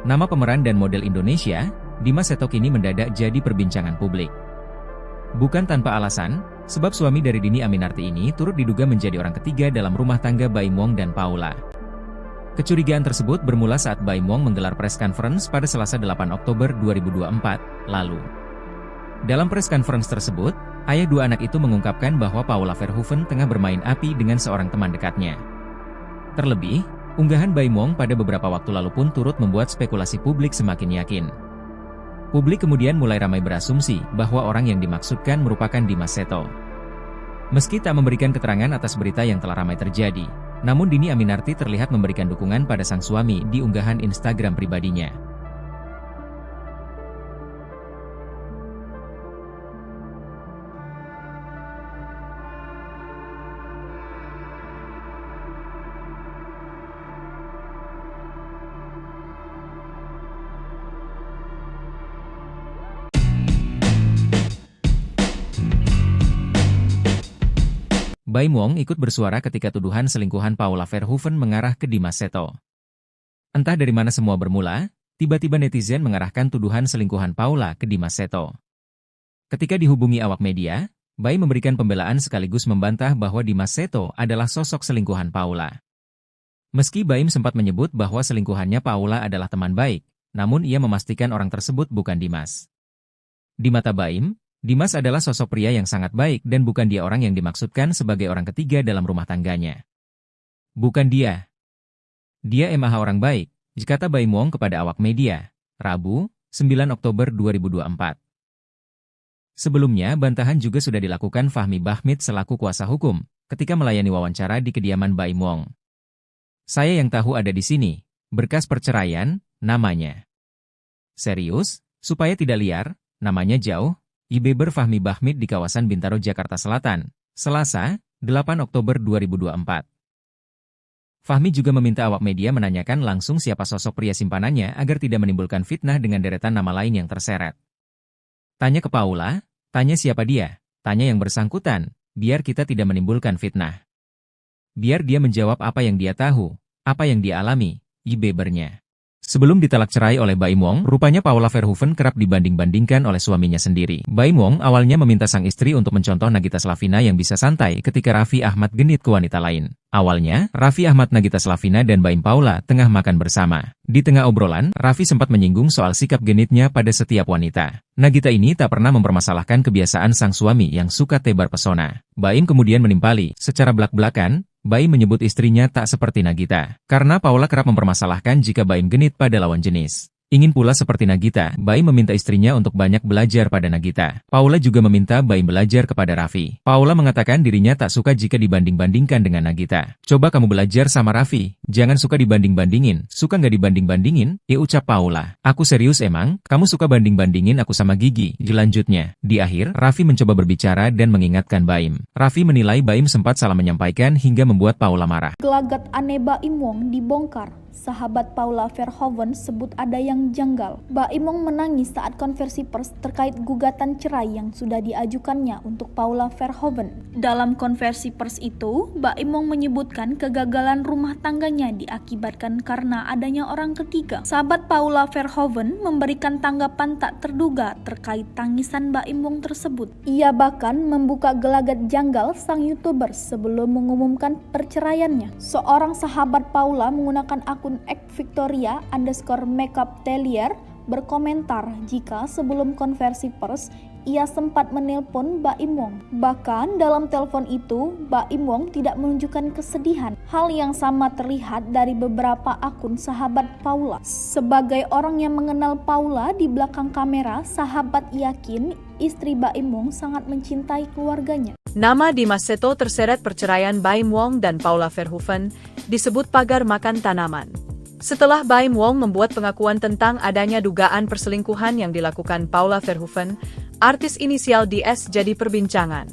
Nama pemeran dan model Indonesia, Dimas Seto kini mendadak jadi perbincangan publik. Bukan tanpa alasan, sebab suami dari Dhini Aminarti ini turut diduga menjadi orang ketiga dalam rumah tangga Baim Wong dan Paula. Kecurigaan tersebut bermula saat Baim Wong menggelar press conference pada Selasa 8 Oktober 2024 lalu. Dalam press conference tersebut, ayah dua anak itu mengungkapkan bahwa Paula Verhoeven tengah bermain api dengan seorang teman dekatnya. Terlebih, unggahan Baim Wong pada beberapa waktu lalu pun turut membuat spekulasi publik semakin yakin. Publik kemudian mulai ramai berasumsi bahwa orang yang dimaksudkan merupakan Dimas Seto. Meski tak memberikan keterangan atas berita yang telah ramai terjadi, namun Dhini Aminarti terlihat memberikan dukungan pada sang suami di unggahan Instagram pribadinya. Baim Wong ikut bersuara ketika tuduhan selingkuhan Paula Verhoeven mengarah ke Dimas Seto. Entah dari mana semua bermula, tiba-tiba netizen mengarahkan tuduhan selingkuhan Paula ke Dimas Seto. Ketika dihubungi awak media, Baim memberikan pembelaan sekaligus membantah bahwa Dimas Seto adalah sosok selingkuhan Paula. Meski Baim sempat menyebut bahwa selingkuhannya Paula adalah teman baik, namun ia memastikan orang tersebut bukan Dimas. Di mata Baim, Dimas adalah sosok pria yang sangat baik dan bukan dia orang yang dimaksudkan sebagai orang ketiga dalam rumah tangganya. Bukan dia. Dia emang orang baik, kata Baim Wong kepada awak media, Rabu, 9 Oktober 2024. Sebelumnya, bantahan juga sudah dilakukan Fahmi Bahmid selaku kuasa hukum, ketika melayani wawancara di kediaman Baim Wong. Saya yang tahu ada di sini, berkas perceraian, namanya. Serius, supaya tidak liar, namanya jauh, IBber Fahmi Bahmid di kawasan Bintaro, Jakarta Selatan, Selasa, 8 Oktober 2024. Fahmi juga meminta awak media menanyakan langsung siapa sosok pria simpanannya agar tidak menimbulkan fitnah dengan deretan nama lain yang terseret. Tanya ke Paula, tanya siapa dia, tanya yang bersangkutan, biar kita tidak menimbulkan fitnah. Biar dia menjawab apa yang dia tahu, apa yang dia alami, IBbernya. Sebelum ditalak cerai oleh Baim Wong, rupanya Paula Verhoeven kerap dibanding-bandingkan oleh suaminya sendiri. Baim Wong awalnya meminta sang istri untuk mencontoh Nagita Slavina yang bisa santai ketika Raffi Ahmad genit ke wanita lain. Awalnya, Raffi Ahmad, Nagita Slavina dan Baim Paula tengah makan bersama. Di tengah obrolan, Raffi sempat menyinggung soal sikap genitnya pada setiap wanita. Nagita ini tak pernah mempermasalahkan kebiasaan sang suami yang suka tebar pesona. Baim kemudian menimpali, secara belak-belakan, Baim menyebut istrinya tak seperti Nagita. Karena Paula kerap mempermasalahkan jika Baim genit pada lawan jenis. Ingin pula seperti Nagita, Baim meminta istrinya untuk banyak belajar pada Nagita. Paula juga meminta Baim belajar kepada Raffi. Paula mengatakan dirinya tak suka jika dibanding-bandingkan dengan Nagita. Coba kamu belajar sama Raffi, jangan suka dibanding-bandingin. Suka nggak dibanding-bandingin? Ucap Paula. Aku serius emang, kamu suka banding-bandingin aku sama Gigi. Lanjutnya, di akhir, Raffi mencoba berbicara dan mengingatkan Baim. Raffi menilai Baim sempat salah menyampaikan hingga membuat Paula marah. Gelagat aneh Baim Wong dibongkar. Sahabat Paula Verhoeven sebut ada yang janggal. Baim Wong menangis saat konversi pers terkait gugatan cerai yang sudah diajukannya untuk Paula Verhoeven. Dalam konversi pers itu, Baim Wong menyebutkan kegagalan rumah tangganya diakibatkan karena adanya orang ketiga. Sahabat Paula Verhoeven memberikan tanggapan tak terduga terkait tangisan Baim Wong tersebut. Ia bahkan membuka gelagat janggal sang YouTuber sebelum mengumumkan perceraiannya. Seorang sahabat Paula menggunakan akun @victoria_makeup_telier berkomentar jika sebelum konversi pers ia sempat menelpon Baim Wong. Bahkan dalam telepon itu, Baim Wong tidak menunjukkan kesedihan. Hal yang sama terlihat dari beberapa akun sahabat Paula. Sebagai orang yang mengenal Paula di belakang kamera, sahabat yakin istri Baim Wong sangat mencintai keluarganya. Nama Dimas Seto terseret perceraian Baim Wong dan Paula Verhoeven disebut pagar makan tanaman. Setelah Baim Wong membuat pengakuan tentang adanya dugaan perselingkuhan yang dilakukan Paula Verhoeven, artis inisial DS jadi perbincangan.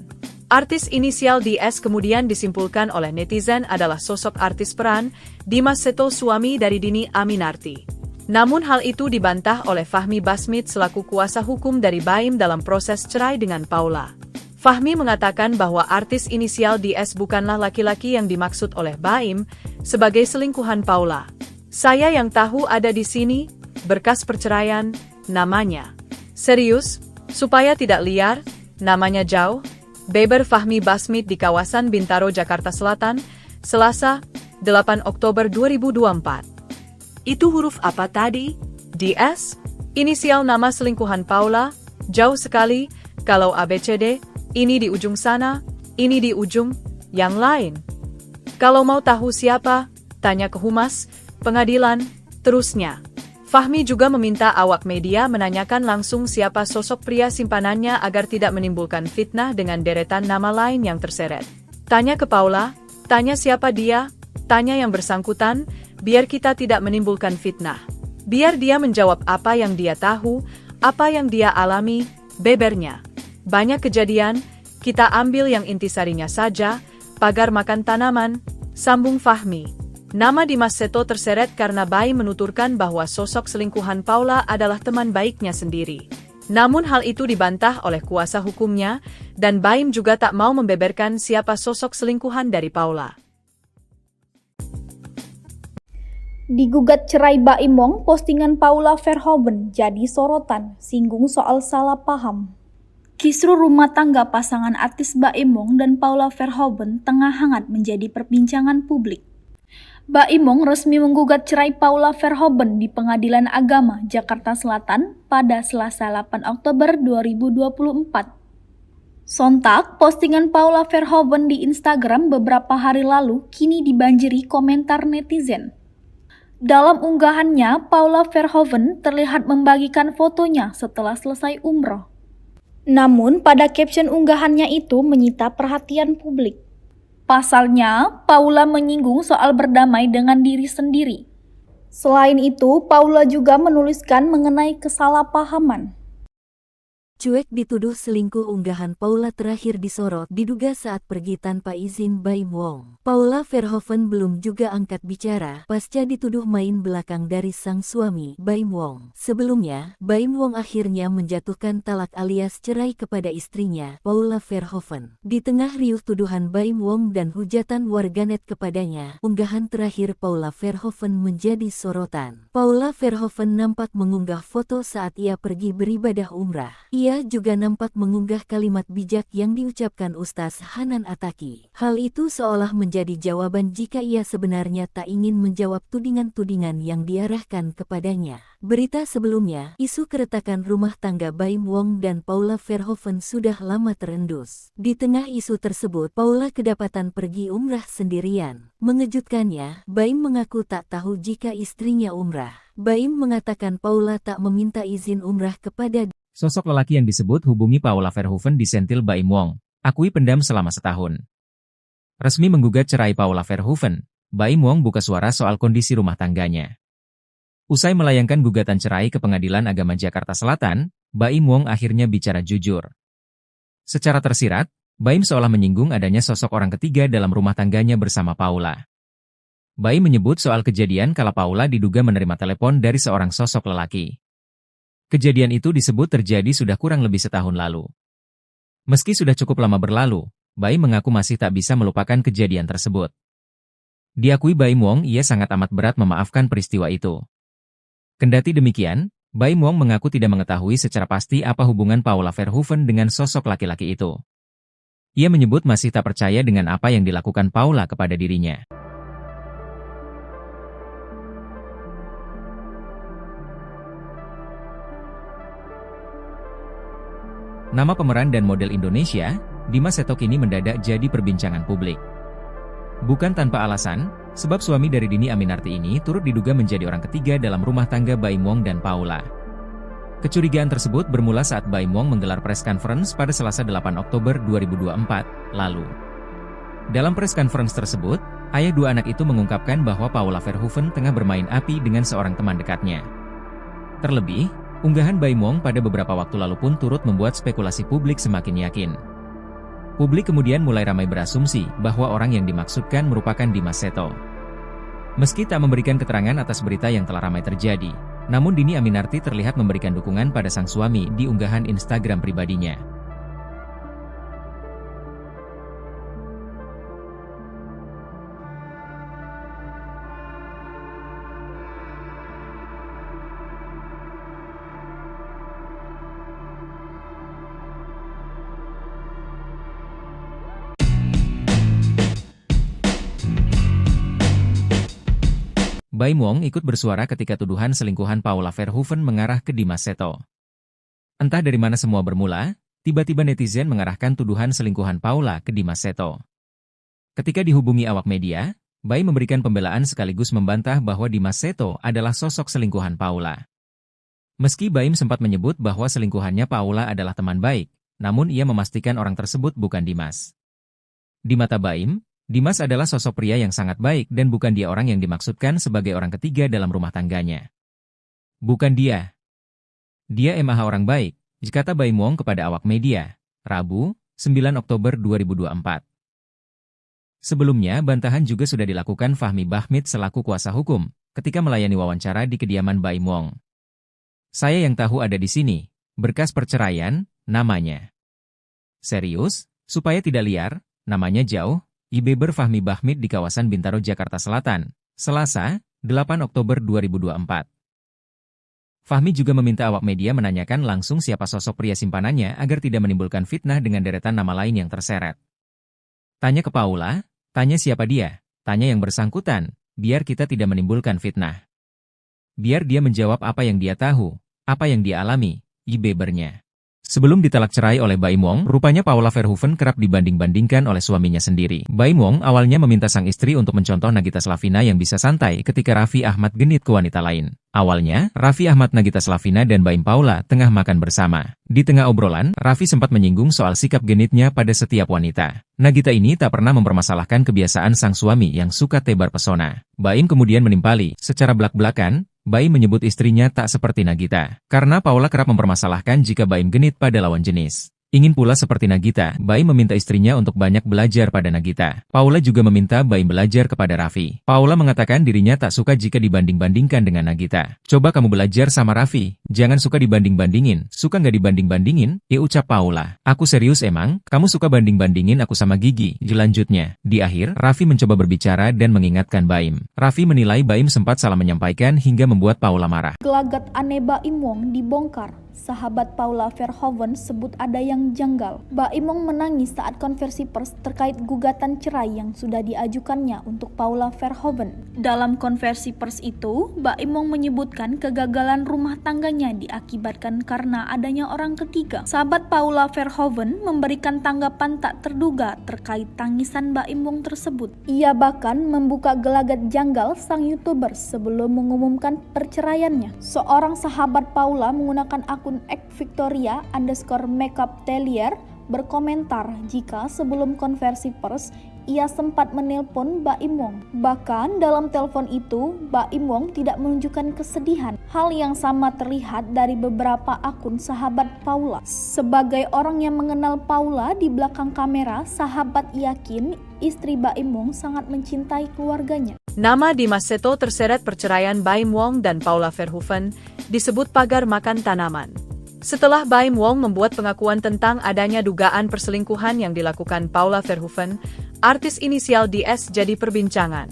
Artis inisial DS kemudian disimpulkan oleh netizen adalah sosok artis peran Dimas Seto, suami dari Dhini Aminarti. Namun hal itu dibantah oleh Fahmi Bahmid selaku kuasa hukum dari Baim dalam proses cerai dengan Paula. Fahmi mengatakan bahwa artis inisial DS bukanlah laki-laki yang dimaksud oleh Baim sebagai selingkuhan Paula. Saya yang tahu ada di sini, berkas perceraian, namanya. Serius, supaya tidak liar, namanya jauh. Beber Fahmi Basmit di kawasan Bintaro, Jakarta Selatan, Selasa, 8 Oktober 2024. Itu huruf apa tadi? DS? Inisial nama selingkuhan Paula? Jauh sekali, kalau ABCD, ini di ujung sana, ini di ujung yang lain. Kalau mau tahu siapa, tanya ke humas, pengadilan, terusnya. Fahmi juga meminta awak media menanyakan langsung siapa sosok pria simpanannya agar tidak menimbulkan fitnah dengan deretan nama lain yang terseret. Tanya ke Paula, tanya siapa dia, tanya yang bersangkutan, biar kita tidak menimbulkan fitnah. Biar dia menjawab apa yang dia tahu, apa yang dia alami, bebernya. Banyak kejadian, kita ambil yang intisarinya saja, pagar makan tanaman, sambung Fahmi. Nama Dimas Seto terseret karena Baim menuturkan bahwa sosok selingkuhan Paula adalah teman baiknya sendiri. Namun hal itu dibantah oleh kuasa hukumnya, dan Baim juga tak mau membeberkan siapa sosok selingkuhan dari Paula. Digugat cerai Baim Wong, postingan Paula Verhoeven jadi sorotan, singgung soal salah paham. Kisru rumah tangga pasangan artis Baim Wong dan Paula Verhoeven tengah hangat menjadi perbincangan publik. Baim Wong resmi menggugat cerai Paula Verhoeven di Pengadilan Agama Jakarta Selatan pada Selasa 8 Oktober 2024. Sontak, postingan Paula Verhoeven di Instagram beberapa hari lalu kini dibanjiri komentar netizen. Dalam unggahannya, Paula Verhoeven terlihat membagikan fotonya setelah selesai umroh. Namun, pada caption unggahannya itu menyita perhatian publik. Pasalnya, Paula menyinggung soal berdamai dengan diri sendiri. Selain itu, Paula juga menuliskan mengenai kesalahpahaman. Cuek dituduh selingkuh. Unggahan Paula terakhir disorot diduga saat pergi tanpa izin Baim Wong. Paula Verhoeven belum juga angkat bicara pasca dituduh main belakang dari sang suami, Baim Wong. Sebelumnya, Baim Wong akhirnya menjatuhkan talak alias cerai kepada istrinya, Paula Verhoeven. Di tengah riuh tuduhan Baim Wong dan hujatan warganet kepadanya, unggahan terakhir Paula Verhoeven menjadi sorotan. Paula Verhoeven nampak mengunggah foto saat ia pergi beribadah umrah. Ia juga nampak mengunggah kalimat bijak yang diucapkan Ustaz Hanan Attaqi. Hal itu seolah menjadi jawaban jika ia sebenarnya tak ingin menjawab tudingan-tudingan yang diarahkan kepadanya. Berita sebelumnya, isu keretakan rumah tangga Baim Wong dan Paula Verhoeven sudah lama terendus. Di tengah isu tersebut, Paula kedapatan pergi umrah sendirian. Mengejutkannya, Baim mengaku tak tahu jika istrinya umrah. Baim mengatakan Paula tak meminta izin umrah kepada Sosok lelaki yang disebut hubungi Paula Verhoeven disentil Baim Wong, akui pendam selama setahun. Resmi menggugat cerai Paula Verhoeven, Baim Wong buka suara soal kondisi rumah tangganya. Usai melayangkan gugatan cerai ke Pengadilan Agama Jakarta Selatan, Baim Wong akhirnya bicara jujur. Secara tersirat, Baim seolah menyinggung adanya sosok orang ketiga dalam rumah tangganya bersama Paula. Baim menyebut soal kejadian kala Paula diduga menerima telepon dari seorang sosok lelaki. Kejadian itu disebut terjadi sudah kurang lebih setahun lalu. Meski sudah cukup lama berlalu, Baim mengaku masih tak bisa melupakan kejadian tersebut. Diakui Baim Wong, ia sangat amat berat memaafkan peristiwa itu. Kendati demikian, Baim Wong mengaku tidak mengetahui secara pasti apa hubungan Paula Verhoeven dengan sosok laki-laki itu. Ia menyebut masih tak percaya dengan apa yang dilakukan Paula kepada dirinya. Nama pemeran dan model Indonesia, Dimas Seto kini mendadak jadi perbincangan publik. Bukan tanpa alasan, sebab suami dari Dhini Aminarti ini turut diduga menjadi orang ketiga dalam rumah tangga Baim Wong dan Paula. Kecurigaan tersebut bermula saat Baim Wong menggelar press conference pada Selasa 8 Oktober 2024 lalu. Dalam press conference tersebut, ayah dua anak itu mengungkapkan bahwa Paula Verhoeven tengah bermain api dengan seorang teman dekatnya. Terlebih, unggahan Baim Wong pada beberapa waktu lalu pun turut membuat spekulasi publik semakin yakin. Publik kemudian mulai ramai berasumsi bahwa orang yang dimaksudkan merupakan Dimas Seto. Meski tak memberikan keterangan atas berita yang telah ramai terjadi, namun Dhini Aminarti terlihat memberikan dukungan pada sang suami di unggahan Instagram pribadinya. Baim Wong ikut bersuara ketika tuduhan selingkuhan Paula Verhoeven mengarah ke Dimas Seto. Entah dari mana semua bermula, tiba-tiba netizen mengarahkan tuduhan selingkuhan Paula ke Dimas Seto. Ketika dihubungi awak media, Baim memberikan pembelaan sekaligus membantah bahwa Dimas Seto adalah sosok selingkuhan Paula. Meski Baim sempat menyebut bahwa selingkuhannya Paula adalah teman baik, namun ia memastikan orang tersebut bukan Dimas. Di mata Baim, Dimas adalah sosok pria yang sangat baik dan bukan dia orang yang dimaksudkan sebagai orang ketiga dalam rumah tangganya. Bukan dia. Dia emang orang baik, kata Baim Wong kepada awak media, Rabu, 9 Oktober 2024. Sebelumnya, bantahan juga sudah dilakukan Fahmi Bahmid selaku kuasa hukum, ketika melayani wawancara di kediaman Baim Wong. Saya yang tahu ada di sini, berkas perceraian, namanya. Serius, supaya tidak liar, namanya jauh, IBber Fahmi Bahmid di kawasan Bintaro, Jakarta Selatan, Selasa, 8 Oktober 2024. Fahmi juga meminta awak media menanyakan langsung siapa sosok pria simpanannya agar tidak menimbulkan fitnah dengan deretan nama lain yang terseret. Tanya ke Paula, tanya siapa dia, tanya yang bersangkutan, biar kita tidak menimbulkan fitnah. Biar dia menjawab apa yang dia tahu, apa yang dia alami, IBbernya. Sebelum ditalak cerai oleh Baim Wong, rupanya Paula Verhoeven kerap dibanding-bandingkan oleh suaminya sendiri. Baim Wong awalnya meminta sang istri untuk mencontoh Nagita Slavina yang bisa santai ketika Raffi Ahmad genit ke wanita lain. Awalnya, Raffi Ahmad, Nagita Slavina dan Baim Paula tengah makan bersama. Di tengah obrolan, Raffi sempat menyinggung soal sikap genitnya pada setiap wanita. Nagita ini tak pernah mempermasalahkan kebiasaan sang suami yang suka tebar pesona. Baim kemudian menimpali, secara belak-belakan, Baim menyebut istrinya tak seperti Nagita, karena Paula kerap mempermasalahkan jika Baim genit pada lawan jenis. Ingin pula seperti Nagita, Baim meminta istrinya untuk banyak belajar pada Nagita. Paula juga meminta Baim belajar kepada Raffi. Paula mengatakan dirinya tak suka jika dibanding-bandingkan dengan Nagita. Coba kamu belajar sama Raffi, jangan suka dibanding-bandingin. Suka nggak dibanding-bandingin? Ucap Paula. Aku serius emang, kamu suka banding-bandingin aku sama Gigi. Lanjutnya, di akhir, Raffi mencoba berbicara dan mengingatkan Baim. Raffi menilai Baim sempat salah menyampaikan hingga membuat Paula marah. Gelagat aneh Baim Wong dibongkar. Sahabat Paula Verhoeven sebut ada yang janggal. Baim Wong menangis saat konversi pers terkait gugatan cerai yang sudah diajukannya untuk Paula Verhoeven. Dalam konversi pers itu, Baim Wong menyebutkan kegagalan rumah tangganya diakibatkan karena adanya orang ketiga. Sahabat Paula Verhoeven memberikan tanggapan tak terduga terkait tangisan Baim Wong tersebut. Ia bahkan membuka gelagat janggal sang YouTuber sebelum mengumumkan perceraiannya. Seorang sahabat Paula menggunakan akun @victoria_makeup_telier berkomentar jika sebelum konversi pers ia sempat menelpon Baim Wong. Bahkan dalam telepon itu, Baim Wong tidak menunjukkan kesedihan. Hal yang sama terlihat dari beberapa akun sahabat Paula. Sebagai orang yang mengenal Paula di belakang kamera, sahabat yakin istri Baim Wong sangat mencintai keluarganya. Nama Dimas Seto terseret perceraian Baim Wong dan Paula Verhoeven disebut pagar makan tanaman. Setelah Baim Wong membuat pengakuan tentang adanya dugaan perselingkuhan yang dilakukan Paula Verhoeven, artis inisial DS jadi perbincangan.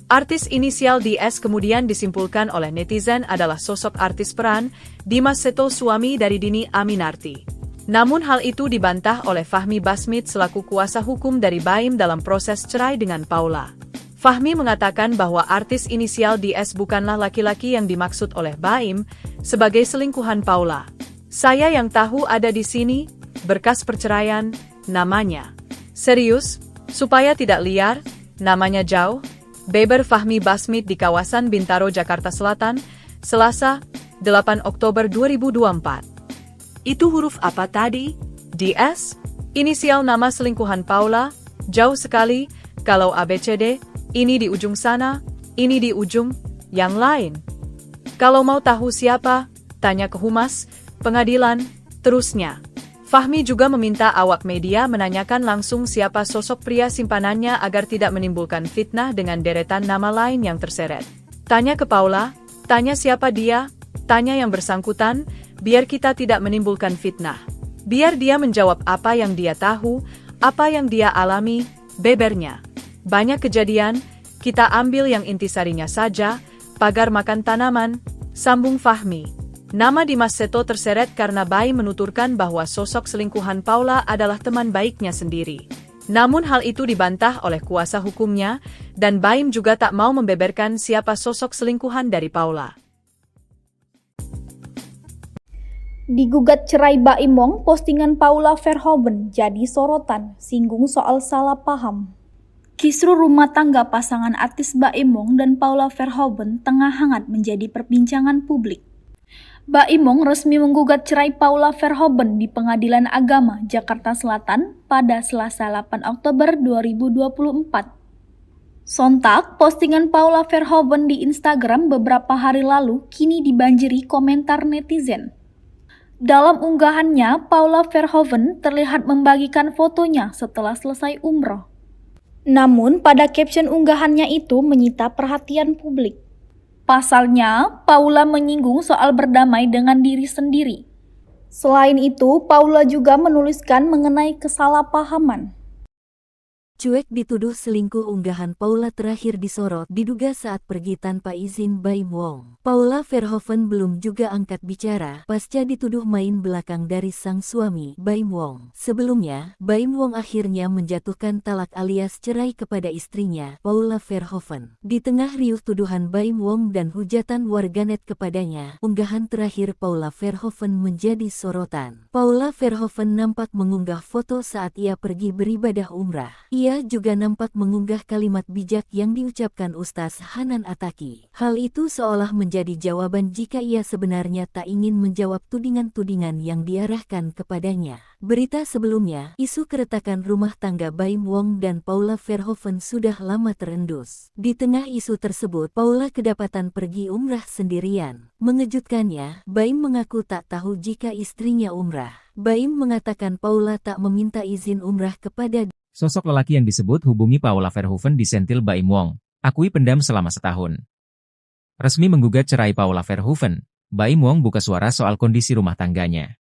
Artis inisial DS kemudian disimpulkan oleh netizen adalah sosok artis peran Dimas Seto, suami dari Dhini Aminarti. Namun hal itu dibantah oleh Fahmi Bahmid selaku kuasa hukum dari Baim dalam proses cerai dengan Paula. Fahmi mengatakan bahwa artis inisial DS bukanlah laki-laki yang dimaksud oleh Baim sebagai selingkuhan Paula. Saya yang tahu ada di sini, berkas perceraian, namanya. Serius, supaya tidak liar, namanya jauh, Beber Fahmi Bahmid di kawasan Bintaro, Jakarta Selatan, Selasa, 8 Oktober 2024. Itu huruf apa tadi? DS? Inisial nama selingkuhan Paula? Jauh sekali, kalau ABCD, ini di ujung sana, ini di ujung, yang lain. Kalau mau tahu siapa, tanya ke humas, pengadilan, terusnya. Fahmi juga meminta awak media menanyakan langsung siapa sosok pria simpanannya agar tidak menimbulkan fitnah dengan deretan nama lain yang terseret. Tanya ke Paula, tanya siapa dia, tanya yang bersangkutan, biar kita tidak menimbulkan fitnah. Biar dia menjawab apa yang dia tahu, apa yang dia alami, bebernya. Banyak kejadian, kita ambil yang intisarinya saja, pagar makan tanaman, sambung Fahmi. Nama Dimas Seto terseret karena Baim menuturkan bahwa sosok selingkuhan Paula adalah teman baiknya sendiri. Namun hal itu dibantah oleh kuasa hukumnya, dan Baim juga tak mau membeberkan siapa sosok selingkuhan dari Paula. Digugat cerai Baim Wong, postingan Paula Verhoeven jadi sorotan, singgung soal salah paham. Kisru rumah tangga pasangan artis Baim Wong dan Paula Verhoeven tengah hangat menjadi perbincangan publik. Baim Wong resmi menggugat cerai Paula Verhoeven di Pengadilan Agama Jakarta Selatan pada Selasa 8 Oktober 2024. Sontak, postingan Paula Verhoeven di Instagram beberapa hari lalu kini dibanjiri komentar netizen. Dalam unggahannya, Paula Verhoeven terlihat membagikan fotonya setelah selesai umroh. Namun, pada caption unggahannya itu menyita perhatian publik. Pasalnya, Paula menyinggung soal berdamai dengan diri sendiri. Selain itu, Paula juga menuliskan mengenai kesalahpahaman. Cuek dituduh selingkuh, unggahan Paula terakhir disorot diduga saat pergi tanpa izin Baim Wong. Paula Verhoeven belum juga angkat bicara pasca dituduh main belakang dari sang suami, Baim Wong. Sebelumnya, Baim Wong akhirnya menjatuhkan talak alias cerai kepada istrinya, Paula Verhoeven. Di tengah riuh tuduhan Baim Wong dan hujatan warganet kepadanya, unggahan terakhir Paula Verhoeven menjadi sorotan. Paula Verhoeven nampak mengunggah foto saat ia pergi beribadah umrah. Ia juga nampak mengunggah kalimat bijak yang diucapkan Ustaz Hanan Attaqi. Hal itu seolah menjadi jawaban jika ia sebenarnya tak ingin menjawab tudingan-tudingan yang diarahkan kepadanya. Berita sebelumnya, isu keretakan rumah tangga Baim Wong dan Paula Verhoeven sudah lama terendus. Di tengah isu tersebut, Paula kedapatan pergi umrah sendirian. Mengejutkannya, Baim mengaku tak tahu jika istrinya umrah. Baim mengatakan Paula tak meminta izin umrah kepada Sosok lelaki yang disebut hubungi Paula Verhoeven disentil Baim Wong, akui pendam selama setahun. Resmi menggugat cerai Paula Verhoeven, Baim Wong buka suara soal kondisi rumah tangganya.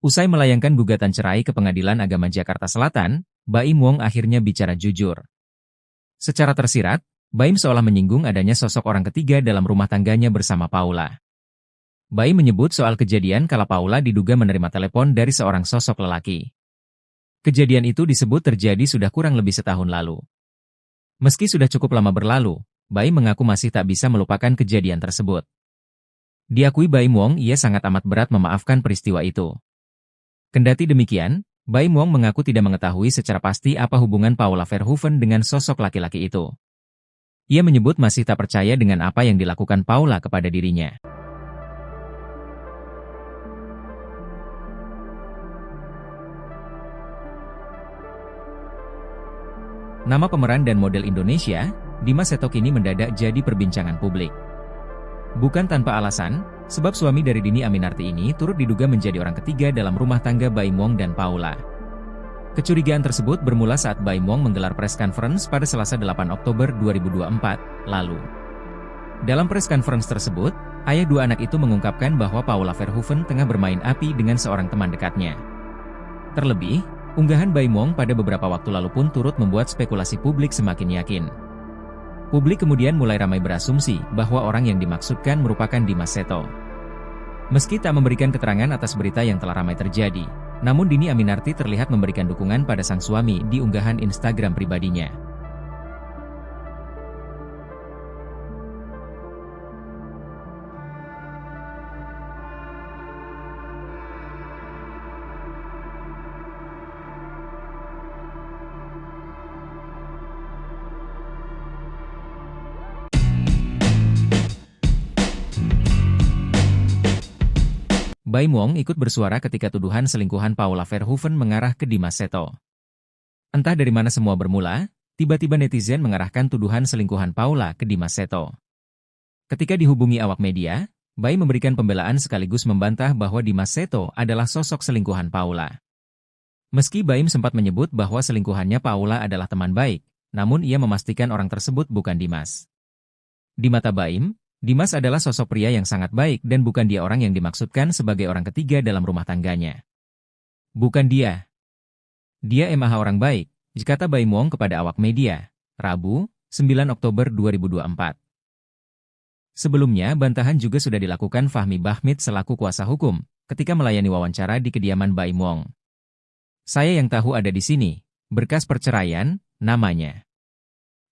Usai melayangkan gugatan cerai ke Pengadilan Agama Jakarta Selatan, Baim Wong akhirnya bicara jujur. Secara tersirat, Baim seolah menyinggung adanya sosok orang ketiga dalam rumah tangganya bersama Paula. Baim menyebut soal kejadian kala Paula diduga menerima telepon dari seorang sosok lelaki. Kejadian itu disebut terjadi sudah kurang lebih setahun lalu. Meski sudah cukup lama berlalu, Baim mengaku masih tak bisa melupakan kejadian tersebut. Diakui Baim Wong, ia sangat amat berat memaafkan peristiwa itu. Kendati demikian, Baim Wong mengaku tidak mengetahui secara pasti apa hubungan Paula Verhoeven dengan sosok laki-laki itu. Ia menyebut masih tak percaya dengan apa yang dilakukan Paula kepada dirinya. Nama pemeran dan model Indonesia, Dimas Seto kini mendadak jadi perbincangan publik. Bukan tanpa alasan, sebab suami dari Dhini Aminarti ini turut diduga menjadi orang ketiga dalam rumah tangga Baim Wong dan Paula. Kecurigaan tersebut bermula saat Baim Wong menggelar press conference pada Selasa 8 Oktober 2024 lalu. Dalam press conference tersebut, ayah dua anak itu mengungkapkan bahwa Paula Verhoeven tengah bermain api dengan seorang teman dekatnya. Terlebih, unggahan Baim Wong pada beberapa waktu lalu pun turut membuat spekulasi publik semakin yakin. Publik kemudian mulai ramai berasumsi bahwa orang yang dimaksudkan merupakan Dimas Seto. Meski tak memberikan keterangan atas berita yang telah ramai terjadi, namun Dhini Aminarti terlihat memberikan dukungan pada sang suami di unggahan Instagram pribadinya. Baim Wong ikut bersuara ketika tuduhan selingkuhan Paula Verhoeven mengarah ke Dimas Seto. Entah dari mana semua bermula, tiba-tiba netizen mengarahkan tuduhan selingkuhan Paula ke Dimas Seto. Ketika dihubungi awak media, Baim memberikan pembelaan sekaligus membantah bahwa Dimas Seto adalah sosok selingkuhan Paula. Meski Baim sempat menyebut bahwa selingkuhannya Paula adalah teman baik, namun ia memastikan orang tersebut bukan Dimas. Di mata Baim, Dimas adalah sosok pria yang sangat baik dan bukan dia orang yang dimaksudkan sebagai orang ketiga dalam rumah tangganya. Bukan dia. Dia emang orang baik, kata Baim Wong kepada awak media, Rabu, 9 Oktober 2024. Sebelumnya, bantahan juga sudah dilakukan Fahmi Bahmid selaku kuasa hukum, ketika melayani wawancara di kediaman Baim Wong. Saya yang tahu ada di sini, Berkas perceraian, namanya.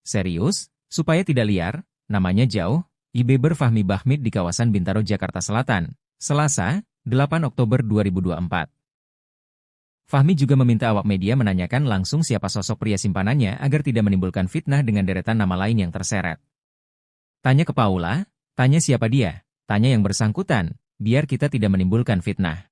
Serius? Supaya tidak liar, namanya jauh, Ibeber Fahmi Bahmid di kawasan Bintaro, Jakarta Selatan, Selasa, 8 Oktober 2024. Fahmi juga meminta awak media menanyakan langsung siapa sosok pria simpanannya agar tidak menimbulkan fitnah dengan deretan nama lain yang terseret. Tanya ke Paula, tanya siapa dia, tanya yang bersangkutan, biar kita tidak menimbulkan fitnah.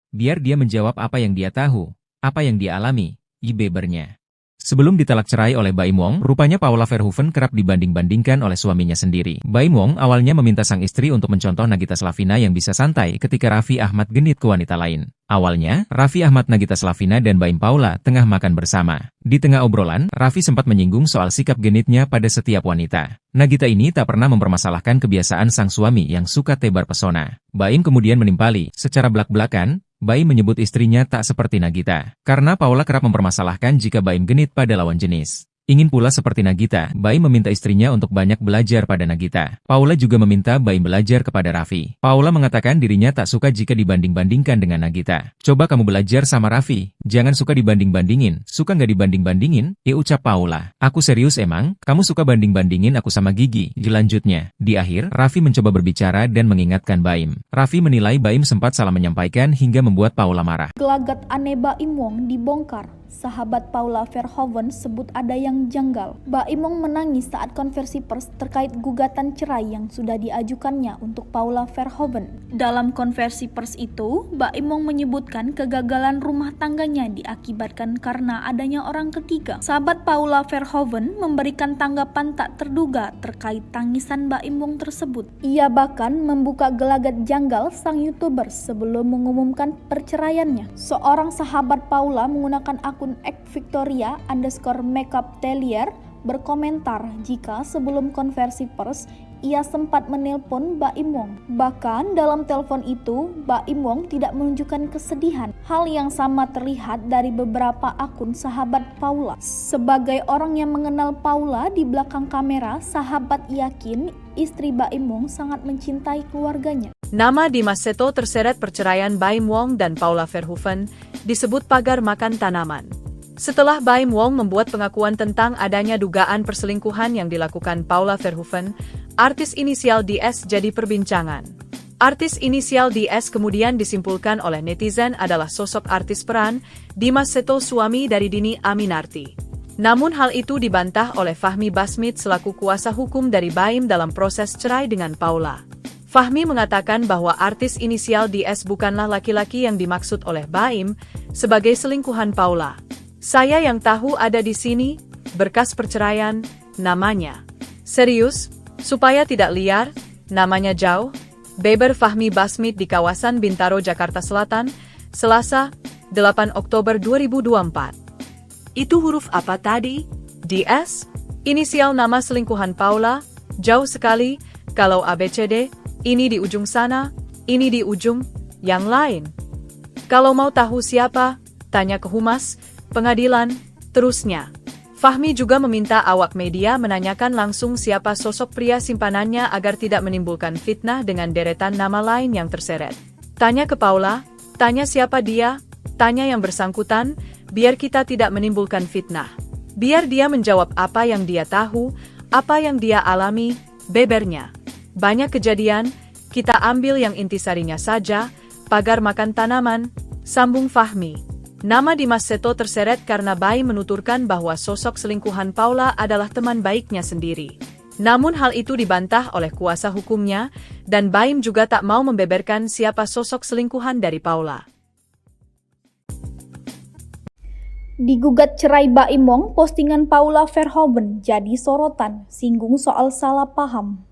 Biar dia menjawab apa yang dia tahu, apa yang dia alami, Ibebernya. Sebelum ditalak cerai oleh Baim Wong, rupanya Paula Verhoeven kerap dibanding-bandingkan oleh suaminya sendiri. Baim Wong awalnya meminta sang istri untuk mencontoh Nagita Slavina yang bisa santai ketika Raffi Ahmad genit ke wanita lain. Awalnya, Raffi Ahmad, Nagita Slavina dan Baim Paula tengah makan bersama. Di tengah obrolan, Raffi sempat menyinggung soal sikap genitnya pada setiap wanita. Nagita ini tak pernah mempermasalahkan kebiasaan sang suami yang suka tebar pesona. Baim kemudian menimpali, secara belak-belakan, Baim menyebut istrinya tak seperti Nagita. Karena Paula kerap mempermasalahkan jika Baim genit pada lawan jenis. Ingin pula seperti Nagita, Baim meminta istrinya untuk banyak belajar pada Nagita. Paula juga meminta Baim belajar kepada Raffi. Paula mengatakan dirinya tak suka jika dibanding-bandingkan dengan Nagita. Coba kamu belajar sama Raffi, jangan suka dibanding-bandingin. Suka nggak dibanding-bandingin? Ucap Paula. Aku serius emang, kamu suka banding-bandingin aku sama Gigi. Lanjutnya, di akhir, Raffi mencoba berbicara dan mengingatkan Baim. Raffi menilai Baim sempat salah menyampaikan hingga membuat Paula marah. Gelagat aneh Baim Wong dibongkar. Sahabat Paula Verhoeven sebut ada yang janggal. Baim Wong menangis saat konversi pers terkait gugatan cerai yang sudah diajukannya untuk Paula Verhoeven. Dalam konversi pers itu, Baim Wong menyebutkan kegagalan rumah tangganya diakibatkan karena adanya orang ketiga. Sahabat Paula Verhoeven memberikan tanggapan tak terduga terkait tangisan Baim Wong tersebut. Ia bahkan membuka gelagat janggal sang YouTuber sebelum mengumumkan perceraiannya. Seorang sahabat Paula menggunakan akun @victoria_makeup_telier berkomentar jika sebelum konversi pers ia sempat menelpon Baim Wong. Bahkan dalam telepon itu, Baim Wong tidak menunjukkan kesedihan. Hal yang sama terlihat dari beberapa akun sahabat Paula. Sebagai orang yang mengenal Paula di belakang kamera, sahabat yakin istri Baim Wong sangat mencintai keluarganya. Nama Dimas Seto terseret perceraian Baim Wong dan Paula Verhoeven disebut pagar makan tanaman. Setelah Baim Wong membuat pengakuan tentang adanya dugaan perselingkuhan yang dilakukan Paula Verhoeven, artis inisial DS jadi perbincangan. Artis inisial DS kemudian disimpulkan oleh netizen adalah sosok artis peran Dimas Seto, suami dari Dini Aminarti. Namun hal itu dibantah oleh Fahmi Bahmid selaku kuasa hukum dari Baim dalam proses cerai dengan Paula. Fahmi mengatakan bahwa artis inisial DS bukanlah laki-laki yang dimaksud oleh Baim sebagai selingkuhan Paula. Saya yang tahu ada di sini, berkas perceraian, namanya. Serius, supaya tidak liar, namanya jauh, Ibeber Fahmi Bahmid di kawasan Bintaro, Jakarta Selatan, Selasa, 8 Oktober 2024. Itu huruf apa tadi? DS? Inisial nama selingkuhan Paula? Jauh sekali, kalau ABCD, ini di ujung sana, ini di ujung, yang lain. Kalau mau tahu siapa, tanya ke humas, pengadilan, terusnya. Fahmi juga meminta awak media menanyakan langsung siapa sosok pria simpanannya agar tidak menimbulkan fitnah dengan deretan nama lain yang terseret. Tanya ke Paula, tanya siapa dia, tanya yang bersangkutan, biar kita tidak menimbulkan fitnah. Biar dia menjawab apa yang dia tahu, apa yang dia alami, bebernya. Banyak kejadian, kita ambil yang intisarinya saja, pagar makan tanaman, sambung Fahmi. Nama Dimas Seto terseret karena Baim menuturkan bahwa sosok selingkuhan Paula adalah teman baiknya sendiri. Namun hal itu dibantah oleh kuasa hukumnya, dan Baim juga tak mau membeberkan siapa sosok selingkuhan dari Paula. Digugat cerai Baim Wong, postingan Paula Verhoeven jadi sorotan, singgung soal salah paham.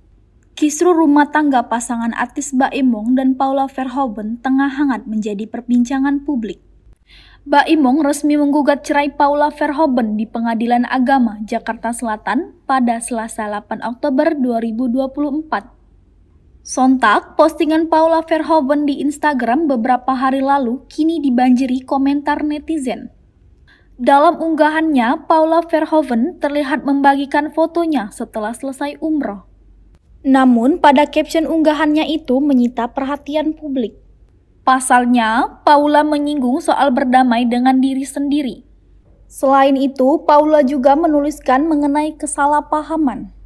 Kisru rumah tangga pasangan artis Baim Wong dan Paula Verhoeven tengah hangat menjadi perbincangan publik. Baim Wong resmi menggugat cerai Paula Verhoeven di Pengadilan Agama Jakarta Selatan pada Selasa 8 Oktober 2024. Sontak, postingan Paula Verhoeven di Instagram beberapa hari lalu kini dibanjiri komentar netizen. Dalam unggahannya, Paula Verhoeven terlihat membagikan fotonya setelah selesai umroh. Namun, pada caption unggahannya itu menyita perhatian publik. Pasalnya, Paula menyinggung soal berdamai dengan diri sendiri. Selain itu, Paula juga menuliskan mengenai kesalahpahaman.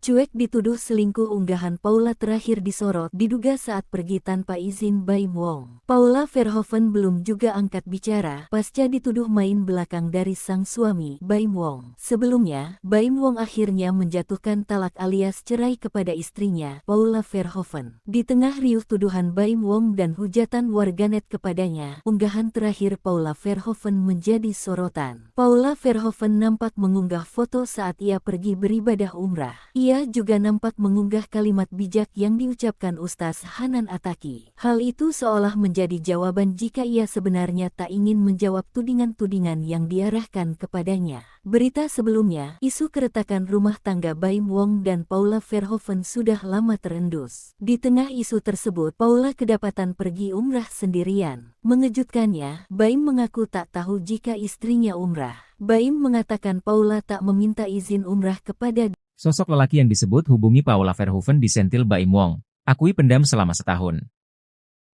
Cuek dituduh selingkuh. Unggahan Paula terakhir disorot diduga saat pergi tanpa izin Baim Wong. Paula Verhoeven belum juga angkat bicara pasca dituduh main belakang dari sang suami, Baim Wong. Sebelumnya, Baim Wong akhirnya menjatuhkan talak alias cerai kepada istrinya, Paula Verhoeven. Di tengah riuh tuduhan Baim Wong dan hujatan warganet kepadanya, unggahan terakhir Paula Verhoeven menjadi sorotan. Paula Verhoeven nampak mengunggah foto saat ia pergi beribadah umrah. Ia juga nampak mengunggah kalimat bijak yang diucapkan Ustaz Hanan Attaqi. Hal itu seolah menjadi jawaban jika ia sebenarnya tak ingin menjawab tudingan-tudingan yang diarahkan kepadanya. Berita sebelumnya, isu keretakan rumah tangga Baim Wong dan Paula Verhoeven sudah lama terendus. Di tengah isu tersebut, Paula kedapatan pergi umrah sendirian. Mengejutkannya, Baim mengaku tak tahu jika istrinya umrah. Baim mengatakan Paula tak meminta izin umrah kepada Sosok lelaki yang disebut hubungi Paula Verhoeven disentil Baim Wong, akui pendam selama setahun.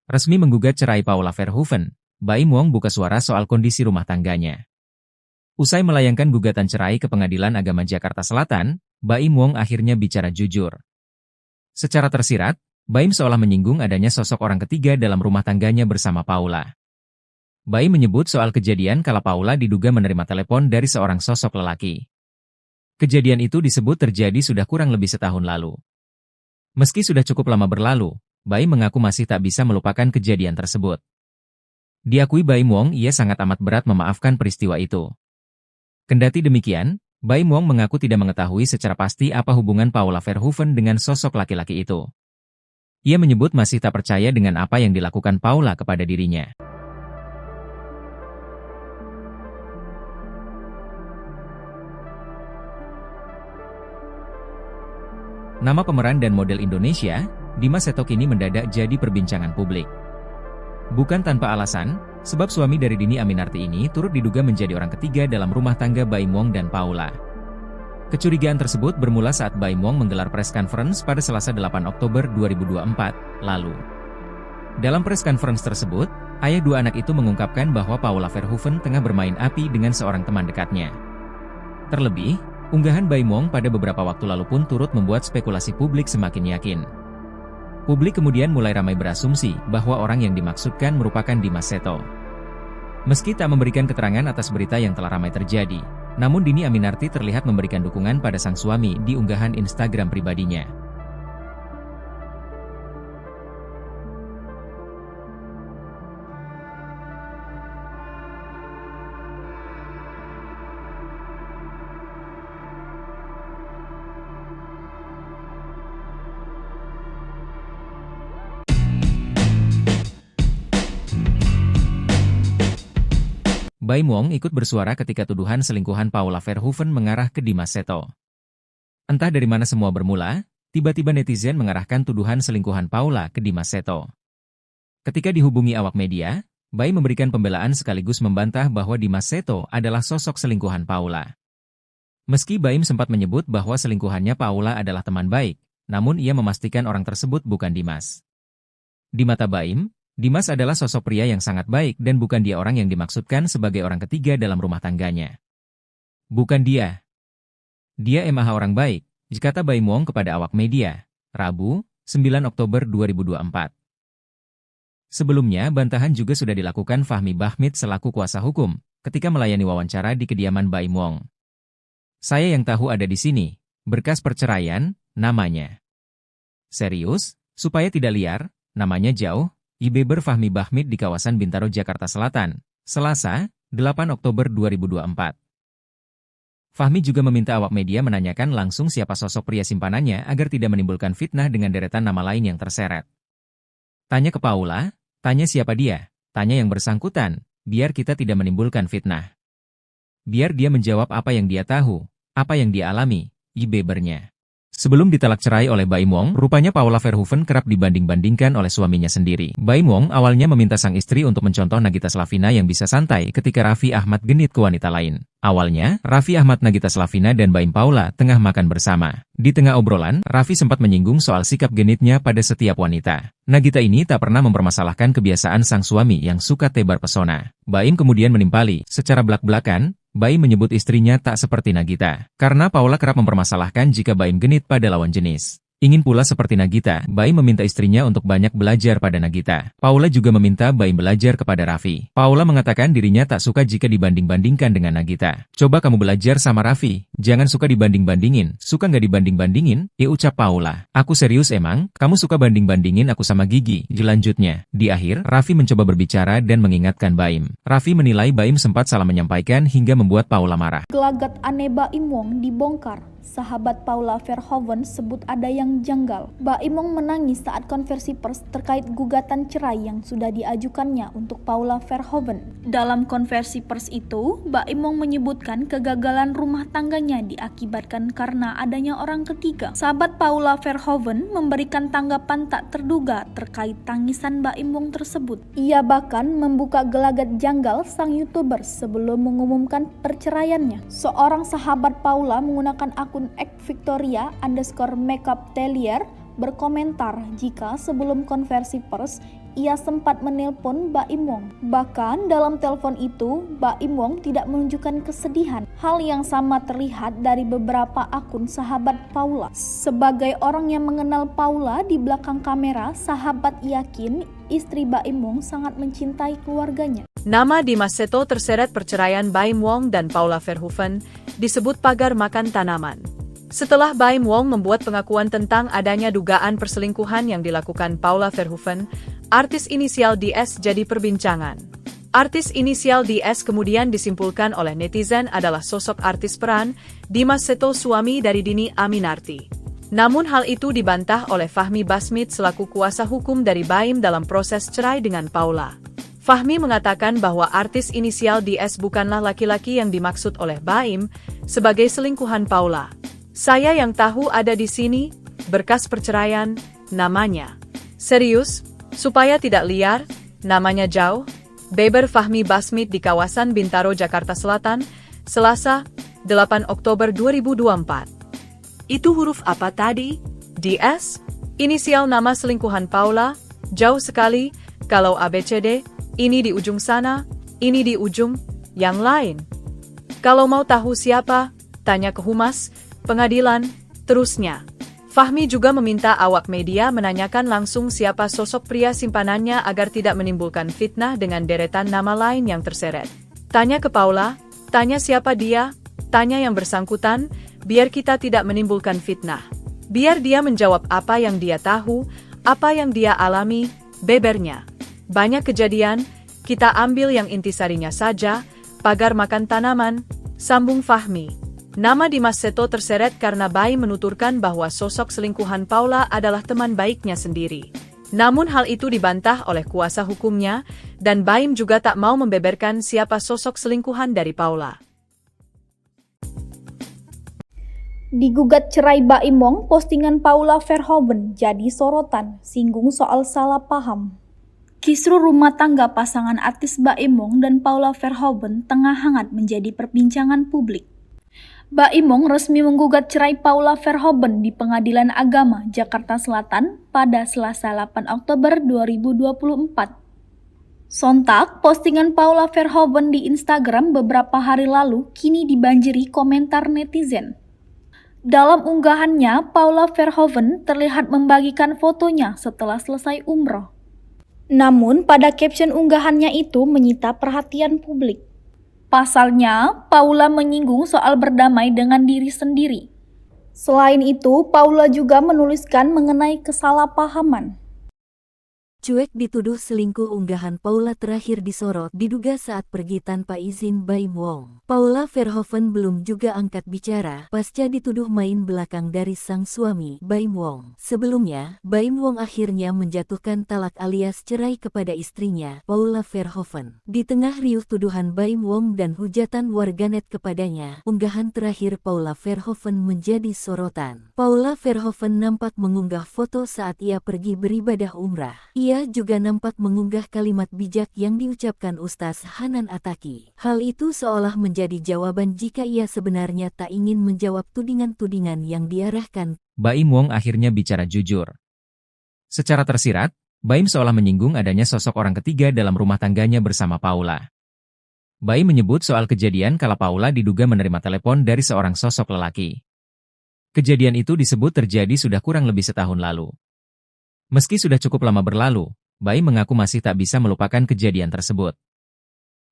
Resmi menggugat cerai Paula Verhoeven, Baim Wong buka suara soal kondisi rumah tangganya. Usai melayangkan gugatan cerai ke Pengadilan Agama Jakarta Selatan, Baim Wong akhirnya bicara jujur. Secara tersirat, Baim seolah menyinggung adanya sosok orang ketiga dalam rumah tangganya bersama Paula. Baim menyebut soal kejadian kala Paula diduga menerima telepon dari seorang sosok lelaki. Kejadian itu disebut terjadi sudah kurang lebih setahun lalu. Meski sudah cukup lama berlalu, Baim mengaku masih tak bisa melupakan kejadian tersebut. Diakui Baim Wong, ia sangat amat berat memaafkan peristiwa itu. Kendati demikian, Baim Wong mengaku tidak mengetahui secara pasti apa hubungan Paula Verhoeven dengan sosok laki-laki itu. Ia menyebut masih tak percaya dengan apa yang dilakukan Paula kepada dirinya. Nama pemeran dan model Indonesia, Dimas Seto kini mendadak jadi perbincangan publik. Bukan tanpa alasan, sebab suami dari Dhini Aminarti ini turut diduga menjadi orang ketiga dalam rumah tangga Baim Wong dan Paula. Kecurigaan tersebut bermula saat Baim Wong menggelar press conference pada Selasa 8 Oktober 2024 lalu. Dalam press conference tersebut, ayah dua anak itu mengungkapkan bahwa Paula Verhoeven tengah bermain api dengan seorang teman dekatnya. Terlebih, unggahan Baim Wong pada beberapa waktu lalu pun turut membuat spekulasi publik semakin yakin. Publik kemudian mulai ramai berasumsi bahwa orang yang dimaksudkan merupakan Dimas Seto. Meski tak memberikan keterangan atas berita yang telah ramai terjadi, namun Dhini Aminarti terlihat memberikan dukungan pada sang suami di unggahan Instagram pribadinya. Baim Wong ikut bersuara ketika tuduhan selingkuhan Paula Verhoeven mengarah ke Dimas Seto. Entah dari mana semua bermula, tiba-tiba netizen mengarahkan tuduhan selingkuhan Paula ke Dimas Seto. Ketika dihubungi awak media, Baim memberikan pembelaan sekaligus membantah bahwa Dimas Seto adalah sosok selingkuhan Paula. Meski Baim sempat menyebut bahwa selingkuhannya Paula adalah teman baik, namun ia memastikan orang tersebut bukan Dimas. Di mata Baim, Dimas adalah sosok pria yang sangat baik dan bukan dia orang yang dimaksudkan sebagai orang ketiga dalam rumah tangganya. Bukan dia. Dia emang orang baik, kata Baim Wong kepada awak media, Rabu, 9 Oktober 2024. Sebelumnya, bantahan juga sudah dilakukan Fahmi Bahmid selaku kuasa hukum, ketika melayani wawancara di kediaman Baim Wong. Saya yang tahu ada di sini, berkas perceraian, namanya. Serius, supaya tidak liar, namanya jauh, IBber Fahmi Bahmid di kawasan Bintaro, Jakarta Selatan, Selasa, 8 Oktober 2024. Fahmi juga meminta awak media menanyakan langsung siapa sosok pria simpanannya agar tidak menimbulkan fitnah dengan deretan nama lain yang terseret. Tanya ke Paula, tanya siapa dia, tanya yang bersangkutan, biar kita tidak menimbulkan fitnah. Biar dia menjawab apa yang dia tahu, apa yang dia alami, IBbernya. Sebelum ditalak cerai oleh Baim Wong, rupanya Paula Verhoeven kerap dibanding-bandingkan oleh suaminya sendiri. Baim Wong awalnya meminta sang istri untuk mencontoh Nagita Slavina yang bisa santai ketika Raffi Ahmad genit ke wanita lain. Awalnya, Raffi Ahmad, Nagita Slavina, dan Baim Paula tengah makan bersama. Di tengah obrolan, Raffi sempat menyinggung soal sikap genitnya pada setiap wanita. Nagita ini tak pernah mempermasalahkan kebiasaan sang suami yang suka tebar pesona. Baim kemudian menimpali, secara belak-belakan, Baim menyebut istrinya tak seperti Nagita. Karena Paula kerap mempermasalahkan jika Baim genit pada lawan jenis. Ingin pula seperti Nagita, Baim meminta istrinya untuk banyak belajar pada Nagita. Paula juga meminta Baim belajar kepada Raffi. Paula mengatakan dirinya tak suka jika dibanding-bandingkan dengan Nagita. Coba kamu belajar sama Raffi, jangan suka dibanding-bandingin. Suka nggak dibanding-bandingin? Ucap Paula. Aku serius emang, kamu suka banding-bandingin aku sama Gigi. Lanjutnya, di akhir, Raffi mencoba berbicara dan mengingatkan Baim. Raffi menilai Baim sempat salah menyampaikan hingga membuat Paula marah. Gelagat aneh Baim Wong dibongkar. Sahabat Paula Verhoeven sebut ada yang janggal. Baim Wong menangis saat konversi pers terkait gugatan cerai yang sudah diajukannya untuk Paula Verhoeven. Dalam konversi pers itu, Baim Wong menyebutkan kegagalan rumah tangganya diakibatkan karena adanya orang ketiga. Sahabat Paula Verhoeven memberikan tanggapan tak terduga terkait tangisan Baim Wong tersebut. Ia bahkan membuka gelagat janggal sang YouTuber sebelum mengumumkan perceraiannya. Seorang sahabat Paula menggunakan akun @victoria_makeup_telier berkomentar jika sebelum konversi pers ia sempat menelpon Baim Wong. Bahkan dalam telepon itu, Baim Wong tidak menunjukkan kesedihan. Hal yang sama terlihat dari beberapa akun sahabat Paula. Sebagai orang yang mengenal Paula di belakang kamera, sahabat yakin istri Baim Wong sangat mencintai keluarganya. Nama Dimas Seto terseret perceraian Baim Wong dan Paula Verhoeven disebut pagar makan tanaman. Setelah Baim Wong membuat pengakuan tentang adanya dugaan perselingkuhan yang dilakukan Paula Verhoeven, artis inisial DS jadi perbincangan. Artis inisial DS kemudian disimpulkan oleh netizen adalah sosok artis peran Dimas Seto, suami dari Dini Aminarti. Namun hal itu dibantah oleh Fahmi Basmit selaku kuasa hukum dari Baim dalam proses cerai dengan Paula. Fahmi mengatakan bahwa artis inisial DS bukanlah laki-laki yang dimaksud oleh Baim sebagai selingkuhan Paula. Saya yang tahu ada di sini, berkas perceraian, namanya. Serius, supaya tidak liar, namanya jauh. Beber Fahmi Basmit di kawasan Bintaro, Jakarta Selatan, Selasa, 8 Oktober 2024. Itu huruf apa tadi? DS? Inisial nama selingkuhan Paula? Jauh sekali, kalau ABCD, ini di ujung sana, ini di ujung, yang lain. Kalau mau tahu siapa, tanya ke humas, pengadilan, terusnya. Fahmi juga meminta awak media menanyakan langsung siapa sosok pria simpanannya agar tidak menimbulkan fitnah dengan deretan nama lain yang terseret. Tanya ke Paula, tanya siapa dia, tanya yang bersangkutan, biar kita tidak menimbulkan fitnah. Biar dia menjawab apa yang dia tahu, apa yang dia alami, bebernya. Banyak kejadian, kita ambil yang intisarinya saja, pagar makan tanaman, sambung Fahmi. Nama Dimas Seto terseret karena Baim menuturkan bahwa sosok selingkuhan Paula adalah teman baiknya sendiri. Namun hal itu dibantah oleh kuasa hukumnya, dan Baim juga tak mau membeberkan siapa sosok selingkuhan dari Paula. Digugat cerai Baim Wong, postingan Paula Verhoeven jadi sorotan, singgung soal salah paham. Kisru rumah tangga pasangan artis Baim Wong dan Paula Verhoeven tengah hangat menjadi perbincangan publik. Baim Wong resmi menggugat cerai Paula Verhoeven di Pengadilan Agama Jakarta Selatan pada Selasa 8 Oktober 2024. Sontak, postingan Paula Verhoeven di Instagram beberapa hari lalu kini dibanjiri komentar netizen. Dalam unggahannya, Paula Verhoeven terlihat membagikan fotonya setelah selesai umroh. Namun, pada caption unggahannya itu menyita perhatian publik. Pasalnya, Paula menyinggung soal berdamai dengan diri sendiri. Selain itu, Paula juga menuliskan mengenai kesalahpahaman. Cuek dituduh selingkuh. Unggahan Paula terakhir disorot diduga saat pergi tanpa izin Baim Wong. Paula Verhoeven belum juga angkat bicara pasca dituduh main belakang dari sang suami, Baim Wong. Sebelumnya, Baim Wong akhirnya menjatuhkan talak alias cerai kepada istrinya, Paula Verhoeven. Di tengah riuh tuduhan Baim Wong dan hujatan warganet kepadanya, unggahan terakhir Paula Verhoeven menjadi sorotan. Paula Verhoeven nampak mengunggah foto saat ia pergi beribadah umrah. Ia juga nampak mengunggah kalimat bijak yang diucapkan Ustaz Hanan Attaqi. Hal itu seolah menjadi jawaban jika ia sebenarnya tak ingin menjawab tudingan-tudingan yang diarahkan. Baim Wong akhirnya bicara jujur. Secara tersirat, Baim seolah menyinggung adanya sosok orang ketiga dalam rumah tangganya bersama Paula. Baim menyebut soal kejadian kala Paula diduga menerima telepon dari seorang sosok lelaki. Kejadian itu disebut terjadi sudah kurang lebih setahun lalu. Meski sudah cukup lama berlalu, Baim mengaku masih tak bisa melupakan kejadian tersebut.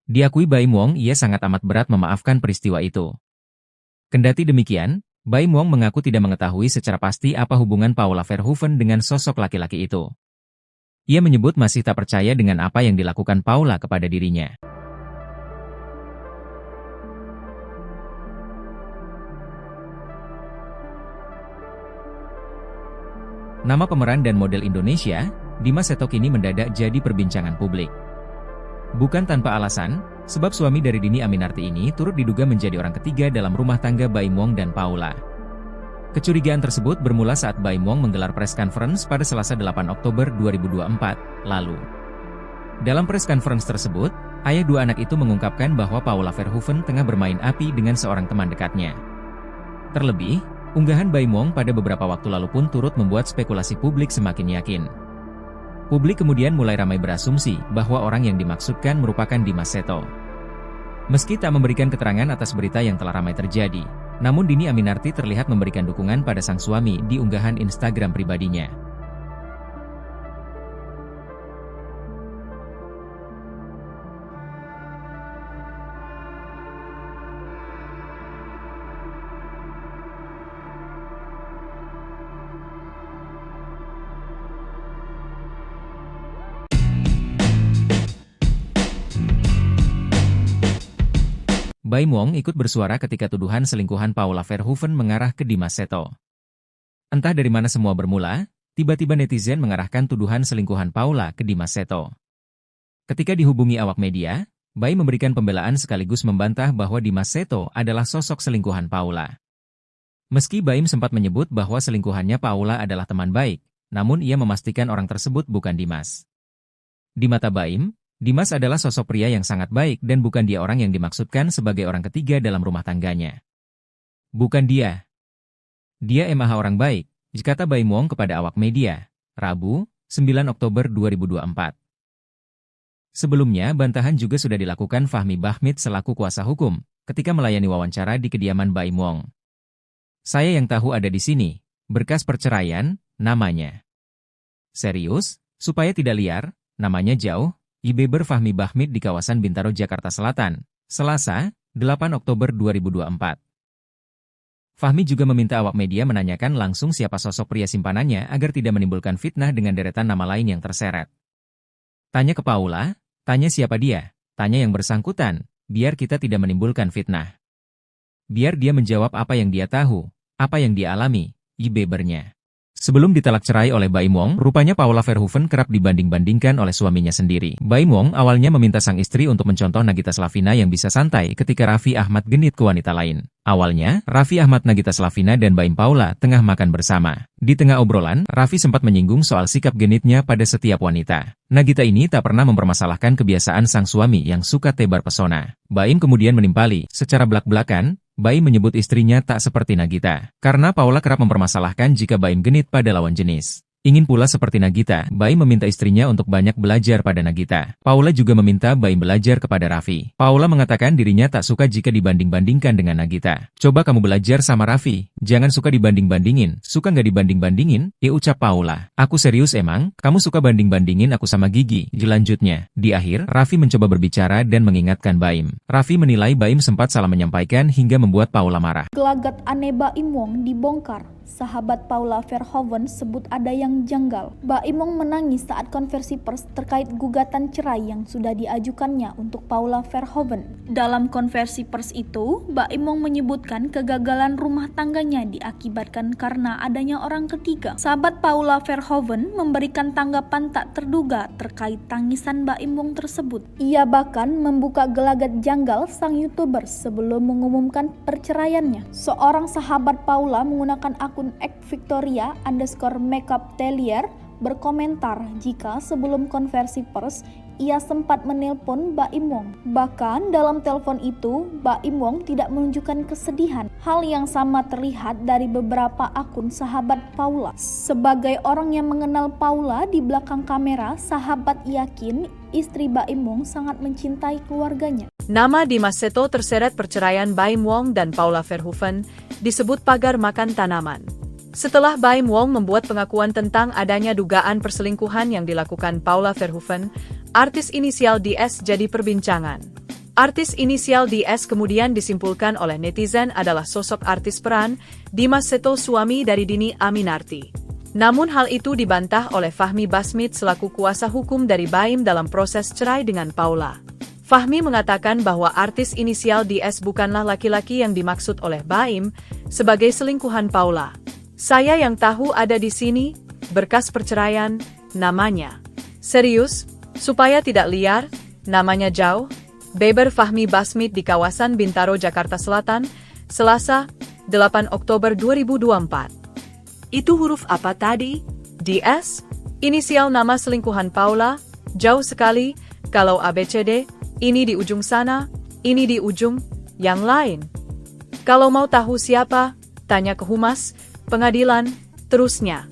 Diakui Baim Wong ia sangat amat berat memaafkan peristiwa itu. Kendati demikian, Baim Wong mengaku tidak mengetahui secara pasti apa hubungan Paula Verhoeven dengan sosok laki-laki itu. Ia menyebut masih tak percaya dengan apa yang dilakukan Paula kepada dirinya. Nama pemeran dan model Indonesia, Dimas Seto kini mendadak jadi perbincangan publik. Bukan tanpa alasan, sebab suami dari Dhini Aminarti ini turut diduga menjadi orang ketiga dalam rumah tangga Baim Wong dan Paula. Kecurigaan tersebut bermula saat Baim Wong menggelar press conference pada Selasa 8 Oktober 2024 lalu. Dalam press conference tersebut, ayah dua anak itu mengungkapkan bahwa Paula Verhoeven tengah bermain api dengan seorang teman dekatnya. Terlebih, unggahan Baim Wong pada beberapa waktu lalu pun turut membuat spekulasi publik semakin yakin. Publik kemudian mulai ramai berasumsi bahwa orang yang dimaksudkan merupakan Dimas Seto. Meski tak memberikan keterangan atas berita yang telah ramai terjadi, namun Dhini Aminarti terlihat memberikan dukungan pada sang suami di unggahan Instagram pribadinya. Baim Wong ikut bersuara ketika tuduhan selingkuhan Paula Verhoeven mengarah ke Dimas Seto. Entah dari mana semua bermula, tiba-tiba netizen mengarahkan tuduhan selingkuhan Paula ke Dimas Seto. Ketika dihubungi awak media, Baim memberikan pembelaan sekaligus membantah bahwa Dimas Seto adalah sosok selingkuhan Paula. Meski Baim sempat menyebut bahwa selingkuhannya Paula adalah teman baik, namun ia memastikan orang tersebut bukan Dimas. Di mata Baim, Dimas adalah sosok pria yang sangat baik dan bukan dia orang yang dimaksudkan sebagai orang ketiga dalam rumah tangganya. Bukan dia. Dia emang orang baik, kata Baim Wong kepada awak media, Rabu, 9 Oktober 2024. Sebelumnya, bantahan juga sudah dilakukan Fahmi Bahmid selaku kuasa hukum, ketika melayani wawancara di kediaman Baim Wong. Saya yang tahu ada di sini, berkas perceraian, namanya. Serius, supaya tidak liar, namanya jauh, IBber Fahmi Bahmid di kawasan Bintaro, Jakarta Selatan, Selasa, 8 Oktober 2024. Fahmi juga meminta awak media menanyakan langsung siapa sosok pria simpanannya agar tidak menimbulkan fitnah dengan deretan nama lain yang terseret. Tanya ke Paula, tanya siapa dia, tanya yang bersangkutan, biar kita tidak menimbulkan fitnah. Biar dia menjawab apa yang dia tahu, apa yang dia alami, IBbernya. Sebelum ditalak cerai oleh Baim Wong, rupanya Paula Verhoeven kerap dibanding-bandingkan oleh suaminya sendiri. Baim Wong awalnya meminta sang istri untuk mencontoh Nagita Slavina yang bisa santai ketika Raffi Ahmad genit ke wanita lain. Awalnya, Raffi Ahmad, Nagita Slavina dan Baim Paula tengah makan bersama. Di tengah obrolan, Raffi sempat menyinggung soal sikap genitnya pada setiap wanita. Nagita ini tak pernah mempermasalahkan kebiasaan sang suami yang suka tebar pesona. Baim kemudian menimpali, secara belak-belakan, Baim menyebut istrinya tak seperti Nagita. Karena Paula kerap mempermasalahkan jika Baim genit pada lawan jenis. Ingin pula seperti Nagita, Baim meminta istrinya untuk banyak belajar pada Nagita. Paula juga meminta Baim belajar kepada Raffi. Paula mengatakan dirinya tak suka jika dibanding-bandingkan dengan Nagita. Coba kamu belajar sama Raffi, jangan suka dibanding-bandingin. Suka nggak dibanding-bandingin? Ucap Paula. Aku serius emang, kamu suka banding-bandingin aku sama Gigi. Lanjutnya, di akhir, Raffi mencoba berbicara dan mengingatkan Baim. Raffi menilai Baim sempat salah menyampaikan hingga membuat Paula marah. Gelagat aneh Baim Wong dibongkar. sahabat Paula Verhoeven, sebut ada yang janggal. Baim Wong menangis saat konversi pers terkait gugatan cerai yang sudah diajukannya untuk Paula Verhoeven. Dalam konversi pers itu, Baim Wong menyebutkan kegagalan rumah tangganya diakibatkan karena adanya orang ketiga. Sahabat Paula Verhoeven memberikan tanggapan tak terduga terkait tangisan Baim Wong tersebut. Ia bahkan membuka gelagat janggal sang YouTuber sebelum mengumumkan perceraiannya. Seorang sahabat Paula menggunakan akun @victoria_makeup_tellier berkomentar jika sebelum konversi pers ia sempat menelpon Baim Wong. Bahkan dalam telepon itu, Baim Wong tidak menunjukkan kesedihan. Hal yang sama terlihat dari beberapa akun sahabat Paula. Sebagai orang yang mengenal Paula di belakang kamera, sahabat yakin istri Baim Wong sangat mencintai keluarganya. Nama Dimas Seto terseret perceraian Baim Wong dan Paula Verhoeven disebut pagar makan tanaman. Setelah Baim Wong membuat pengakuan tentang adanya dugaan perselingkuhan yang dilakukan Paula Verhoeven, artis inisial DS jadi perbincangan. Artis inisial DS kemudian disimpulkan oleh netizen adalah sosok artis peran Dimas Seto, suami dari Dhini Aminarti. Namun hal itu dibantah oleh Fahmi Basmit selaku kuasa hukum dari Baim dalam proses cerai dengan Paula. Fahmi mengatakan bahwa artis inisial DS bukanlah laki-laki yang dimaksud oleh Baim sebagai selingkuhan Paula. Saya yang tahu ada di sini, berkas perceraian, namanya. Serius, supaya tidak liar, namanya jauh. Beber Fahmi Basmit di kawasan Bintaro, Jakarta Selatan, Selasa, 8 Oktober 2024. Itu huruf apa tadi? DS? Inisial nama selingkuhan Paula? Jauh sekali, kalau ABCD, ini di ujung sana, ini di ujung yang lain. Kalau mau tahu siapa, tanya ke humas, pengadilan, terusnya.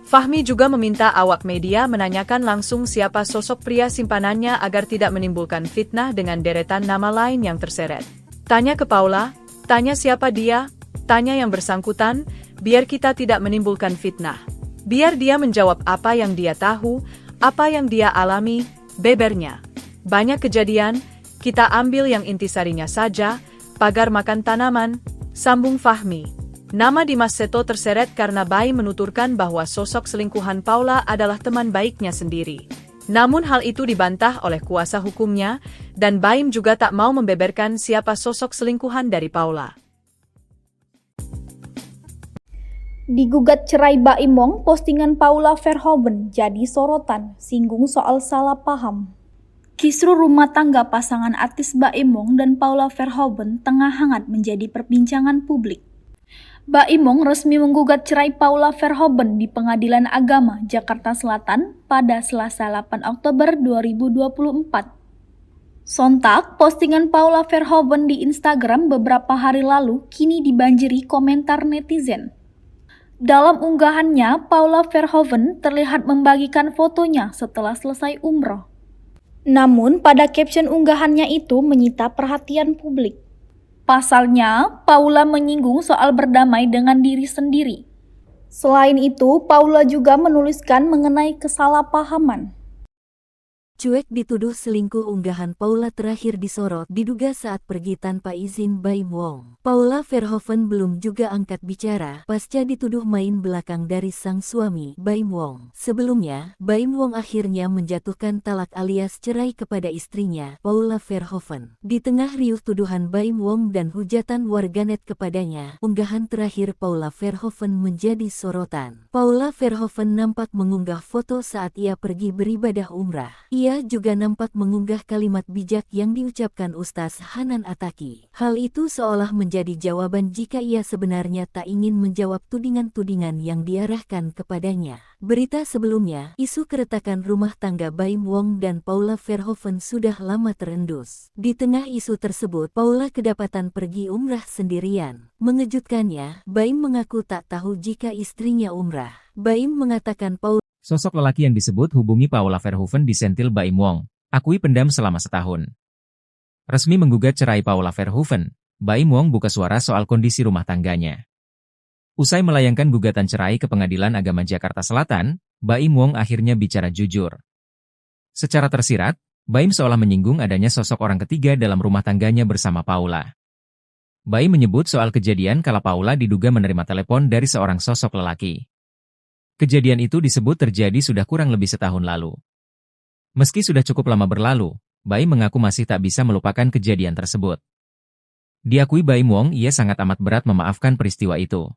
Fahmi juga meminta awak media menanyakan langsung siapa sosok pria simpanannya agar tidak menimbulkan fitnah dengan deretan nama lain yang terseret. Tanya ke Paula, tanya siapa dia, tanya yang bersangkutan, biar kita tidak menimbulkan fitnah. Biar dia menjawab apa yang dia tahu, apa yang dia alami, bebernya. Banyak kejadian, kita ambil yang intisarinya saja, pagar makan tanaman, sambung Fahmi. Nama Dimas Seto terseret karena Baim menuturkan bahwa sosok selingkuhan Paula adalah teman baiknya sendiri. Namun hal itu dibantah oleh kuasa hukumnya, dan Baim juga tak mau membeberkan siapa sosok selingkuhan dari Paula. Digugat cerai Baim Wong, postingan Paula Verhoeven jadi sorotan, singgung soal salah paham. Kisru rumah tangga pasangan artis Baim Wong dan Paula Verhoeven tengah hangat menjadi perbincangan publik. Baim Wong resmi menggugat cerai Paula Verhoeven di Pengadilan Agama Jakarta Selatan pada Selasa 8 Oktober 2024. Sontak, postingan Paula Verhoeven di Instagram beberapa hari lalu kini dibanjiri komentar netizen. Dalam unggahannya, Paula Verhoeven terlihat membagikan fotonya setelah selesai umroh. Namun, pada caption unggahannya itu menyita perhatian publik. Pasalnya, Paula menyinggung soal berdamai dengan diri sendiri. Selain itu, Paula juga menuliskan mengenai kesalahpahaman. Cuek dituduh selingkuh, unggahan Paula terakhir disorot diduga saat pergi tanpa izin Baim Wong. Paula Verhoeven belum juga angkat bicara pasca dituduh main belakang dari sang suami, Baim Wong. Sebelumnya, Baim Wong akhirnya menjatuhkan talak alias cerai kepada istrinya, Paula Verhoeven. Di tengah riuh tuduhan Baim Wong dan hujatan warganet kepadanya, unggahan terakhir Paula Verhoeven menjadi sorotan. Paula Verhoeven nampak mengunggah foto saat ia pergi beribadah umrah. Ia juga nampak mengunggah kalimat bijak yang diucapkan Ustaz Hanan Attaqi. Hal itu seolah menjadi jawaban jika ia sebenarnya tak ingin menjawab tudingan-tudingan yang diarahkan kepadanya. Berita sebelumnya, isu keretakan rumah tangga Baim Wong dan Paula Verhoeven sudah lama terendus. Di tengah isu tersebut, Paula kedapatan pergi umrah sendirian. Mengejutkannya, Baim mengaku tak tahu jika istrinya umrah. Baim mengatakan Paula Sosok lelaki yang disebut hubungi Paula Verhoeven disentil Baim Wong, akui pendam selama setahun. Resmi menggugat cerai Paula Verhoeven, Baim Wong buka suara soal kondisi rumah tangganya. Usai melayangkan gugatan cerai ke Pengadilan Agama Jakarta Selatan, Baim Wong akhirnya bicara jujur. Secara tersirat, Baim seolah menyinggung adanya sosok orang ketiga dalam rumah tangganya bersama Paula. Baim menyebut soal kejadian kala Paula diduga menerima telepon dari seorang sosok lelaki. Kejadian itu disebut terjadi sudah kurang lebih setahun lalu. Meski sudah cukup lama berlalu, Baim mengaku masih tak bisa melupakan kejadian tersebut. Diakui Baim Wong ia sangat amat berat memaafkan peristiwa itu.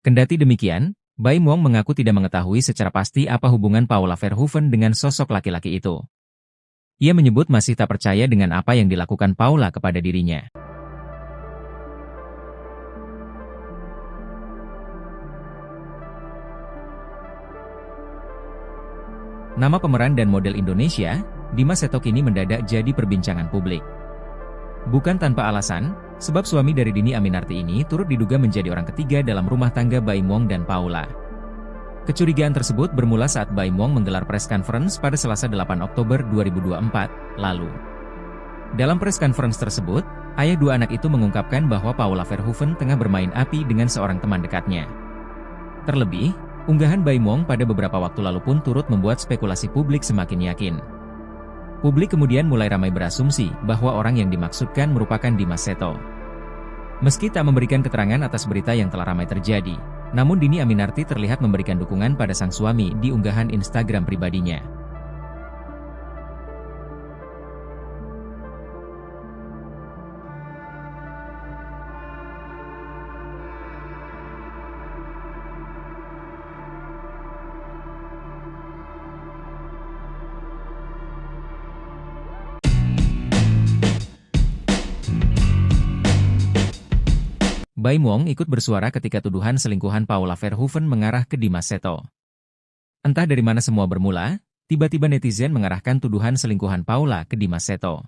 Kendati demikian, Baim Wong mengaku tidak mengetahui secara pasti apa hubungan Paula Verhoeven dengan sosok laki-laki itu. Ia menyebut masih tak percaya dengan apa yang dilakukan Paula kepada dirinya. Nama pemeran dan model Indonesia, Dimas Seto kini mendadak jadi perbincangan publik. Bukan tanpa alasan, sebab suami dari Dhini Aminarti ini turut diduga menjadi orang ketiga dalam rumah tangga Baim Wong dan Paula. Kecurigaan tersebut bermula saat Baim Wong menggelar press conference pada Selasa 8 Oktober 2024 lalu. Dalam press conference tersebut, ayah dua anak itu mengungkapkan bahwa Paula Verhoeven tengah bermain api dengan seorang teman dekatnya. Terlebih, unggahan Baim Wong pada beberapa waktu lalu pun turut membuat spekulasi publik semakin yakin. Publik kemudian mulai ramai berasumsi bahwa orang yang dimaksudkan merupakan Dimas Seto. Meski tak memberikan keterangan atas berita yang telah ramai terjadi, namun Dhini Aminarti terlihat memberikan dukungan pada sang suami di unggahan Instagram pribadinya. Baim Wong ikut bersuara ketika tuduhan selingkuhan Paula Verhoeven mengarah ke Dimas Seto. Entah dari mana semua bermula, tiba-tiba netizen mengarahkan tuduhan selingkuhan Paula ke Dimas Seto.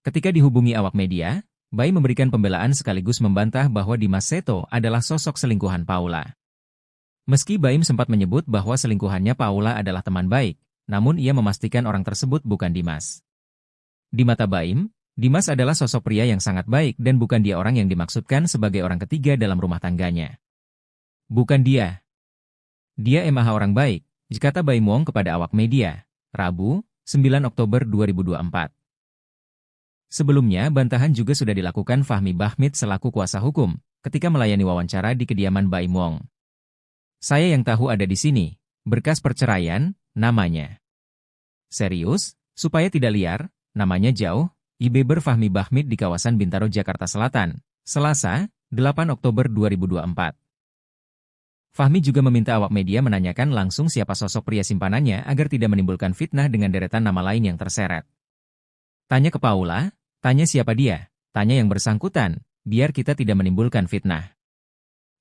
Ketika dihubungi awak media, Baim memberikan pembelaan sekaligus membantah bahwa Dimas Seto adalah sosok selingkuhan Paula. Meski Baim sempat menyebut bahwa selingkuhannya Paula adalah teman baik, namun ia memastikan orang tersebut bukan Dimas. Di mata Baim, Dimas adalah sosok pria yang sangat baik dan bukan dia orang yang dimaksudkan sebagai orang ketiga dalam rumah tangganya. Bukan dia. Dia emang orang baik, kata Baim Wong kepada awak media, Rabu, 9 Oktober 2024. Sebelumnya, bantahan juga sudah dilakukan Fahmi Bahmid selaku kuasa hukum, ketika melayani wawancara di kediaman Baim Wong. Saya yang tahu ada di sini, berkas perceraian, namanya. Serius, supaya tidak liar, namanya jauh, IBber Fahmi Bahmid di kawasan Bintaro, Jakarta Selatan, Selasa, 8 Oktober 2024. Fahmi juga meminta awak media menanyakan langsung siapa sosok pria simpanannya agar tidak menimbulkan fitnah dengan deretan nama lain yang terseret. Tanya ke Paula, tanya siapa dia, tanya yang bersangkutan, biar kita tidak menimbulkan fitnah.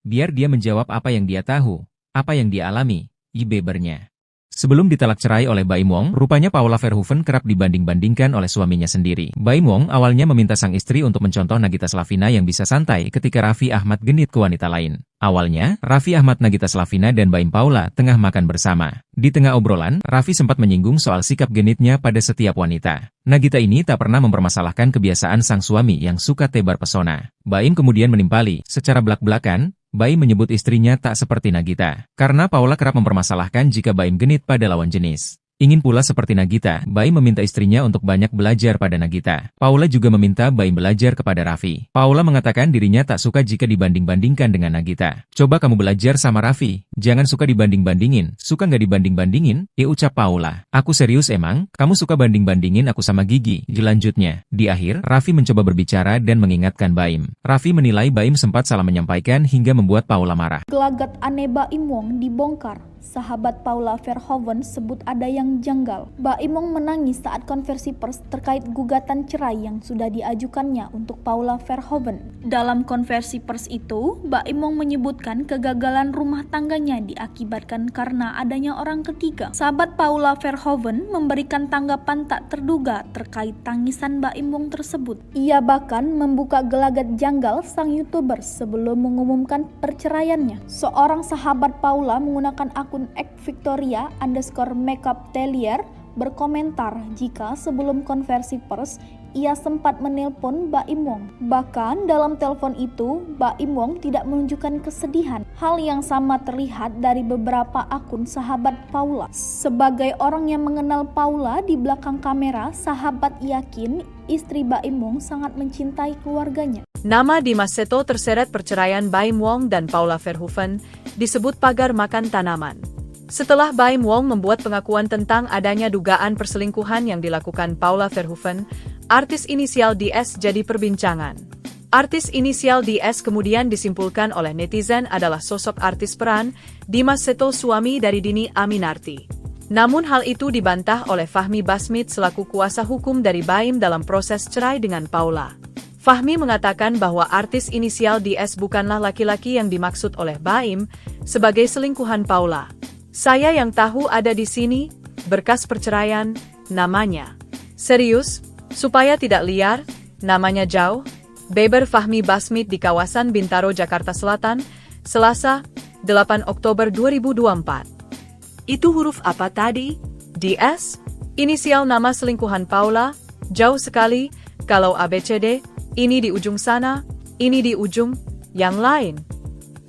Biar dia menjawab apa yang dia tahu, apa yang dia alami, IBbernya. Sebelum ditalak cerai oleh Baim Wong, rupanya Paula Verhoeven kerap dibanding-bandingkan oleh suaminya sendiri. Baim Wong awalnya meminta sang istri untuk mencontoh Nagita Slavina yang bisa santai ketika Raffi Ahmad genit ke wanita lain. Awalnya, Raffi Ahmad, Nagita Slavina dan Baim Paula tengah makan bersama. Di tengah obrolan, Raffi sempat menyinggung soal sikap genitnya pada setiap wanita. Nagita ini tak pernah mempermasalahkan kebiasaan sang suami yang suka tebar pesona. Baim kemudian menimpali, secara belak-belakan, Baim menyebut istrinya tak seperti Nagita, karena Paula kerap mempermasalahkan jika Baim genit pada lawan jenis. Ingin pula seperti Nagita, Baim meminta istrinya untuk banyak belajar pada Nagita. Paula juga meminta Baim belajar kepada Raffi. Paula mengatakan dirinya tak suka jika dibanding-bandingkan dengan Nagita. Coba kamu belajar sama Raffi, jangan suka dibanding-bandingin. Suka nggak dibanding-bandingin? Ucap Paula. Aku serius emang, kamu suka banding-bandingin aku sama Gigi. Lanjutnya, di akhir, Raffi mencoba berbicara dan mengingatkan Baim. Raffi menilai Baim sempat salah menyampaikan hingga membuat Paula marah. Gelagat aneh Baim Wong dibongkar. Sahabat Paula Verhoeven sebut ada yang janggal. Baim Wong menangis saat konversi pers terkait gugatan cerai yang sudah diajukannya untuk Paula Verhoeven. Dalam konversi pers itu, Baim Wong menyebutkan kegagalan rumah tangganya diakibatkan karena adanya orang ketiga. Sahabat Paula Verhoeven memberikan tanggapan tak terduga terkait tangisan Baim Wong tersebut. Ia bahkan membuka gelagat janggal sang YouTuber sebelum mengumumkan perceraiannya. Seorang sahabat Paula menggunakan akun @Victoria_makeup_telier berkomentar jika sebelum konversi pers ia sempat menelpon Baim Wong. Bahkan dalam telepon itu, Baim Wong tidak menunjukkan kesedihan. Hal yang sama terlihat dari beberapa akun sahabat Paula. Sebagai orang yang mengenal Paula di belakang kamera, sahabat yakin istri Baim Wong sangat mencintai keluarganya. Nama Dimas Seto terseret perceraian Baim Wong dan Paula Verhoeven disebut pagar makan tanaman. Setelah Baim Wong membuat pengakuan tentang adanya dugaan perselingkuhan yang dilakukan Paula Verhoeven, artis inisial DS jadi perbincangan. Artis inisial DS kemudian disimpulkan oleh netizen adalah sosok artis peran Dimas Seto, suami dari Dini Aminarti. Namun hal itu dibantah oleh Fahmi Basmit selaku kuasa hukum dari Baim dalam proses cerai dengan Paula. Fahmi mengatakan bahwa artis inisial DS bukanlah laki-laki yang dimaksud oleh Baim sebagai selingkuhan Paula. Saya yang tahu ada di sini, berkas perceraian, namanya. Serius, supaya tidak liar, namanya jauh. Beber Fahmi Basmit di kawasan Bintaro, Jakarta Selatan, Selasa, 8 Oktober 2024. Itu huruf apa tadi? DS? Inisial nama selingkuhan Paula? Jauh sekali, kalau ABCD, ini di ujung sana, ini di ujung, yang lain.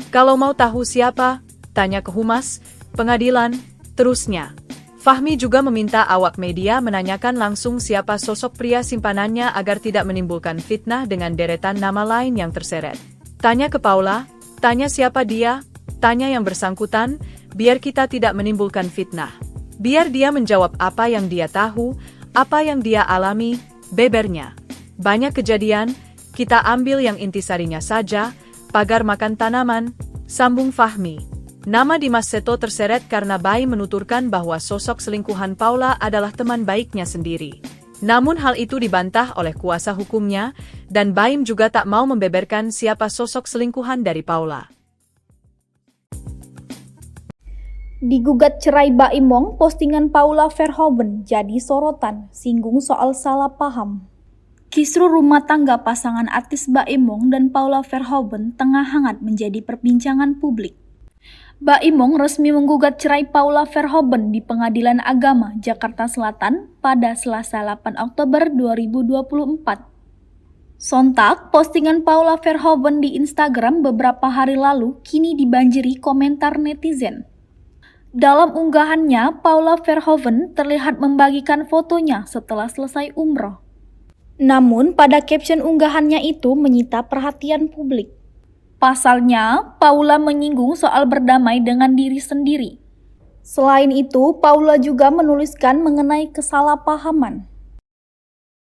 Kalau mau tahu siapa, tanya ke humas, pengadilan, terusnya. Fahmi juga meminta awak media menanyakan langsung siapa sosok pria simpanannya agar tidak menimbulkan fitnah dengan deretan nama lain yang terseret. Tanya ke Paula, tanya siapa dia, tanya yang bersangkutan, biar kita tidak menimbulkan fitnah. Biar dia menjawab apa yang dia tahu, apa yang dia alami, bebernya. Banyak kejadian, kita ambil yang intisarinya saja, pagar makan tanaman, sambung Fahmi. Nama Dimas Seto terseret karena Baim menuturkan bahwa sosok selingkuhan Paula adalah teman baiknya sendiri. Namun hal itu dibantah oleh kuasa hukumnya, dan Baim juga tak mau membeberkan siapa sosok selingkuhan dari Paula. Digugat cerai Baim Wong, postingan Paula Verhoeven jadi sorotan, singgung soal salah paham. Kisru rumah tangga pasangan artis Baim Wong dan Paula Verhoeven tengah hangat menjadi perbincangan publik. Baim Wong resmi menggugat cerai Paula Verhoeven di Pengadilan Agama Jakarta Selatan pada Selasa 8 Oktober 2024. Sontak, postingan Paula Verhoeven di Instagram beberapa hari lalu kini dibanjiri komentar netizen. Dalam unggahannya, Paula Verhoeven terlihat membagikan fotonya setelah selesai umroh. Namun, pada caption unggahannya itu menyita perhatian publik. Pasalnya, Paula menyinggung soal berdamai dengan diri sendiri. Selain itu, Paula juga menuliskan mengenai kesalahpahaman.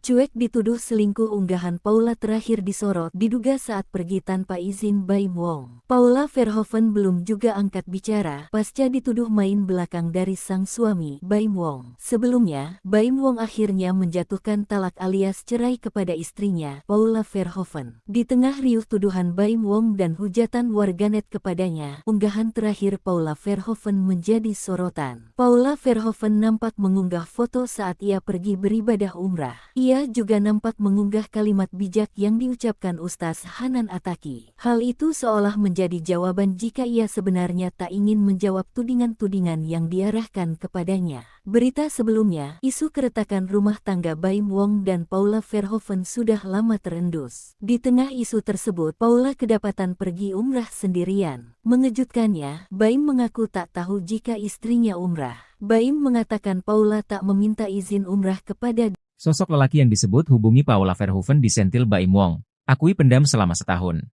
Cuek dituduh selingkuh, unggahan Paula terakhir disorot diduga saat pergi tanpa izin Baim Wong. Paula Verhoeven belum juga angkat bicara pasca dituduh main belakang dari sang suami, Baim Wong. Sebelumnya, Baim Wong akhirnya menjatuhkan talak alias cerai kepada istrinya, Paula Verhoeven. Di tengah riuh tuduhan Baim Wong dan hujatan warganet kepadanya, unggahan terakhir Paula Verhoeven menjadi sorotan. Paula Verhoeven nampak mengunggah foto saat ia pergi beribadah umrah. Ia juga nampak mengunggah kalimat bijak yang diucapkan Ustaz Hanan Attaqi. Hal itu seolah menjadi jawaban jika ia sebenarnya tak ingin menjawab tudingan-tudingan yang diarahkan kepadanya. Berita sebelumnya, isu keretakan rumah tangga Baim Wong dan Paula Verhoeven sudah lama terendus. Di tengah isu tersebut, Paula kedapatan pergi umrah sendirian. Mengejutkannya, Baim mengaku tak tahu jika istrinya umrah. Baim mengatakan Paula tak meminta izin umrah kepada Sosok lelaki yang disebut hubungi Paula Verhoeven disentil Baim Wong, akui pendam selama setahun.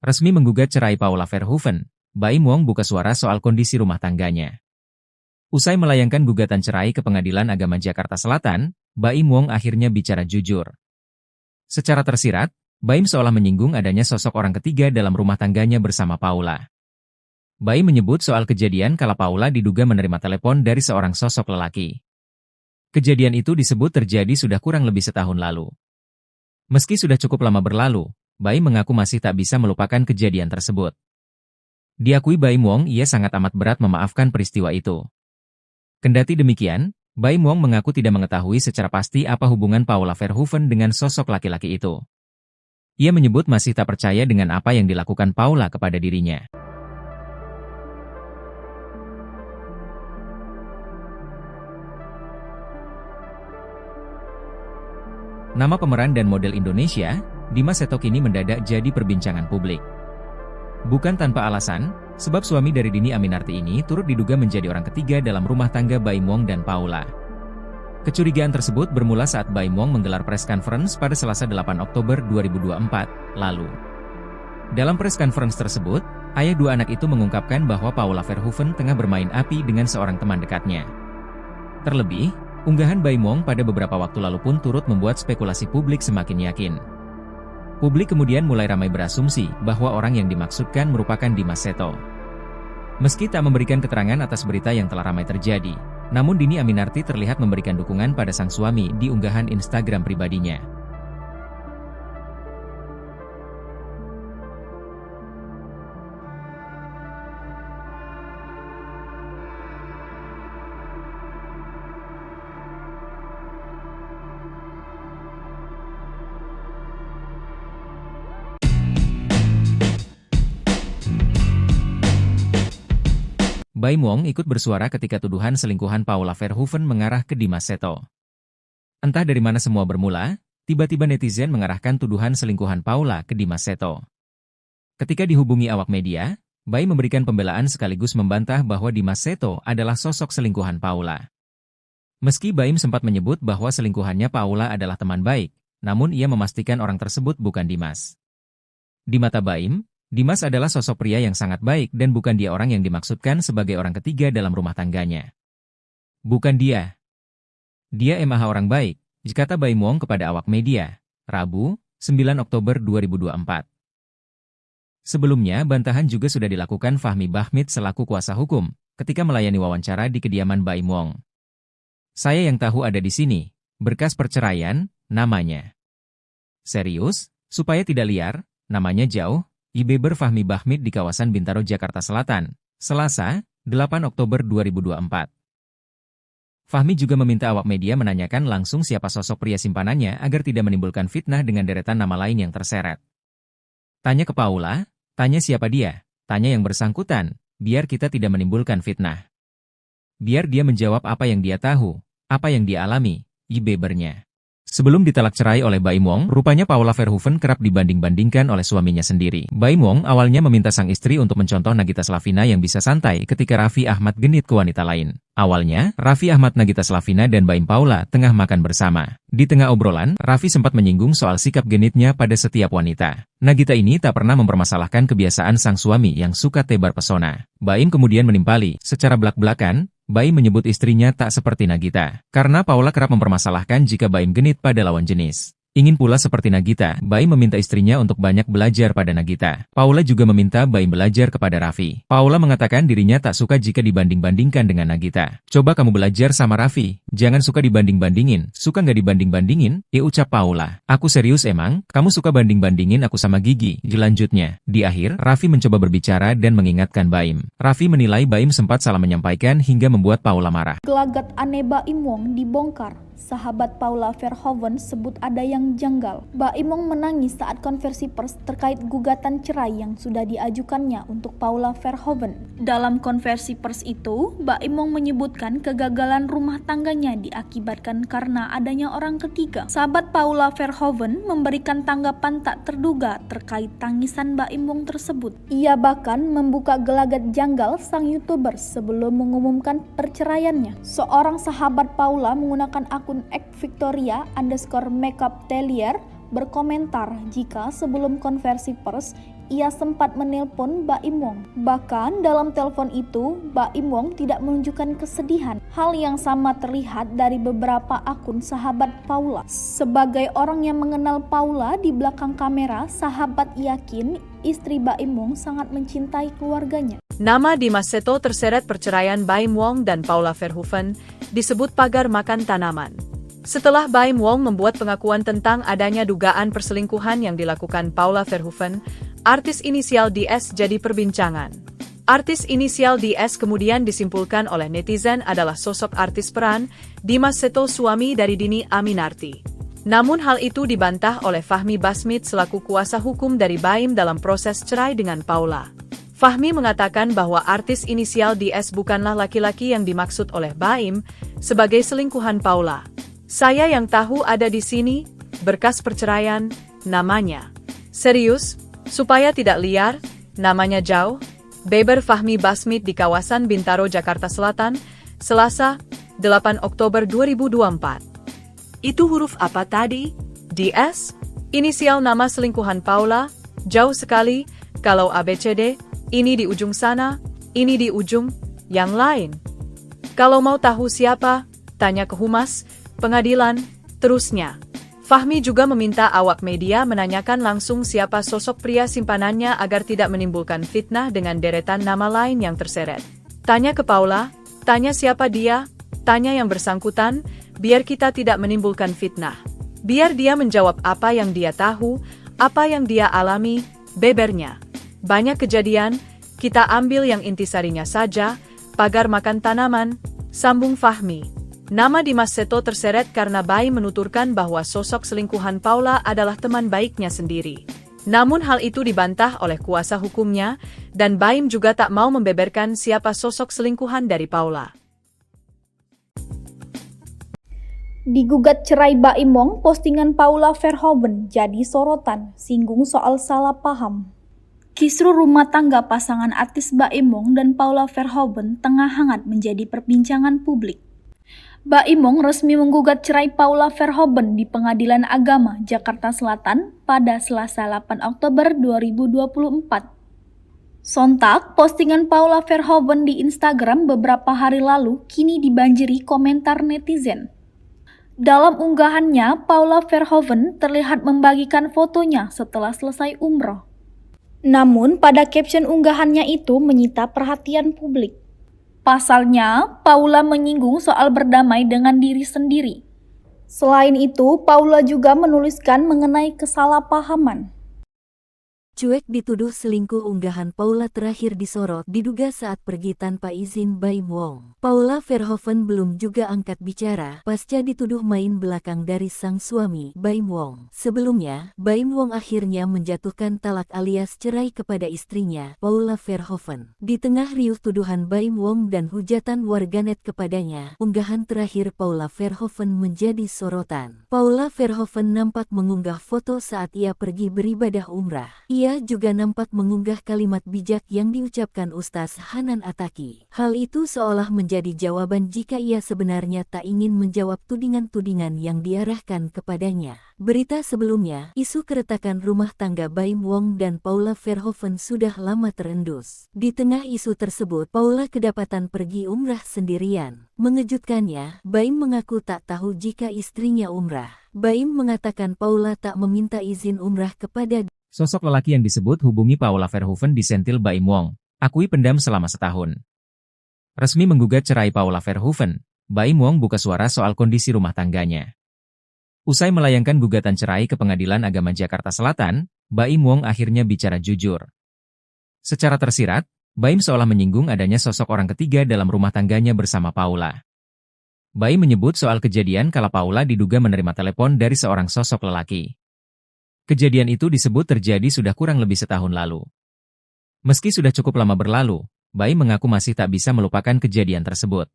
Resmi menggugat cerai Paula Verhoeven, Baim Wong buka suara soal kondisi rumah tangganya. Usai melayangkan gugatan cerai ke Pengadilan Agama Jakarta Selatan, Baim Wong akhirnya bicara jujur. Secara tersirat, Baim seolah menyinggung adanya sosok orang ketiga dalam rumah tangganya bersama Paula. Baim menyebut soal kejadian kala Paula diduga menerima telepon dari seorang sosok lelaki. Kejadian itu disebut terjadi sudah kurang lebih setahun lalu. Meski sudah cukup lama berlalu, Baim mengaku masih tak bisa melupakan kejadian tersebut. Diakui Baim Wong, ia sangat amat berat memaafkan peristiwa itu. Kendati demikian, Baim Wong mengaku tidak mengetahui secara pasti apa hubungan Paula Verhoeven dengan sosok laki-laki itu. Ia menyebut masih tak percaya dengan apa yang dilakukan Paula kepada dirinya. Nama pemeran dan model Indonesia, Dimas Seto kini mendadak jadi perbincangan publik. Bukan tanpa alasan, sebab suami dari Dhini Aminarti ini turut diduga menjadi orang ketiga dalam rumah tangga Baim Wong dan Paula. Kecurigaan tersebut bermula saat Baim Wong menggelar press conference pada Selasa 8 Oktober 2024 lalu. Dalam press conference tersebut, ayah dua anak itu mengungkapkan bahwa Paula Verhoeven tengah bermain api dengan seorang teman dekatnya. Terlebih, unggahan Baim Wong pada beberapa waktu lalu pun turut membuat spekulasi publik semakin yakin. Publik kemudian mulai ramai berasumsi bahwa orang yang dimaksudkan merupakan Dimas Seto. Meski tak memberikan keterangan atas berita yang telah ramai terjadi, namun Dhini Aminarti terlihat memberikan dukungan pada sang suami di unggahan Instagram pribadinya. Baim Wong ikut bersuara ketika tuduhan selingkuhan Paula Verhoeven mengarah ke Dimas Seto. Entah dari mana semua bermula, tiba-tiba netizen mengarahkan tuduhan selingkuhan Paula ke Dimas Seto. Ketika dihubungi awak media, Baim memberikan pembelaan sekaligus membantah bahwa Dimas Seto adalah sosok selingkuhan Paula. Meski Baim sempat menyebut bahwa selingkuhannya Paula adalah teman baik, namun ia memastikan orang tersebut bukan Dimas. Di mata Baim, Dimas adalah sosok pria yang sangat baik dan bukan dia orang yang dimaksudkan sebagai orang ketiga dalam rumah tangganya. Bukan dia. Dia emang orang baik, kata Baim Wong kepada awak media, Rabu, 9 Oktober 2024. Sebelumnya, bantahan juga sudah dilakukan Fahmi Bahmid selaku kuasa hukum, ketika melayani wawancara di kediaman Baim Wong. Saya yang tahu ada di sini, berkas perceraian, namanya. Serius, supaya tidak liar, namanya jauh, IBber Fahmi Bahmid di kawasan Bintaro, Jakarta Selatan, Selasa, 8 Oktober 2024. Fahmi juga meminta awak media menanyakan langsung siapa sosok pria simpanannya agar tidak menimbulkan fitnah dengan deretan nama lain yang terseret. Tanya ke Paula, tanya siapa dia, tanya yang bersangkutan, biar kita tidak menimbulkan fitnah. Biar dia menjawab apa yang dia tahu, apa yang dia alami, IBbernya. Sebelum ditalak cerai oleh Baim Wong, rupanya Paula Verhoeven kerap dibanding-bandingkan oleh suaminya sendiri. Baim Wong awalnya meminta sang istri untuk mencontoh Nagita Slavina yang bisa santai ketika Raffi Ahmad genit ke wanita lain. Awalnya, Raffi Ahmad, Nagita Slavina dan Baim Paula tengah makan bersama. Di tengah obrolan, Raffi sempat menyinggung soal sikap genitnya pada setiap wanita. Nagita ini tak pernah mempermasalahkan kebiasaan sang suami yang suka tebar pesona. Baim kemudian menimpali, secara belak-belakan, Baim menyebut istrinya tak seperti Nagita, karena Paula kerap mempermasalahkan jika Baim genit pada lawan jenis. Ingin pula seperti Nagita, Baim meminta istrinya untuk banyak belajar pada Nagita. Paula juga meminta Baim belajar kepada Raffi. Paula mengatakan dirinya tak suka jika dibanding-bandingkan dengan Nagita. Coba kamu belajar sama Raffi, jangan suka dibanding-bandingin. Suka nggak dibanding-bandingin? Ucap Paula. Aku serius emang, kamu suka banding-bandingin aku sama Gigi. Lanjutnya, di akhir, Raffi mencoba berbicara dan mengingatkan Baim. Raffi menilai Baim sempat salah menyampaikan hingga membuat Paula marah. Gelagat aneh Baim Wong dibongkar. Sahabat Paula Verhoeven sebut ada yang janggal. Baim Wong menangis saat konversi pers terkait gugatan cerai yang sudah diajukannya untuk Paula Verhoeven. Dalam konversi pers itu, Baim Wong menyebutkan kegagalan rumah tangganya diakibatkan karena adanya orang ketiga. Sahabat Paula Verhoeven memberikan tanggapan tak terduga terkait tangisan Baim Wong tersebut. Ia bahkan membuka gelagat janggal sang YouTuber sebelum mengumumkan perceraiannya. Seorang sahabat Paula menggunakan akun @victoria_makeup_telier berkomentar jika sebelum konversi pers ia sempat menelpon Baim Wong. Bahkan dalam telepon itu, Baim Wong tidak menunjukkan kesedihan. Hal yang sama terlihat dari beberapa akun sahabat Paula. Sebagai orang yang mengenal Paula di belakang kamera, sahabat yakin istri Baim Wong sangat mencintai keluarganya. Nama Dimas Seto terseret perceraian Baim Wong dan Paula Verhoeven disebut pagar makan tanaman. Setelah Baim Wong membuat pengakuan tentang adanya dugaan perselingkuhan yang dilakukan Paula Verhoeven, artis inisial DS jadi perbincangan. Artis inisial DS kemudian disimpulkan oleh netizen adalah sosok artis peran Dimas Seto, suami dari Dhini Aminarti. Namun hal itu dibantah oleh Fahmi Bahmid selaku kuasa hukum dari Baim dalam proses cerai dengan Paula. Fahmi mengatakan bahwa artis inisial DS bukanlah laki-laki yang dimaksud oleh Baim sebagai selingkuhan Paula. Saya yang tahu ada di sini, berkas perceraian, namanya. Serius, supaya tidak liar, namanya jauh. Beber Fahmi Basmit di kawasan Bintaro, Jakarta Selatan, Selasa, 8 Oktober 2024. Itu huruf apa tadi? DS? Inisial nama selingkuhan Paula? Jauh sekali, kalau ABCD, ini di ujung sana, ini di ujung yang lain. Kalau mau tahu siapa, tanya ke humas, pengadilan, terusnya. Fahmi juga meminta awak media menanyakan langsung siapa sosok pria simpanannya agar tidak menimbulkan fitnah dengan deretan nama lain yang terseret. Tanya ke Paula, tanya siapa dia, tanya yang bersangkutan, biar kita tidak menimbulkan fitnah. Biar dia menjawab apa yang dia tahu, apa yang dia alami, bebernya. Banyak kejadian, kita ambil yang intisarinya saja, pagar makan tanaman, sambung Fahmi. Nama Dimas Seto terseret karena Baim menuturkan bahwa sosok selingkuhan Paula adalah teman baiknya sendiri. Namun hal itu dibantah oleh kuasa hukumnya, dan Baim juga tak mau membeberkan siapa sosok selingkuhan dari Paula. Digugat cerai Baim Wong, postingan Paula Verhoeven jadi sorotan, singgung soal salah paham. Kisru rumah tangga pasangan artis Baim Wong dan Paula Verhoeven tengah hangat menjadi perbincangan publik. Baim Wong resmi menggugat cerai Paula Verhoeven di Pengadilan Agama Jakarta Selatan pada Selasa 8 Oktober 2024. Sontak, postingan Paula Verhoeven di Instagram beberapa hari lalu kini dibanjiri komentar netizen. Dalam unggahannya, Paula Verhoeven terlihat membagikan fotonya setelah selesai umroh. Namun, pada caption unggahannya itu menyita perhatian publik. Pasalnya, Paula menyinggung soal berdamai dengan diri sendiri. Selain itu, Paula juga menuliskan mengenai kesalahpahaman. Cuek dituduh selingkuh, unggahan Paula terakhir disorot diduga saat pergi tanpa izin Baim Wong. Paula Verhoeven belum juga angkat bicara pasca dituduh main belakang dari sang suami, Baim Wong. Sebelumnya, Baim Wong akhirnya menjatuhkan talak alias cerai kepada istrinya, Paula Verhoeven. Di tengah riuh tuduhan Baim Wong dan hujatan warganet kepadanya, unggahan terakhir Paula Verhoeven menjadi sorotan. Paula Verhoeven nampak mengunggah foto saat ia pergi beribadah umrah. Ia juga nampak mengunggah kalimat bijak yang diucapkan Ustaz Hanan Attaqi. Hal itu seolah menjadi jawaban jika ia sebenarnya tak ingin menjawab tudingan-tudingan yang diarahkan kepadanya. Berita sebelumnya, isu keretakan rumah tangga Baim Wong dan Paula Verhoeven sudah lama terendus. Di tengah isu tersebut, Paula kedapatan pergi umrah sendirian. Mengejutkannya, Baim mengaku tak tahu jika istrinya umrah. Baim mengatakan Paula tak meminta izin umrah kepada Sosok lelaki yang disebut hubungi Paula Verhoeven disentil Baim Wong, akui pendam selama setahun. Resmi menggugat cerai Paula Verhoeven, Baim Wong buka suara soal kondisi rumah tangganya. Usai melayangkan gugatan cerai ke Pengadilan Agama Jakarta Selatan, Baim Wong akhirnya bicara jujur. Secara tersirat, Baim seolah menyinggung adanya sosok orang ketiga dalam rumah tangganya bersama Paula. Baim menyebut soal kejadian kala Paula diduga menerima telepon dari seorang sosok lelaki. Kejadian itu disebut terjadi sudah kurang lebih setahun lalu. Meski sudah cukup lama berlalu, Baim mengaku masih tak bisa melupakan kejadian tersebut.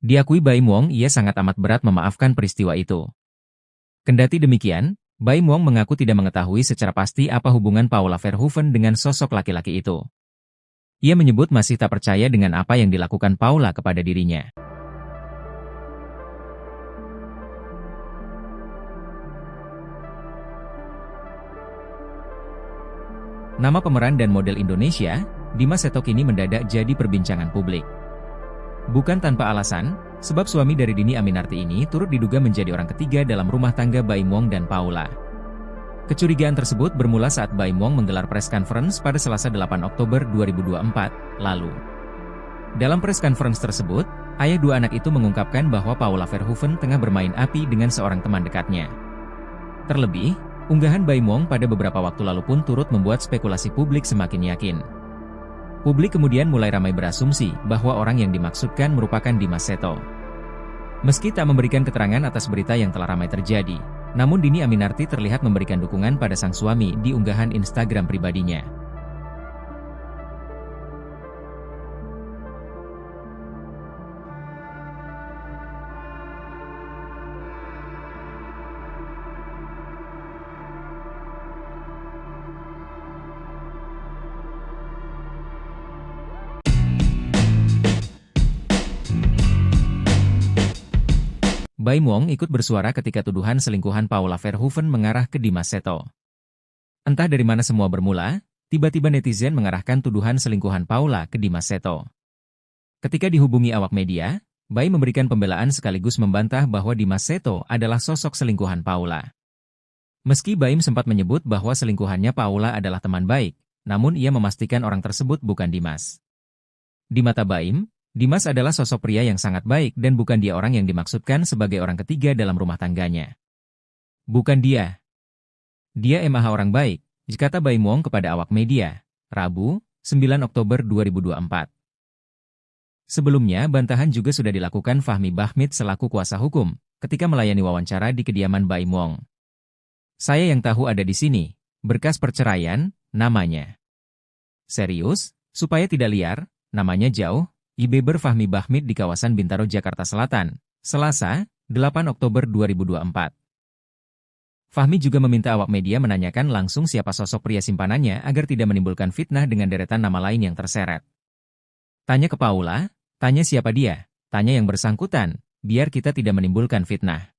Diakui Baim Wong ia sangat amat berat memaafkan peristiwa itu. Kendati demikian, Baim Wong mengaku tidak mengetahui secara pasti apa hubungan Paula Verhoeven dengan sosok laki-laki itu. Ia menyebut masih tak percaya dengan apa yang dilakukan Paula kepada dirinya. Nama pemeran dan model Indonesia, Dimas Seto kini mendadak jadi perbincangan publik. Bukan tanpa alasan, sebab suami dari Dhini Aminarti ini turut diduga menjadi orang ketiga dalam rumah tangga Baim Wong dan Paula. Kecurigaan tersebut bermula saat Baim Wong menggelar press conference pada Selasa 8 Oktober 2024 lalu. Dalam press conference tersebut, ayah dua anak itu mengungkapkan bahwa Paula Verhoeven tengah bermain api dengan seorang teman dekatnya. Terlebih, unggahan Baim Wong pada beberapa waktu lalu pun turut membuat spekulasi publik semakin yakin. Publik kemudian mulai ramai berasumsi bahwa orang yang dimaksudkan merupakan Dimas Seto. Meski tak memberikan keterangan atas berita yang telah ramai terjadi, namun Dhini Aminarti terlihat memberikan dukungan pada sang suami di unggahan Instagram pribadinya. Baim Wong ikut bersuara ketika tuduhan selingkuhan Paula Verhoeven mengarah ke Dimas Seto. Entah dari mana semua bermula, tiba-tiba netizen mengarahkan tuduhan selingkuhan Paula ke Dimas Seto. Ketika dihubungi awak media, Baim memberikan pembelaan sekaligus membantah bahwa Dimas Seto adalah sosok selingkuhan Paula. Meski Baim sempat menyebut bahwa selingkuhannya Paula adalah teman baik, namun ia memastikan orang tersebut bukan Dimas. Di mata Baim, Dimas adalah sosok pria yang sangat baik dan bukan dia orang yang dimaksudkan sebagai orang ketiga dalam rumah tangganya. Bukan dia. Dia emang orang baik, kata Baim Wong kepada awak media, Rabu, 9 Oktober 2024. Sebelumnya, bantahan juga sudah dilakukan Fahmi Bahmid selaku kuasa hukum, ketika melayani wawancara di kediaman Baim Wong. Saya yang tahu ada di sini, berkas perceraian, namanya. Serius, supaya tidak liar, namanya jauh, Ibeber Fahmi Bahmid di kawasan Bintaro, Jakarta Selatan, Selasa, 8 Oktober 2024. Fahmi juga meminta awak media menanyakan langsung siapa sosok pria simpanannya agar tidak menimbulkan fitnah dengan deretan nama lain yang terseret. Tanya ke Paula, tanya siapa dia, tanya yang bersangkutan, biar kita tidak menimbulkan fitnah.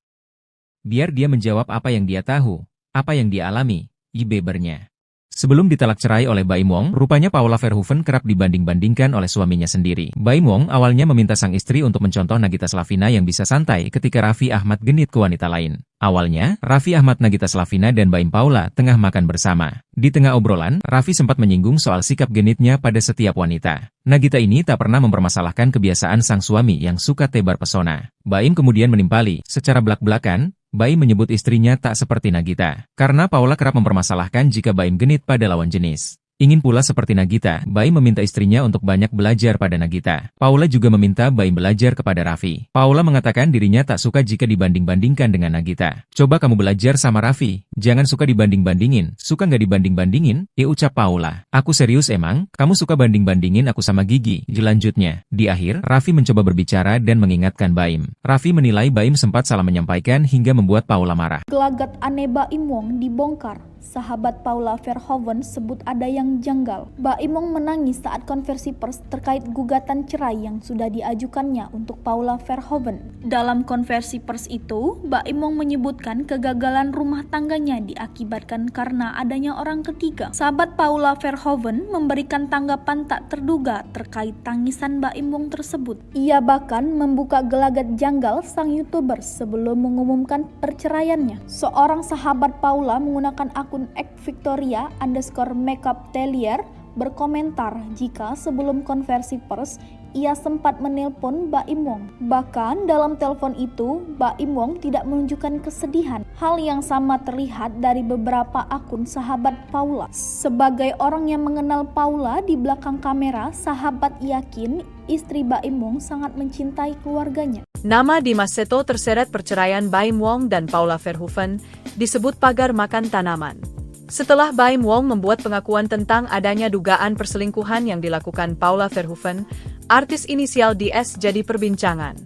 Biar dia menjawab apa yang dia tahu, apa yang dia alami, Ibebernya. Sebelum ditalak cerai oleh Baim Wong, rupanya Paula Verhoeven kerap dibanding-bandingkan oleh suaminya sendiri. Baim Wong awalnya meminta sang istri untuk mencontoh Nagita Slavina yang bisa santai ketika Raffi Ahmad genit ke wanita lain. Awalnya, Raffi Ahmad, Nagita Slavina dan Baim Paula tengah makan bersama. Di tengah obrolan, Raffi sempat menyinggung soal sikap genitnya pada setiap wanita. Nagita ini tak pernah mempermasalahkan kebiasaan sang suami yang suka tebar pesona. Baim kemudian menimpali, secara belak-belakan, Baim menyebut istrinya tak seperti Nagita. Karena Paula kerap mempermasalahkan jika Baim genit pada lawan jenis. Ingin pula seperti Nagita, Baim meminta istrinya untuk banyak belajar pada Nagita. Paula juga meminta Baim belajar kepada Raffi. Paula mengatakan dirinya tak suka jika dibanding-bandingkan dengan Nagita. Coba kamu belajar sama Raffi, jangan suka dibanding-bandingin. Suka nggak dibanding-bandingin? Ucap Paula. Aku serius emang, kamu suka banding-bandingin aku sama Gigi. Lanjutnya, di akhir, Raffi mencoba berbicara dan mengingatkan Baim. Raffi menilai Baim sempat salah menyampaikan hingga membuat Paula marah. Gelagat aneh Baim Wong dibongkar. Sahabat Paula Verhoeven sebut ada yang janggal. Baim Wong menangis saat konversi pers terkait gugatan cerai yang sudah diajukannya untuk Paula Verhoeven. Dalam konversi pers itu, Baim Wong menyebutkan kegagalan rumah tangganya diakibatkan karena adanya orang ketiga. Sahabat Paula Verhoeven memberikan tanggapan tak terduga terkait tangisan Baim Wong tersebut. Ia bahkan membuka gelagat janggal sang YouTuber sebelum mengumumkan perceraiannya. Seorang sahabat Paula menggunakan akun @victoria_makeup_telier berkomentar jika sebelum konversi pers ia sempat menelpon Baim Wong. Bahkan dalam telepon itu, Baim Wong tidak menunjukkan kesedihan. Hal yang sama terlihat dari beberapa akun sahabat Paula. Sebagai orang yang mengenal Paula di belakang kamera, sahabat yakin istri Baim Wong sangat mencintai keluarganya. Nama Dimas Seto terseret perceraian Baim Wong dan Paula Verhoeven disebut pagar makan tanaman. Setelah Baim Wong membuat pengakuan tentang adanya dugaan perselingkuhan yang dilakukan Paula Verhoeven, artis inisial DS jadi perbincangan.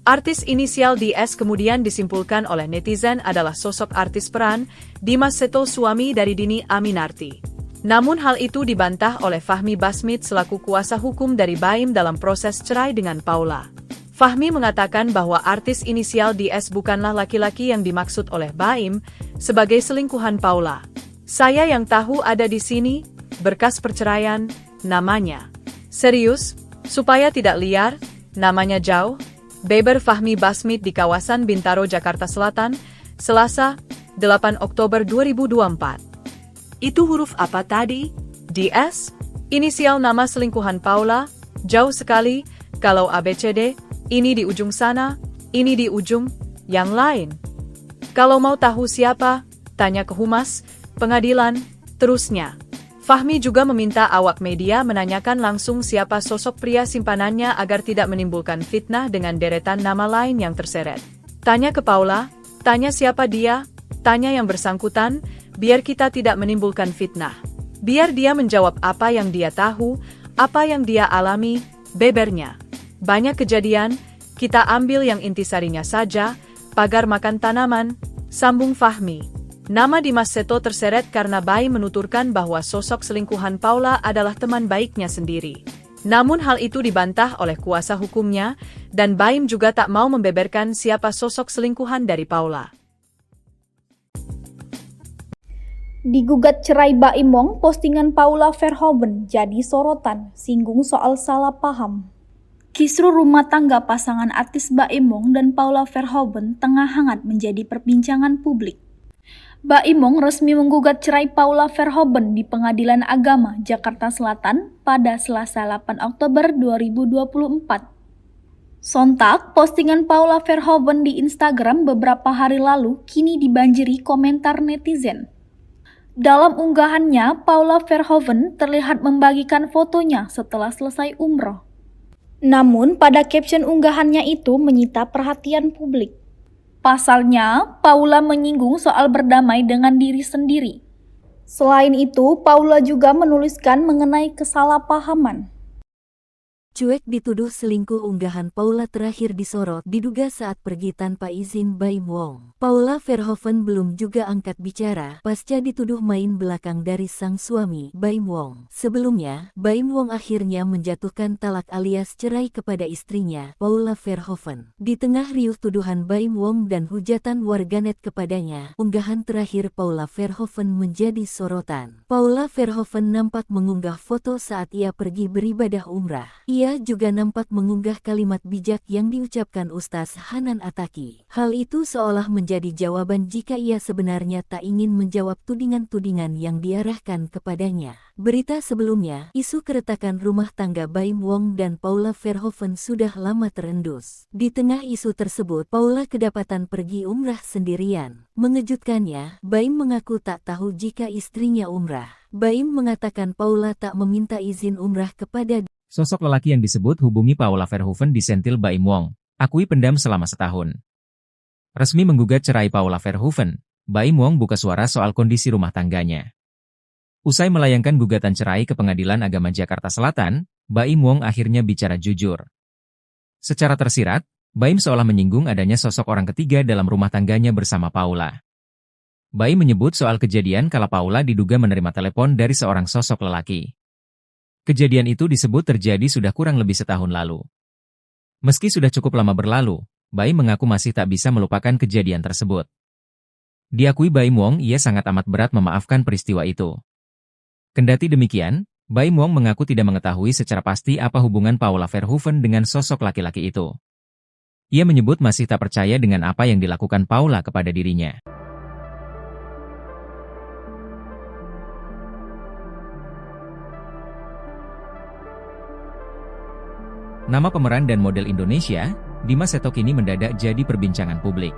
Artis inisial DS kemudian disimpulkan oleh netizen adalah sosok artis peran Dimas Seto, suami dari Dini Aminarti. Namun hal itu dibantah oleh Fahmi Bahmid selaku kuasa hukum dari Baim dalam proses cerai dengan Paula. Fahmi mengatakan bahwa artis inisial DS bukanlah laki-laki yang dimaksud oleh Baim sebagai selingkuhan Paula. Saya yang tahu ada di sini, berkas perceraian, namanya. Serius, supaya tidak liar, namanya jauh, Ibeber Fahmi Bahmid di kawasan Bintaro, Jakarta Selatan, Selasa, 8 Oktober 2024. Itu huruf apa tadi? DS? Inisial nama selingkuhan Paula? Jauh sekali, kalau ABCD, ini di ujung sana, ini di ujung, yang lain. Kalau mau tahu siapa, tanya ke humas, pengadilan, terusnya. Fahmi juga meminta awak media menanyakan langsung siapa sosok pria simpanannya agar tidak menimbulkan fitnah dengan deretan nama lain yang terseret. Tanya ke Paula, tanya siapa dia, tanya yang bersangkutan, biar kita tidak menimbulkan fitnah. Biar dia menjawab apa yang dia tahu, apa yang dia alami, bebernya. Banyak kejadian, kita ambil yang intisarinya saja, pagar makan tanaman, sambung Fahmi. Nama Dimas Seto terseret karena Baim menuturkan bahwa sosok selingkuhan Paula adalah teman baiknya sendiri. Namun hal itu dibantah oleh kuasa hukumnya, dan Baim juga tak mau membeberkan siapa sosok selingkuhan dari Paula. Digugat cerai Baim Wong, postingan Paula Verhoeven jadi sorotan, singgung soal salah paham. Kisruh rumah tangga pasangan artis Baim Wong dan Paula Verhoeven tengah hangat menjadi perbincangan publik. Baim Wong resmi menggugat cerai Paula Verhoeven di Pengadilan Agama Jakarta Selatan pada Selasa 8 Oktober 2024. Sontak, postingan Paula Verhoeven di Instagram beberapa hari lalu kini dibanjiri komentar netizen. Dalam unggahannya, Paula Verhoeven terlihat membagikan fotonya setelah selesai umroh. Namun, pada caption unggahannya itu menyita perhatian publik. Pasalnya, Paula menyinggung soal berdamai dengan diri sendiri. Selain itu, Paula juga menuliskan mengenai kesalahpahaman. Cuek dituduh selingkuh, unggahan Paula terakhir disorot diduga saat pergi tanpa izin Baim Wong. Paula Verhoeven belum juga angkat bicara pasca dituduh main belakang dari sang suami, Baim Wong. Sebelumnya, Baim Wong akhirnya menjatuhkan talak alias cerai kepada istrinya, Paula Verhoeven. Di tengah riuh tuduhan Baim Wong dan hujatan warganet kepadanya, unggahan terakhir Paula Verhoeven menjadi sorotan. Paula Verhoeven nampak mengunggah foto saat ia pergi beribadah umrah. Ia juga nampak mengunggah kalimat bijak yang diucapkan Ustaz Hanan Attaqi. Hal itu seolah menjadi jawaban jika ia sebenarnya tak ingin menjawab tudingan-tudingan yang diarahkan kepadanya. Berita sebelumnya, isu keretakan rumah tangga Baim Wong dan Paula Verhoeven sudah lama terendus. Di tengah isu tersebut, Paula kedapatan pergi umrah sendirian. Mengejutkannya, Baim mengaku tak tahu jika istrinya umrah. Baim mengatakan Paula tak meminta izin umrah kepada Sosok lelaki yang disebut hubungi Paula Verhoeven disentil Baim Wong, akui pendam selama setahun. Resmi menggugat cerai Paula Verhoeven, Baim Wong buka suara soal kondisi rumah tangganya. Usai melayangkan gugatan cerai ke Pengadilan Agama Jakarta Selatan, Baim Wong akhirnya bicara jujur. Secara tersirat, Baim seolah menyinggung adanya sosok orang ketiga dalam rumah tangganya bersama Paula. Baim menyebut soal kejadian kala Paula diduga menerima telepon dari seorang sosok lelaki. Kejadian itu disebut terjadi sudah kurang lebih setahun lalu. Meski sudah cukup lama berlalu, Baim mengaku masih tak bisa melupakan kejadian tersebut. Diakui Baim Wong, ia sangat amat berat memaafkan peristiwa itu. Kendati demikian, Baim Wong mengaku tidak mengetahui secara pasti apa hubungan Paula Verhoeven dengan sosok laki-laki itu. Ia menyebut masih tak percaya dengan apa yang dilakukan Paula kepada dirinya. Nama pemeran dan model Indonesia, Dimas Seto kini mendadak jadi perbincangan publik.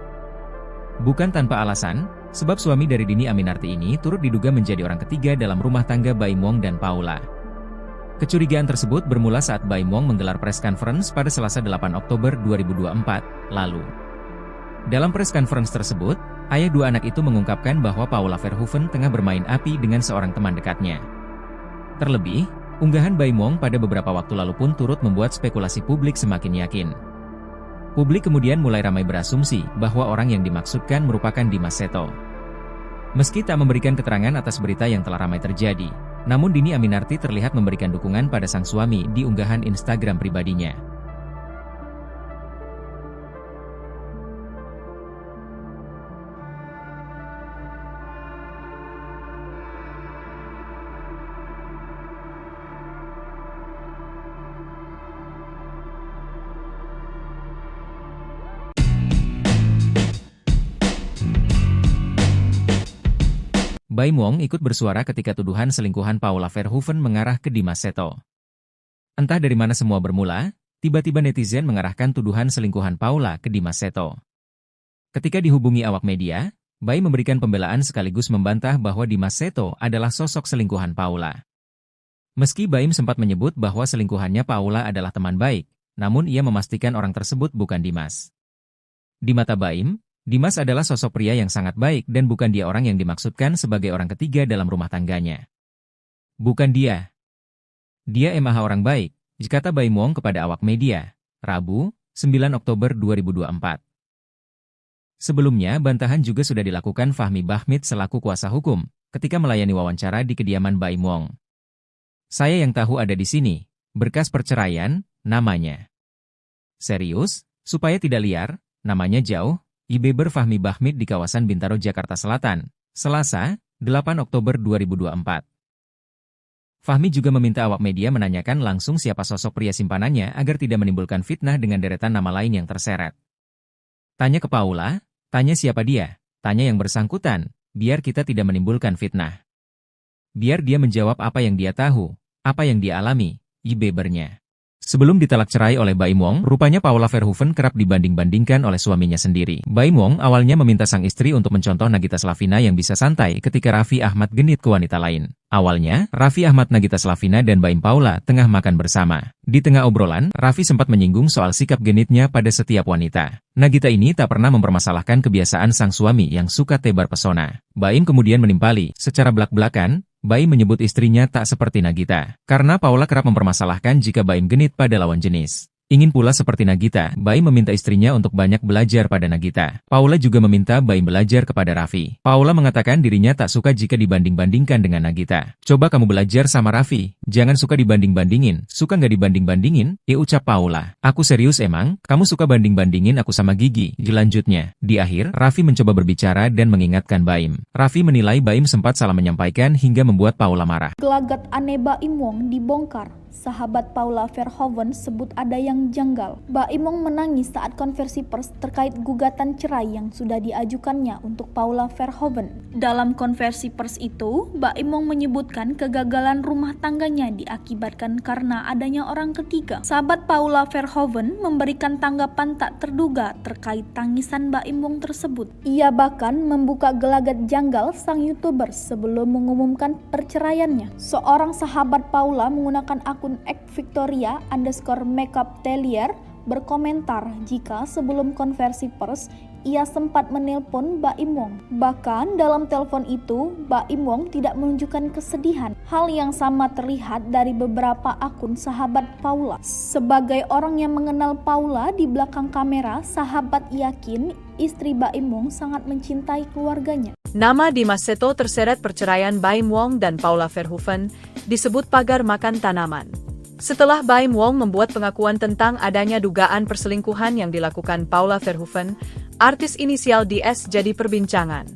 Bukan tanpa alasan, sebab suami dari Dhini Aminarti ini turut diduga menjadi orang ketiga dalam rumah tangga Baim Wong dan Paula. Kecurigaan tersebut bermula saat Baim Wong menggelar press conference pada Selasa 8 Oktober 2024 lalu. Dalam press conference tersebut, ayah dua anak itu mengungkapkan bahwa Paula Verhoeven tengah bermain api dengan seorang teman dekatnya. Terlebih, unggahan Baim Wong pada beberapa waktu lalu pun turut membuat spekulasi publik semakin yakin. Publik kemudian mulai ramai berasumsi bahwa orang yang dimaksudkan merupakan Dimas Seto. Meski tak memberikan keterangan atas berita yang telah ramai terjadi, namun Dhini Aminarti terlihat memberikan dukungan pada sang suami di unggahan Instagram pribadinya. Baim Wong ikut bersuara ketika tuduhan selingkuhan Paula Verhoeven mengarah ke Dimas Seto. Entah dari mana semua bermula, tiba-tiba netizen mengarahkan tuduhan selingkuhan Paula ke Dimas Seto. Ketika dihubungi awak media, Baim memberikan pembelaan sekaligus membantah bahwa Dimas Seto adalah sosok selingkuhan Paula. Meski Baim sempat menyebut bahwa selingkuhannya Paula adalah teman baik, namun ia memastikan orang tersebut bukan Dimas. Di mata Baim, Dimas adalah sosok pria yang sangat baik dan bukan dia orang yang dimaksudkan sebagai orang ketiga dalam rumah tangganya. Bukan dia. Dia emang orang baik, kata Baim Wong kepada awak media, Rabu, 9 Oktober 2024. Sebelumnya, bantahan juga sudah dilakukan Fahmi Bahmid selaku kuasa hukum, ketika melayani wawancara di kediaman Baim Wong. Saya yang tahu ada di sini, Berkas perceraian, namanya. Serius? Supaya tidak liar, namanya jauh, Beber Fahmi Bahmid di kawasan Bintaro, Jakarta Selatan, Selasa, 8 Oktober 2024. Fahmi juga meminta awak media menanyakan langsung siapa sosok pria simpanannya agar tidak menimbulkan fitnah dengan deretan nama lain yang terseret. Tanya ke Paula, tanya siapa dia, tanya yang bersangkutan, biar kita tidak menimbulkan fitnah. Biar dia menjawab apa yang dia tahu, apa yang dia alami, Bebernya. Sebelum ditalak cerai oleh Baim Wong, rupanya Paula Verhoeven kerap dibanding-bandingkan oleh suaminya sendiri. Baim Wong awalnya meminta sang istri untuk mencontoh Nagita Slavina yang bisa santai ketika Raffi Ahmad genit ke wanita lain. Awalnya, Raffi Ahmad, Nagita Slavina, dan Baim Paula tengah makan bersama. Di tengah obrolan, Raffi sempat menyinggung soal sikap genitnya pada setiap wanita. Nagita ini tak pernah mempermasalahkan kebiasaan sang suami yang suka tebar pesona. Baim kemudian menimpali, secara belak-belakan, Baim menyebut istrinya tak seperti Nagita, karena Paula kerap mempermasalahkan jika Baim genit pada lawan jenis. Ingin pula seperti Nagita, Baim meminta istrinya untuk banyak belajar pada Nagita. Paula juga meminta Baim belajar kepada Raffi. Paula mengatakan dirinya tak suka jika dibanding-bandingkan dengan Nagita. Coba kamu belajar sama Raffi, jangan suka dibanding-bandingin. Suka nggak dibanding-bandingin? Ucap Paula. Aku serius emang, kamu suka banding-bandingin aku sama Gigi. Lanjutnya, di akhir, Raffi mencoba berbicara dan mengingatkan Baim. Raffi menilai Baim sempat salah menyampaikan hingga membuat Paula marah. Gelagat aneh Baim Wong dibongkar. Sahabat Paula Verhoeven sebut ada yang janggal. Baim Wong menangis saat konversi pers terkait gugatan cerai yang sudah diajukannya untuk Paula Verhoeven. Dalam konversi pers itu, Baim Wong menyebutkan kegagalan rumah tangganya diakibatkan karena adanya orang ketiga. Sahabat Paula Verhoeven memberikan tanggapan tak terduga terkait tangisan Baim Wong tersebut. Ia bahkan membuka gelagat janggal sang YouTuber sebelum mengumumkan perceraiannya. Seorang sahabat Paula menggunakan akun @victoria_makeup_telier berkomentar jika sebelum konversi pers ia sempat menelpon Baim Wong. Bahkan dalam telepon itu, Baim Wong tidak menunjukkan kesedihan. Hal yang sama terlihat dari beberapa akun sahabat Paula. Sebagai orang yang mengenal Paula di belakang kamera, sahabat yakin istri Baim Wong sangat mencintai keluarganya. Nama Dimas Seto terseret perceraian Baim Wong dan Paula Verhoeven disebut pagar makan tanaman. Setelah Baim Wong membuat pengakuan tentang adanya dugaan perselingkuhan yang dilakukan Paula Verhoeven, artis inisial DS jadi perbincangan.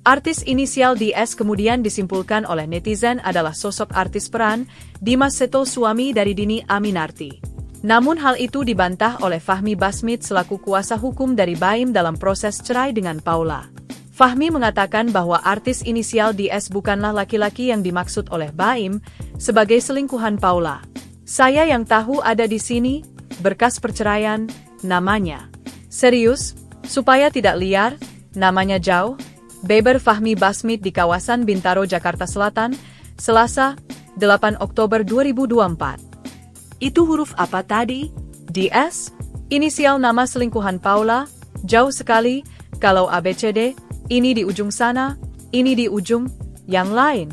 Artis inisial DS kemudian disimpulkan oleh netizen adalah sosok artis peran Dimas Seto, suami dari Dini Aminarti. Namun hal itu dibantah oleh Fahmi Bahmid selaku kuasa hukum dari Baim dalam proses cerai dengan Paula. Fahmi mengatakan bahwa artis inisial DS bukanlah laki-laki yang dimaksud oleh Baim sebagai selingkuhan Paula. Saya yang tahu ada di sini, berkas perceraian, namanya. Serius, supaya tidak liar, namanya jauh, Beber Fahmi Bahmid di kawasan Bintaro, Jakarta Selatan, Selasa, 8 Oktober 2024. Itu huruf apa tadi? DS? Inisial nama selingkuhan Paula? Jauh sekali, kalau ABCD, ini di ujung sana, ini di ujung, yang lain.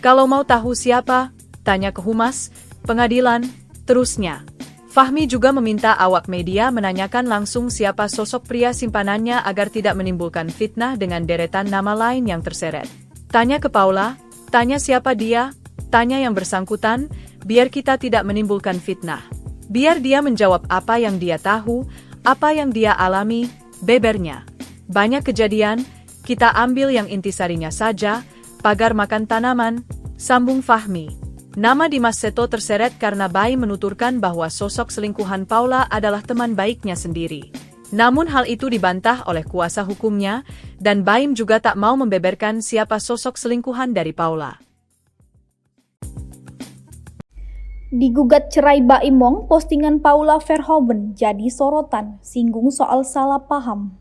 Kalau mau tahu siapa, tanya ke humas, pengadilan, terusnya. Fahmi juga meminta awak media menanyakan langsung siapa sosok pria simpanannya agar tidak menimbulkan fitnah dengan deretan nama lain yang terseret. Tanya ke Paula, tanya siapa dia, tanya yang bersangkutan, biar kita tidak menimbulkan fitnah. Biar dia menjawab apa yang dia tahu, apa yang dia alami, bebernya. Banyak kejadian, kita ambil yang intisarinya saja, pagar makan tanaman, sambung Fahmi. Nama Dimas Seto terseret karena Baim menuturkan bahwa sosok selingkuhan Paula adalah teman baiknya sendiri. Namun hal itu dibantah oleh kuasa hukumnya, dan Baim juga tak mau membeberkan siapa sosok selingkuhan dari Paula. Digugat cerai Baim Wong, postingan Paula Verhoeven jadi sorotan, singgung soal salah paham.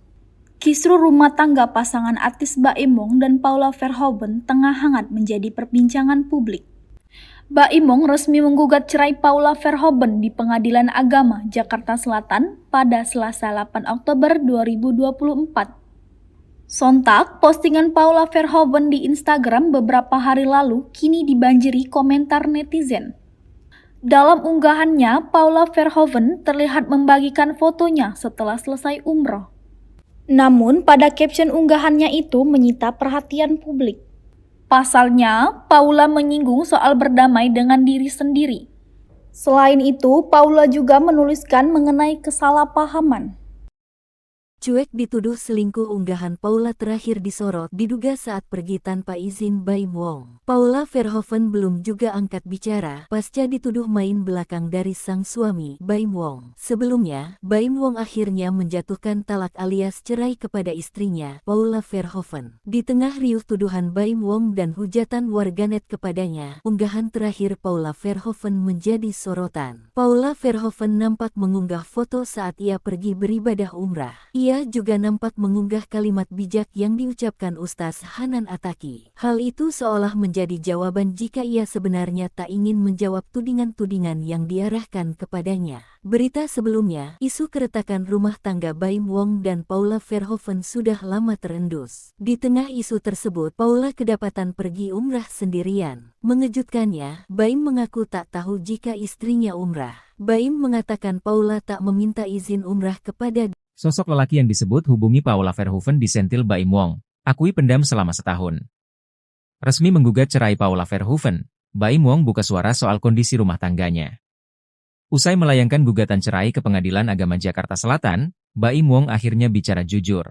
Kisru rumah tangga pasangan artis Baim Wong dan Paula Verhoeven tengah hangat menjadi perbincangan publik. Baim Wong resmi menggugat cerai Paula Verhoeven di Pengadilan Agama Jakarta Selatan pada Selasa 8 Oktober 2024. Sontak, postingan Paula Verhoeven di Instagram beberapa hari lalu kini dibanjiri komentar netizen. Dalam unggahannya, Paula Verhoeven terlihat membagikan fotonya setelah selesai umroh. Namun, pada caption unggahannya itu menyita perhatian publik. Pasalnya, Paula menyinggung soal berdamai dengan diri sendiri. Selain itu, Paula juga menuliskan mengenai kesalahpahaman. Cuek dituduh selingkuh. Unggahan Paula terakhir disorot diduga saat pergi tanpa izin Baim Wong. Paula Verhoeven belum juga angkat bicara pasca dituduh main belakang dari sang suami, Baim Wong. Sebelumnya, Baim Wong akhirnya menjatuhkan talak alias cerai kepada istrinya, Paula Verhoeven. Di tengah riuh tuduhan Baim Wong dan hujatan warganet kepadanya, unggahan terakhir Paula Verhoeven menjadi sorotan. Paula Verhoeven nampak mengunggah foto saat ia pergi beribadah umrah. Ia juga nampak mengunggah kalimat bijak yang diucapkan Ustaz Hanan Attaqi. Hal itu seolah menjadi jawaban jika ia sebenarnya tak ingin menjawab tudingan-tudingan yang diarahkan kepadanya. Berita sebelumnya, isu keretakan rumah tangga Baim Wong dan Paula Verhoeven sudah lama terendus. Di tengah isu tersebut, Paula kedapatan pergi umrah sendirian. Mengejutkannya, Baim mengaku tak tahu jika istrinya umrah. Baim mengatakan Paula tak meminta izin umrah kepada Sosok lelaki yang disebut hubungi Paula Verhoeven disentil Baim Wong, akui pendam selama setahun. Resmi menggugat cerai Paula Verhoeven, Baim Wong buka suara soal kondisi rumah tangganya. Usai melayangkan gugatan cerai ke Pengadilan Agama Jakarta Selatan, Baim Wong akhirnya bicara jujur.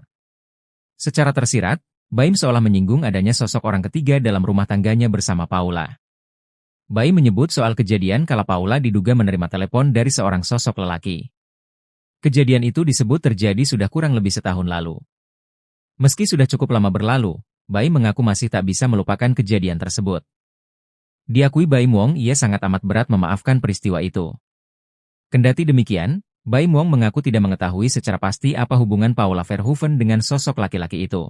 Secara tersirat, Baim seolah menyinggung adanya sosok orang ketiga dalam rumah tangganya bersama Paula. Baim menyebut soal kejadian kala Paula diduga menerima telepon dari seorang sosok lelaki. Kejadian itu disebut terjadi sudah kurang lebih setahun lalu. Meski sudah cukup lama berlalu, Baim mengaku masih tak bisa melupakan kejadian tersebut. Diakui Baim Wong ia sangat amat berat memaafkan peristiwa itu. Kendati demikian, Baim Wong mengaku tidak mengetahui secara pasti apa hubungan Paula Verhoeven dengan sosok laki-laki itu.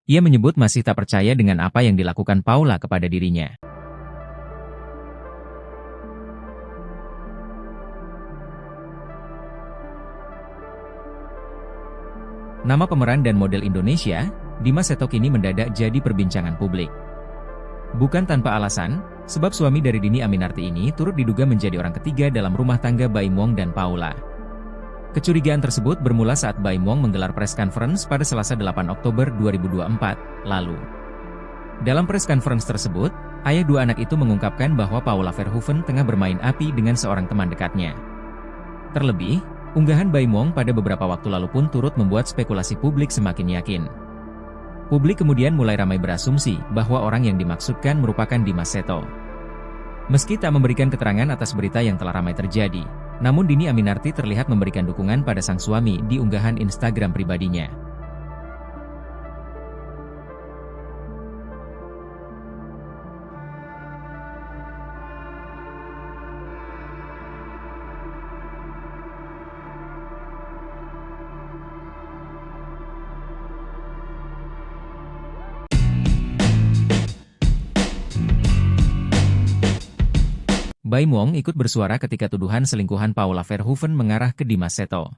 Ia menyebut masih tak percaya dengan apa yang dilakukan Paula kepada dirinya. Nama pemeran dan model Indonesia, Dimas Seto kini mendadak jadi perbincangan publik. Bukan tanpa alasan, sebab suami dari Dhini Aminarti ini turut diduga menjadi orang ketiga dalam rumah tangga Baim Wong dan Paula. Kecurigaan tersebut bermula saat Baim Wong menggelar press conference pada Selasa 8 Oktober 2024 lalu. Dalam press conference tersebut, ayah dua anak itu mengungkapkan bahwa Paula Verhoeven tengah bermain api dengan seorang teman dekatnya. Terlebih, unggahan Baim Wong pada beberapa waktu lalu pun turut membuat spekulasi publik semakin yakin. Publik kemudian mulai ramai berasumsi bahwa orang yang dimaksudkan merupakan Dimas Seto. Meski tak memberikan keterangan atas berita yang telah ramai terjadi, namun Dhini Aminarti terlihat memberikan dukungan pada sang suami di unggahan Instagram pribadinya. Baim Wong ikut bersuara ketika tuduhan selingkuhan Paula Verhoeven mengarah ke Dimas Seto.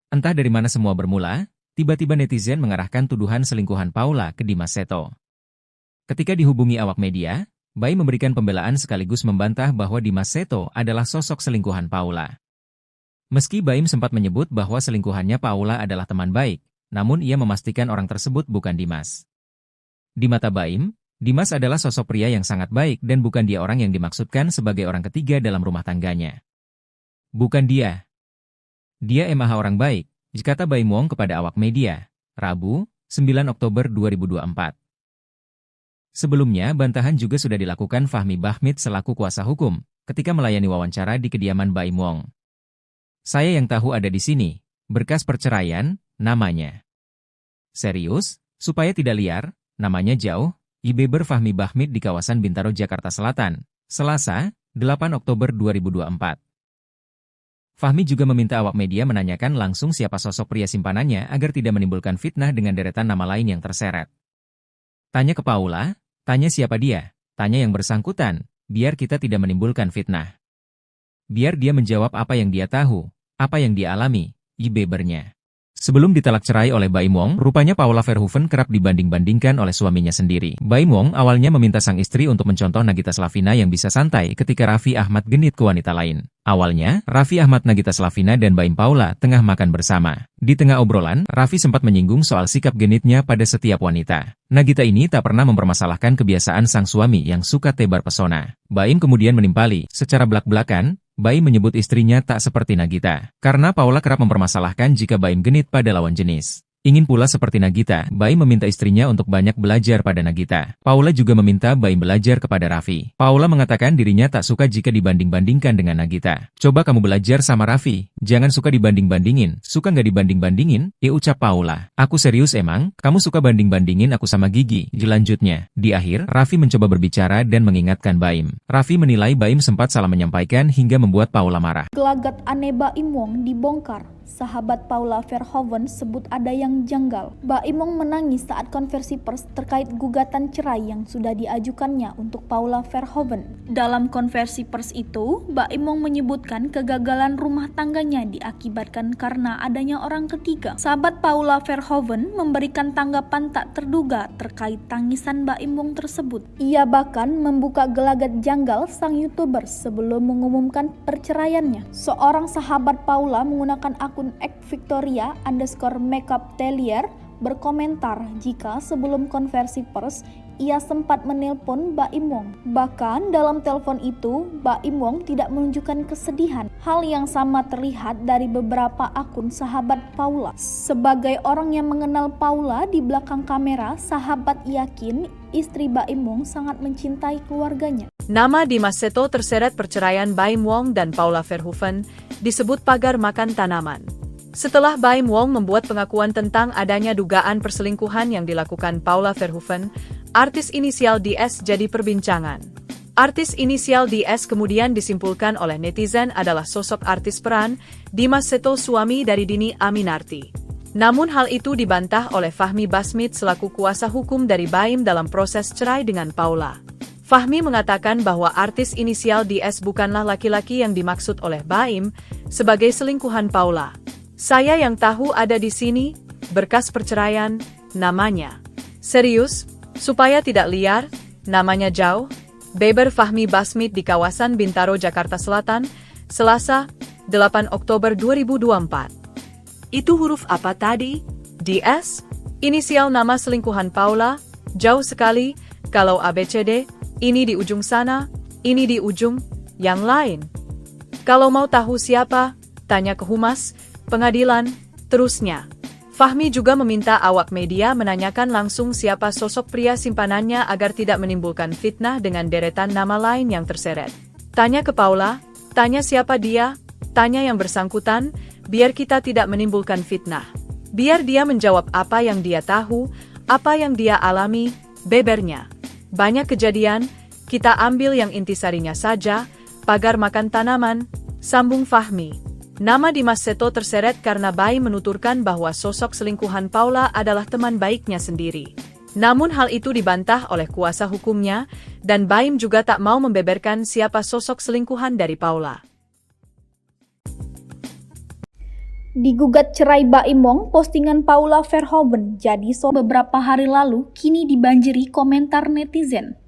Entah dari mana semua bermula, tiba-tiba netizen mengarahkan tuduhan selingkuhan Paula ke Dimas Seto. Ketika dihubungi awak media, Baim memberikan pembelaan sekaligus membantah bahwa Dimas Seto adalah sosok selingkuhan Paula. Meski Baim sempat menyebut bahwa selingkuhannya Paula adalah teman baik, namun ia memastikan orang tersebut bukan Dimas. Di mata Baim, Dimas adalah sosok pria yang sangat baik dan bukan dia orang yang dimaksudkan sebagai orang ketiga dalam rumah tangganya. Bukan dia. Dia emang orang baik, kata Baim Wong kepada awak media, Rabu, 9 Oktober 2024. Sebelumnya, bantahan juga sudah dilakukan Fahmi Bahmid selaku kuasa hukum, ketika melayani wawancara di kediaman Baim Wong. Saya yang tahu ada di sini, berkas perceraian, namanya. Serius, supaya tidak liar, namanya jauh, Ibeber Fahmi Bahmid di kawasan Bintaro, Jakarta Selatan, Selasa, 8 Oktober 2024. Fahmi juga meminta awak media menanyakan langsung siapa sosok pria simpanannya agar tidak menimbulkan fitnah dengan deretan nama lain yang terseret. Tanya ke Paula, tanya siapa dia, tanya yang bersangkutan, biar kita tidak menimbulkan fitnah. Biar dia menjawab apa yang dia tahu, apa yang dia alami, Ibebernya. Sebelum ditelak cerai oleh Baim Wong, rupanya Paula Verhoeven kerap dibanding-bandingkan oleh suaminya sendiri. Baim Wong awalnya meminta sang istri untuk mencontoh Nagita Slavina yang bisa santai ketika Raffi Ahmad genit ke wanita lain. Awalnya, Raffi Ahmad, Nagita Slavina, dan Baim Paula tengah makan bersama. Di tengah obrolan, Raffi sempat menyinggung soal sikap genitnya pada setiap wanita. Nagita ini tak pernah mempermasalahkan kebiasaan sang suami yang suka tebar pesona. Baim kemudian menimpali, secara belak-belakan, Baim menyebut istrinya tak seperti Nagita. Karena Paula kerap mempermasalahkan jika Baim genit pada lawan jenis. Ingin pula seperti Nagita, Baim meminta istrinya untuk banyak belajar pada Nagita. Paula juga meminta Baim belajar kepada Raffi. Paula mengatakan dirinya tak suka jika dibanding-bandingkan dengan Nagita. Coba kamu belajar sama Raffi, jangan suka dibanding-bandingin. Suka nggak dibanding-bandingin? Ucap Paula. Aku serius emang, kamu suka banding-bandingin aku sama Gigi. Lanjutnya, di akhir, Raffi mencoba berbicara dan mengingatkan Baim. Raffi menilai Baim sempat salah menyampaikan hingga membuat Paula marah. Gelagat aneh Baim Wong dibongkar. Sahabat Paula Verhoeven sebut ada yang janggal. Baim Wong menangis saat konversi pers terkait gugatan cerai yang sudah diajukannya untuk Paula Verhoeven. Dalam konversi pers itu, Baim Wong menyebutkan kegagalan rumah tangganya diakibatkan karena adanya orang ketiga. Sahabat Paula Verhoeven memberikan tanggapan tak terduga terkait tangisan Baim Wong tersebut. Ia bahkan membuka gelagat janggal sang YouTuber sebelum mengumumkan perceraiannya. Seorang sahabat Paula menggunakan akun @victoria_makeup_tellier berkomentar jika sebelum konversi pers ia sempat menelpon Baim Wong. Bahkan dalam telepon itu, Baim Wong tidak menunjukkan kesedihan. Hal yang sama terlihat dari beberapa akun sahabat Paula. Sebagai orang yang mengenal Paula di belakang kamera, sahabat yakin istri Baim Wong sangat mencintai keluarganya. Nama Dimas Seto terseret perceraian Baim Wong dan Paula Verhoeven disebut pagar makan tanaman. Setelah Baim Wong membuat pengakuan tentang adanya dugaan perselingkuhan yang dilakukan Paula Verhoeven, artis inisial DS jadi perbincangan. Artis inisial DS kemudian disimpulkan oleh netizen adalah sosok artis peran Dimas Seto, suami dari Dhini Aminarti. Namun hal itu dibantah oleh Fahmi Basmit selaku kuasa hukum dari Baim dalam proses cerai dengan Paula. Fahmi mengatakan bahwa artis inisial DS bukanlah laki-laki yang dimaksud oleh Baim sebagai selingkuhan Paula. Saya yang tahu ada di sini, berkas perceraian, namanya. Serius, supaya tidak liar, namanya jauh. Beber Fahmi Basmit di kawasan Bintaro, Jakarta Selatan, Selasa, 8 Oktober 2024. Itu huruf apa tadi? DS? Inisial nama selingkuhan Paula? Jauh sekali, kalau ABCD, ini di ujung sana, ini di ujung, yang lain. Kalau mau tahu siapa, tanya ke humas, pengadilan, terusnya. Fahmi juga meminta awak media menanyakan langsung siapa sosok pria simpanannya agar tidak menimbulkan fitnah dengan deretan nama lain yang terseret. Tanya ke Paula, tanya siapa dia, tanya yang bersangkutan, biar kita tidak menimbulkan fitnah. Biar dia menjawab apa yang dia tahu, apa yang dia alami, bebernya. Banyak kejadian, kita ambil yang intisarinya saja, pagar makan tanaman, sambung Fahmi. Nama Dimas Seto terseret karena Baim menuturkan bahwa sosok selingkuhan Paula adalah teman baiknya sendiri. Namun hal itu dibantah oleh kuasa hukumnya, dan Baim juga tak mau membeberkan siapa sosok selingkuhan dari Paula. Digugat cerai Baim Wong, postingan Paula Verhoeven jadi beberapa hari lalu kini dibanjiri komentar netizen.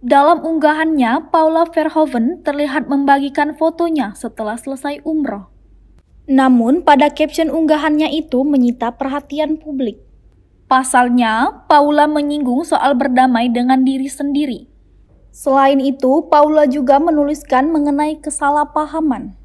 Dalam unggahannya, Paula Verhoeven terlihat membagikan fotonya setelah selesai umroh. Namun, pada caption unggahannya itu menyita perhatian publik. Pasalnya, Paula menyinggung soal berdamai dengan diri sendiri. Selain itu, Paula juga menuliskan mengenai kesalahpahaman.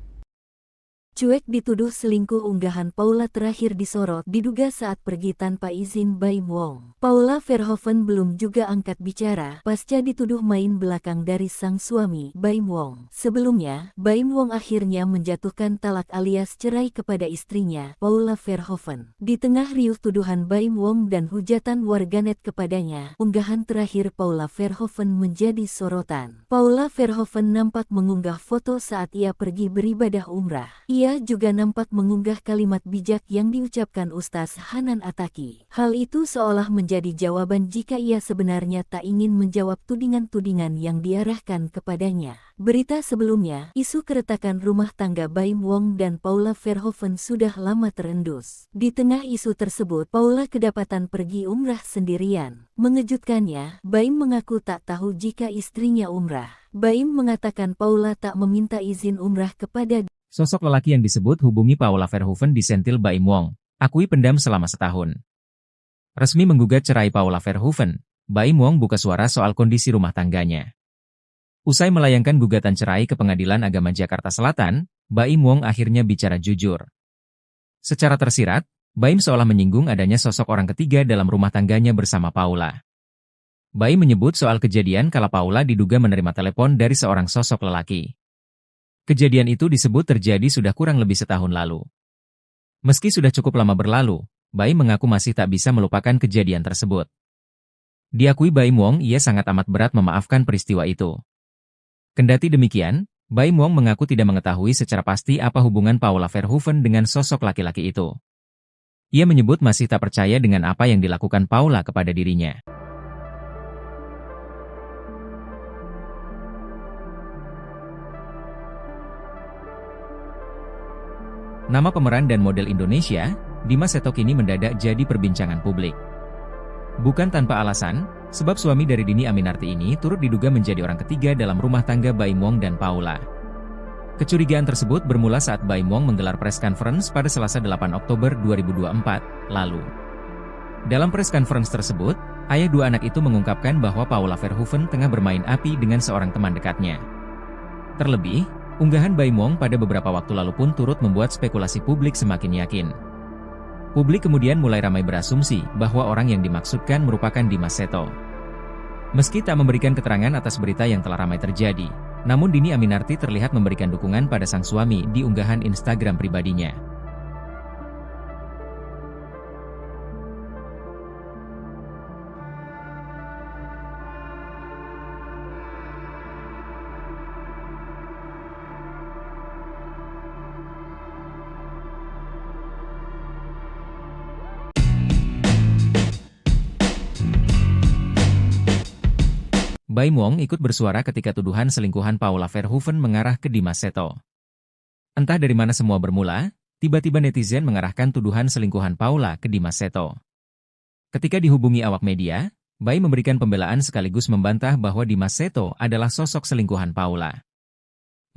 Cuek dituduh selingkuh, unggahan Paula terakhir disorot diduga saat pergi tanpa izin Baim Wong. Paula Verhoeven belum juga angkat bicara pasca dituduh main belakang dari sang suami, Baim Wong. Sebelumnya, Baim Wong akhirnya menjatuhkan talak alias cerai kepada istrinya, Paula Verhoeven. Di tengah riuh tuduhan Baim Wong dan hujatan warganet kepadanya, unggahan terakhir Paula Verhoeven menjadi sorotan. Paula Verhoeven nampak mengunggah foto saat ia pergi beribadah umrah. Ia Ia juga nampak mengunggah kalimat bijak yang diucapkan Ustaz Hanan Attaqi. Hal itu seolah menjadi jawaban jika ia sebenarnya tak ingin menjawab tudingan-tudingan yang diarahkan kepadanya. Berita sebelumnya, isu keretakan rumah tangga Baim Wong dan Paula Verhoeven sudah lama terendus. Di tengah isu tersebut, Paula kedapatan pergi umrah sendirian. Mengejutkannya, Baim mengaku tak tahu jika istrinya umrah. Baim mengatakan Paula tak meminta izin umrah kepada Sosok lelaki yang disebut hubungi Paula Verhoeven disentil Baim Wong, akui pendam selama setahun. Resmi menggugat cerai Paula Verhoeven, Baim Wong buka suara soal kondisi rumah tangganya. Usai melayangkan gugatan cerai ke Pengadilan Agama Jakarta Selatan, Baim Wong akhirnya bicara jujur. Secara tersirat, Baim seolah menyinggung adanya sosok orang ketiga dalam rumah tangganya bersama Paula. Baim menyebut soal kejadian kala Paula diduga menerima telepon dari seorang sosok lelaki. Kejadian itu disebut terjadi sudah kurang lebih setahun lalu. Meski sudah cukup lama berlalu, Baim mengaku masih tak bisa melupakan kejadian tersebut. Diakui Baim Wong ia sangat amat berat memaafkan peristiwa itu. Kendati demikian, Baim Wong mengaku tidak mengetahui secara pasti apa hubungan Paula Verhoeven dengan sosok laki-laki itu. Ia menyebut masih tak percaya dengan apa yang dilakukan Paula kepada dirinya. Nama pemeran dan model Indonesia, Dimas Seto kini mendadak jadi perbincangan publik. Bukan tanpa alasan, sebab suami dari Dhini Aminarti ini turut diduga menjadi orang ketiga dalam rumah tangga Baim Wong dan Paula. Kecurigaan tersebut bermula saat Baim Wong menggelar press conference pada Selasa 8 Oktober 2024 lalu. Dalam press conference tersebut, ayah dua anak itu mengungkapkan bahwa Paula Verhoeven tengah bermain api dengan seorang teman dekatnya. Terlebih, unggahan Baim Wong pada beberapa waktu lalu pun turut membuat spekulasi publik semakin yakin. Publik kemudian mulai ramai berasumsi bahwa orang yang dimaksudkan merupakan Dimas Seto. Meski tak memberikan keterangan atas berita yang telah ramai terjadi, namun Dhini Aminarti terlihat memberikan dukungan pada sang suami di unggahan Instagram pribadinya. Baim Wong ikut bersuara ketika tuduhan selingkuhan Paula Verhoeven mengarah ke Dimas Seto. Entah dari mana semua bermula, tiba-tiba netizen mengarahkan tuduhan selingkuhan Paula ke Dimas Seto. Ketika dihubungi awak media, Baim memberikan pembelaan sekaligus membantah bahwa Dimas Seto adalah sosok selingkuhan Paula.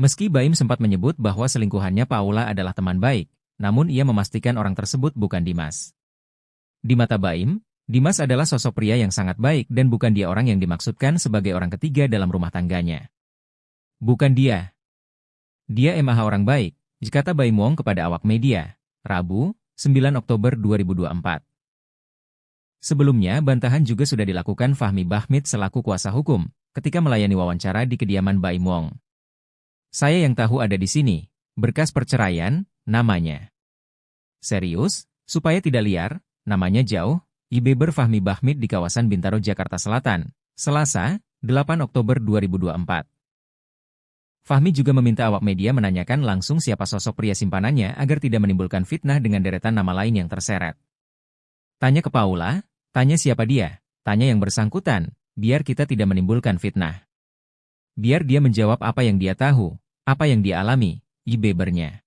Meski Baim sempat menyebut bahwa selingkuhannya Paula adalah teman baik, namun ia memastikan orang tersebut bukan Dimas. Di mata Baim, Dimas adalah sosok pria yang sangat baik dan bukan dia orang yang dimaksudkan sebagai orang ketiga dalam rumah tangganya. Bukan dia. Dia emang orang baik, kata Baim Wong kepada awak media, Rabu, 9 Oktober 2024. Sebelumnya, bantahan juga sudah dilakukan Fahmi Bahmid selaku kuasa hukum, ketika melayani wawancara di kediaman Baim Wong. Saya yang tahu ada di sini, berkas perceraian, namanya. Serius, supaya tidak liar, namanya jauh, IBber Fahmi Bahmid di kawasan Bintaro, Jakarta Selatan, Selasa, 8 Oktober 2024. Fahmi juga meminta awak media menanyakan langsung siapa sosok pria simpanannya agar tidak menimbulkan fitnah dengan deretan nama lain yang terseret. Tanya ke Paula, tanya siapa dia, tanya yang bersangkutan, biar kita tidak menimbulkan fitnah. Biar dia menjawab apa yang dia tahu, apa yang dia alami, IBbernya.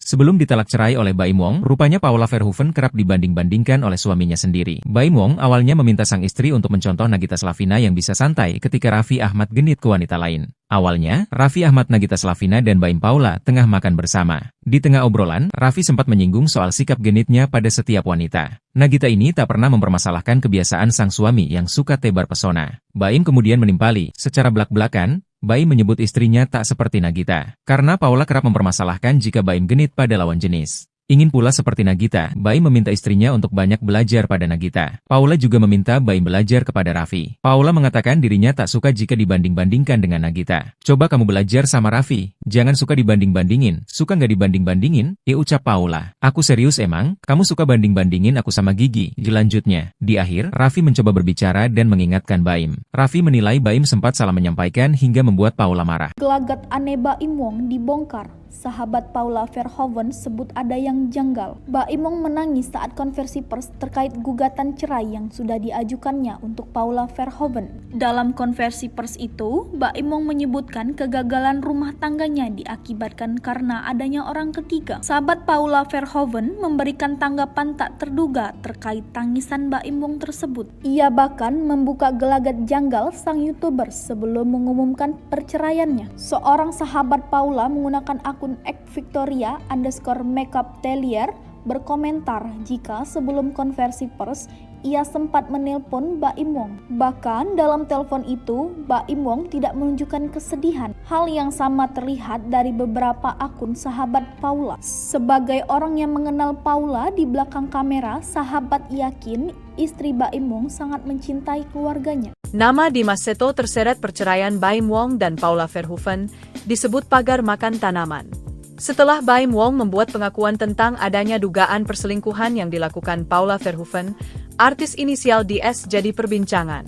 Sebelum ditalak cerai oleh Baim Wong, rupanya Paula Verhoeven kerap dibanding-bandingkan oleh suaminya sendiri. Baim Wong awalnya meminta sang istri untuk mencontoh Nagita Slavina yang bisa santai ketika Raffi Ahmad genit ke wanita lain. Awalnya, Raffi Ahmad, Nagita Slavina dan Baim Paula tengah makan bersama. Di tengah obrolan, Raffi sempat menyinggung soal sikap genitnya pada setiap wanita. Nagita ini tak pernah mempermasalahkan kebiasaan sang suami yang suka tebar pesona. Baim kemudian menimpali, secara belak-belakan, Baim menyebut istrinya tak seperti Nagita. Karena Paula kerap mempermasalahkan jika Baim genit pada lawan jenis. Ingin pula seperti Nagita, Baim meminta istrinya untuk banyak belajar pada Nagita. Paula juga meminta Baim belajar kepada Raffi. Paula mengatakan dirinya tak suka jika dibanding-bandingkan dengan Nagita. Coba kamu belajar sama Raffi, jangan suka dibanding-bandingin. Suka nggak dibanding-bandingin? Ucap Paula. Aku serius emang, kamu suka banding-bandingin aku sama Gigi. Lanjutnya, di akhir, Raffi mencoba berbicara dan mengingatkan Baim. Raffi menilai Baim sempat salah menyampaikan hingga membuat Paula marah. Gelagat aneh Baim Wong dibongkar. sahabat Paula Verhoeven, sebut ada yang janggal. Baim Wong menangis saat konversi pers terkait gugatan cerai yang sudah diajukannya untuk Paula Verhoeven. Dalam konversi pers itu, Baim Wong menyebutkan kegagalan rumah tangganya diakibatkan karena adanya orang ketiga. Sahabat Paula Verhoeven memberikan tanggapan tak terduga terkait tangisan Baim Wong tersebut. Ia bahkan membuka gelagat janggal sang YouTuber sebelum mengumumkan perceraiannya. Seorang sahabat Paula menggunakan akun @victoria_makeup_tellier berkomentar jika sebelum konversi pers ia sempat menelpon Baim Wong. Bahkan dalam telepon itu, Baim Wong tidak menunjukkan kesedihan. Hal yang sama terlihat dari beberapa akun sahabat Paula. Sebagai orang yang mengenal Paula di belakang kamera, sahabat yakin istri Baim Wong sangat mencintai keluarganya. Nama Dimas Seto terseret perceraian Baim Wong dan Paula Verhoeven disebut pagar makan tanaman. Setelah Baim Wong membuat pengakuan tentang adanya dugaan perselingkuhan yang dilakukan Paula Verhoeven, artis inisial DS jadi perbincangan.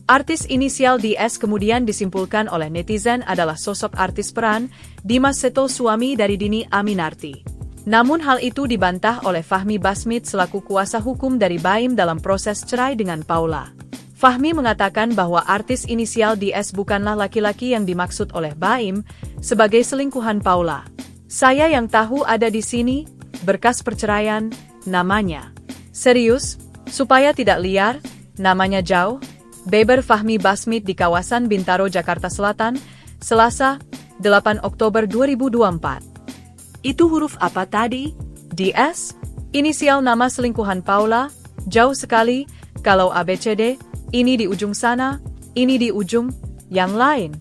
Artis inisial DS kemudian disimpulkan oleh netizen adalah sosok artis peran Dimas Seto, suami dari Dini Aminarti. Namun hal itu dibantah oleh Fahmi Basmit selaku kuasa hukum dari Baim dalam proses cerai dengan Paula. Fahmi mengatakan bahwa artis inisial DS bukanlah laki-laki yang dimaksud oleh Baim sebagai selingkuhan Paula. Saya yang tahu ada di sini, berkas perceraian, namanya. Serius, supaya tidak liar, namanya jauh. Beber Fahmi Basmit di kawasan Bintaro, Jakarta Selatan, Selasa, 8 Oktober 2024. Itu huruf apa tadi? DS? Inisial nama selingkuhan Paula? Jauh sekali, kalau ABCD, ini di ujung sana, ini di ujung, yang lain.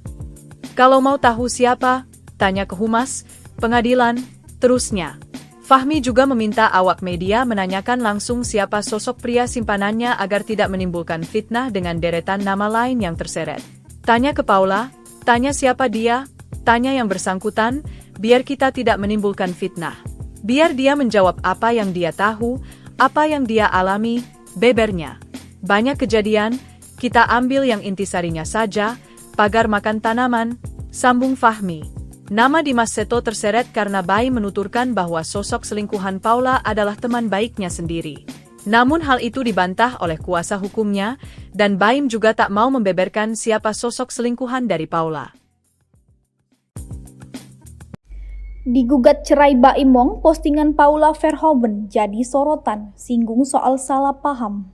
Kalau mau tahu siapa, tanya ke humas, pengadilan, terusnya. Fahmi juga meminta awak media menanyakan langsung siapa sosok pria simpanannya agar tidak menimbulkan fitnah dengan deretan nama lain yang terseret. Tanya ke Paula, tanya siapa dia, tanya yang bersangkutan, biar kita tidak menimbulkan fitnah. Biar dia menjawab apa yang dia tahu, apa yang dia alami, bebernya. Banyak kejadian, kita ambil yang intisarinya saja, pagar makan tanaman, sambung Fahmi. Nama Dimas Seto terseret karena Baim menuturkan bahwa sosok selingkuhan Paula adalah teman baiknya sendiri. Namun hal itu dibantah oleh kuasa hukumnya, dan Baim juga tak mau membeberkan siapa sosok selingkuhan dari Paula. Digugat cerai Baim Wong, postingan Paula Verhoeven jadi sorotan, singgung soal salah paham.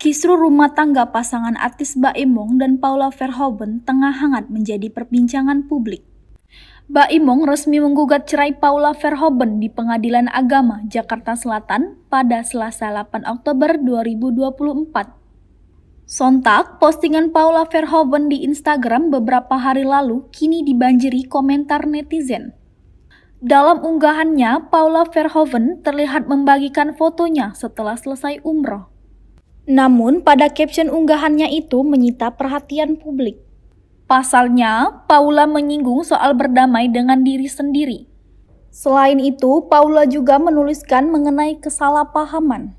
Kisru rumah tangga pasangan artis Baim Wong dan Paula Verhoeven tengah hangat menjadi perbincangan publik. Baim Wong resmi menggugat cerai Paula Verhoeven di Pengadilan Agama Jakarta Selatan pada Selasa 8 Oktober 2024. Sontak, postingan Paula Verhoeven di Instagram beberapa hari lalu kini dibanjiri komentar netizen. Dalam unggahannya, Paula Verhoeven terlihat membagikan fotonya setelah selesai umroh. Namun, pada caption unggahannya itu menyita perhatian publik. Pasalnya, Paula menyinggung soal berdamai dengan diri sendiri. Selain itu, Paula juga menuliskan mengenai kesalahpahaman.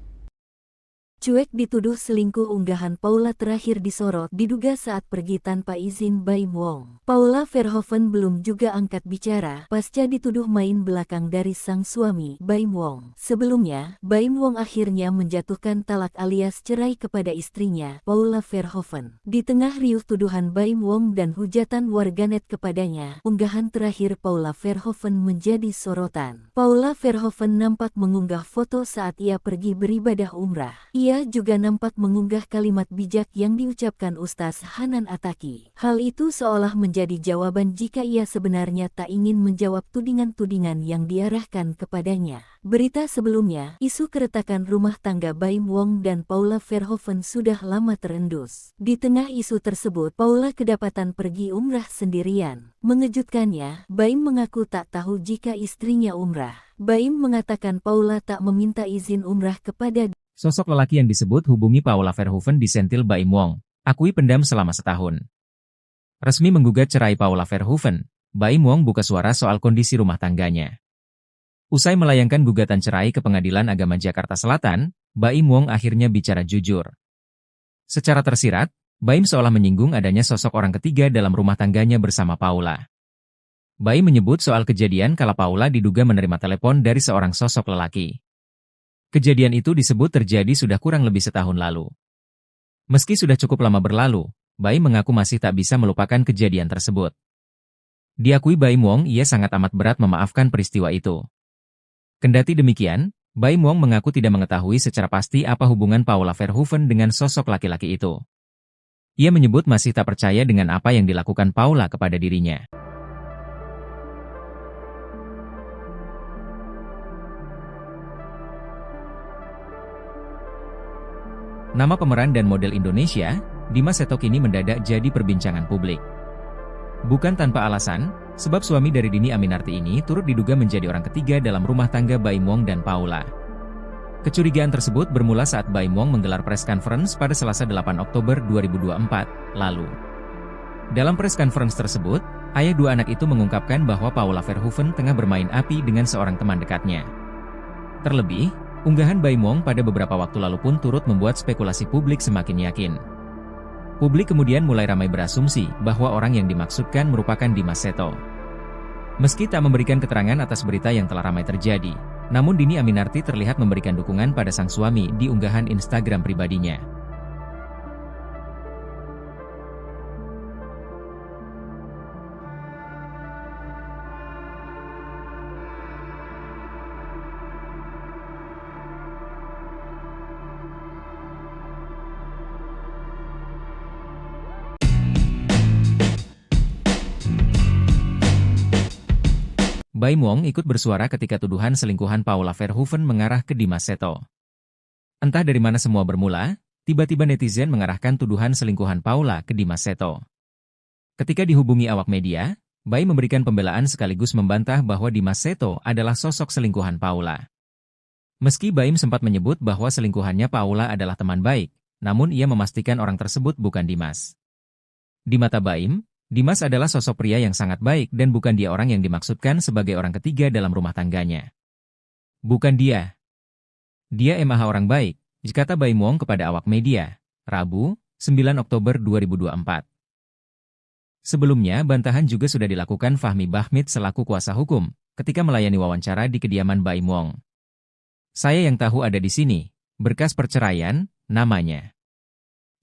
Cuek dituduh selingkuh, unggahan Paula terakhir disorot diduga saat pergi tanpa izin Baim Wong. Paula Verhoeven belum juga angkat bicara pasca dituduh main belakang dari sang suami, Baim Wong. Sebelumnya, Baim Wong akhirnya menjatuhkan talak alias cerai kepada istrinya, Paula Verhoeven. Di tengah riuh tuduhan Baim Wong dan hujatan warganet kepadanya, unggahan terakhir Paula Verhoeven menjadi sorotan. Paula Verhoeven nampak mengunggah foto saat ia pergi beribadah umrah. Ia juga nampak mengunggah kalimat bijak yang diucapkan Ustaz Hanan Attaqi. Hal itu seolah menjadi jawaban jika ia sebenarnya tak ingin menjawab tudingan-tudingan yang diarahkan kepadanya. Berita sebelumnya, isu keretakan rumah tangga Baim Wong dan Paula Verhoeven sudah lama terendus. Di tengah isu tersebut, Paula kedapatan pergi umrah sendirian. Mengejutkannya, Baim mengaku tak tahu jika istrinya umrah. Baim mengatakan Paula tak meminta izin umrah kepada Sosok lelaki yang disebut hubungi Paula Verhoeven disentil Baim Wong, akui pendam selama setahun. Resmi menggugat cerai Paula Verhoeven, Baim Wong buka suara soal kondisi rumah tangganya. Usai melayangkan gugatan cerai ke Pengadilan Agama Jakarta Selatan, Baim Wong akhirnya bicara jujur. Secara tersirat, Baim seolah menyinggung adanya sosok orang ketiga dalam rumah tangganya bersama Paula. Baim menyebut soal kejadian kala Paula diduga menerima telepon dari seorang sosok lelaki. Kejadian itu disebut terjadi sudah kurang lebih setahun lalu. Meski sudah cukup lama berlalu, Baim mengaku masih tak bisa melupakan kejadian tersebut. Diakui Baim Wong, ia sangat amat berat memaafkan peristiwa itu. Kendati demikian, Baim Wong mengaku tidak mengetahui secara pasti apa hubungan Paula Verhoeven dengan sosok laki-laki itu. Ia menyebut masih tak percaya dengan apa yang dilakukan Paula kepada dirinya. Nama pemeran dan model Indonesia, Dimas Seto kini mendadak jadi perbincangan publik. Bukan tanpa alasan, sebab suami dari Dhini Aminarti ini turut diduga menjadi orang ketiga dalam rumah tangga Baim Wong dan Paula. Kecurigaan tersebut bermula saat Baim Wong menggelar press conference pada Selasa 8 Oktober 2024 lalu. Dalam press conference tersebut, ayah dua anak itu mengungkapkan bahwa Paula Verhoeven tengah bermain api dengan seorang teman dekatnya. Terlebih, unggahan Baim Wong pada beberapa waktu lalu pun turut membuat spekulasi publik semakin yakin. Publik kemudian mulai ramai berasumsi bahwa orang yang dimaksudkan merupakan Dimas Seto. Meski tak memberikan keterangan atas berita yang telah ramai terjadi, namun Dhini Aminarti terlihat memberikan dukungan pada sang suami di unggahan Instagram pribadinya. Baim Wong ikut bersuara ketika tuduhan selingkuhan Paula Verhoeven mengarah ke Dimas Seto. Entah dari mana semua bermula, tiba-tiba netizen mengarahkan tuduhan selingkuhan Paula ke Dimas Seto. Ketika dihubungi awak media, Baim memberikan pembelaan sekaligus membantah bahwa Dimas Seto adalah sosok selingkuhan Paula. Meski Baim sempat menyebut bahwa selingkuhannya Paula adalah teman baik, namun ia memastikan orang tersebut bukan Dimas. Di mata Baim, Dimas adalah sosok pria yang sangat baik dan bukan dia orang yang dimaksudkan sebagai orang ketiga dalam rumah tangganya. Bukan dia. Dia emang orang baik, kata Baim Wong kepada awak media, Rabu, 9 Oktober 2024. Sebelumnya, bantahan juga sudah dilakukan Fahmi Bahmid selaku kuasa hukum, ketika melayani wawancara di kediaman Baim Wong. Saya yang tahu ada di sini, berkas perceraian, namanya.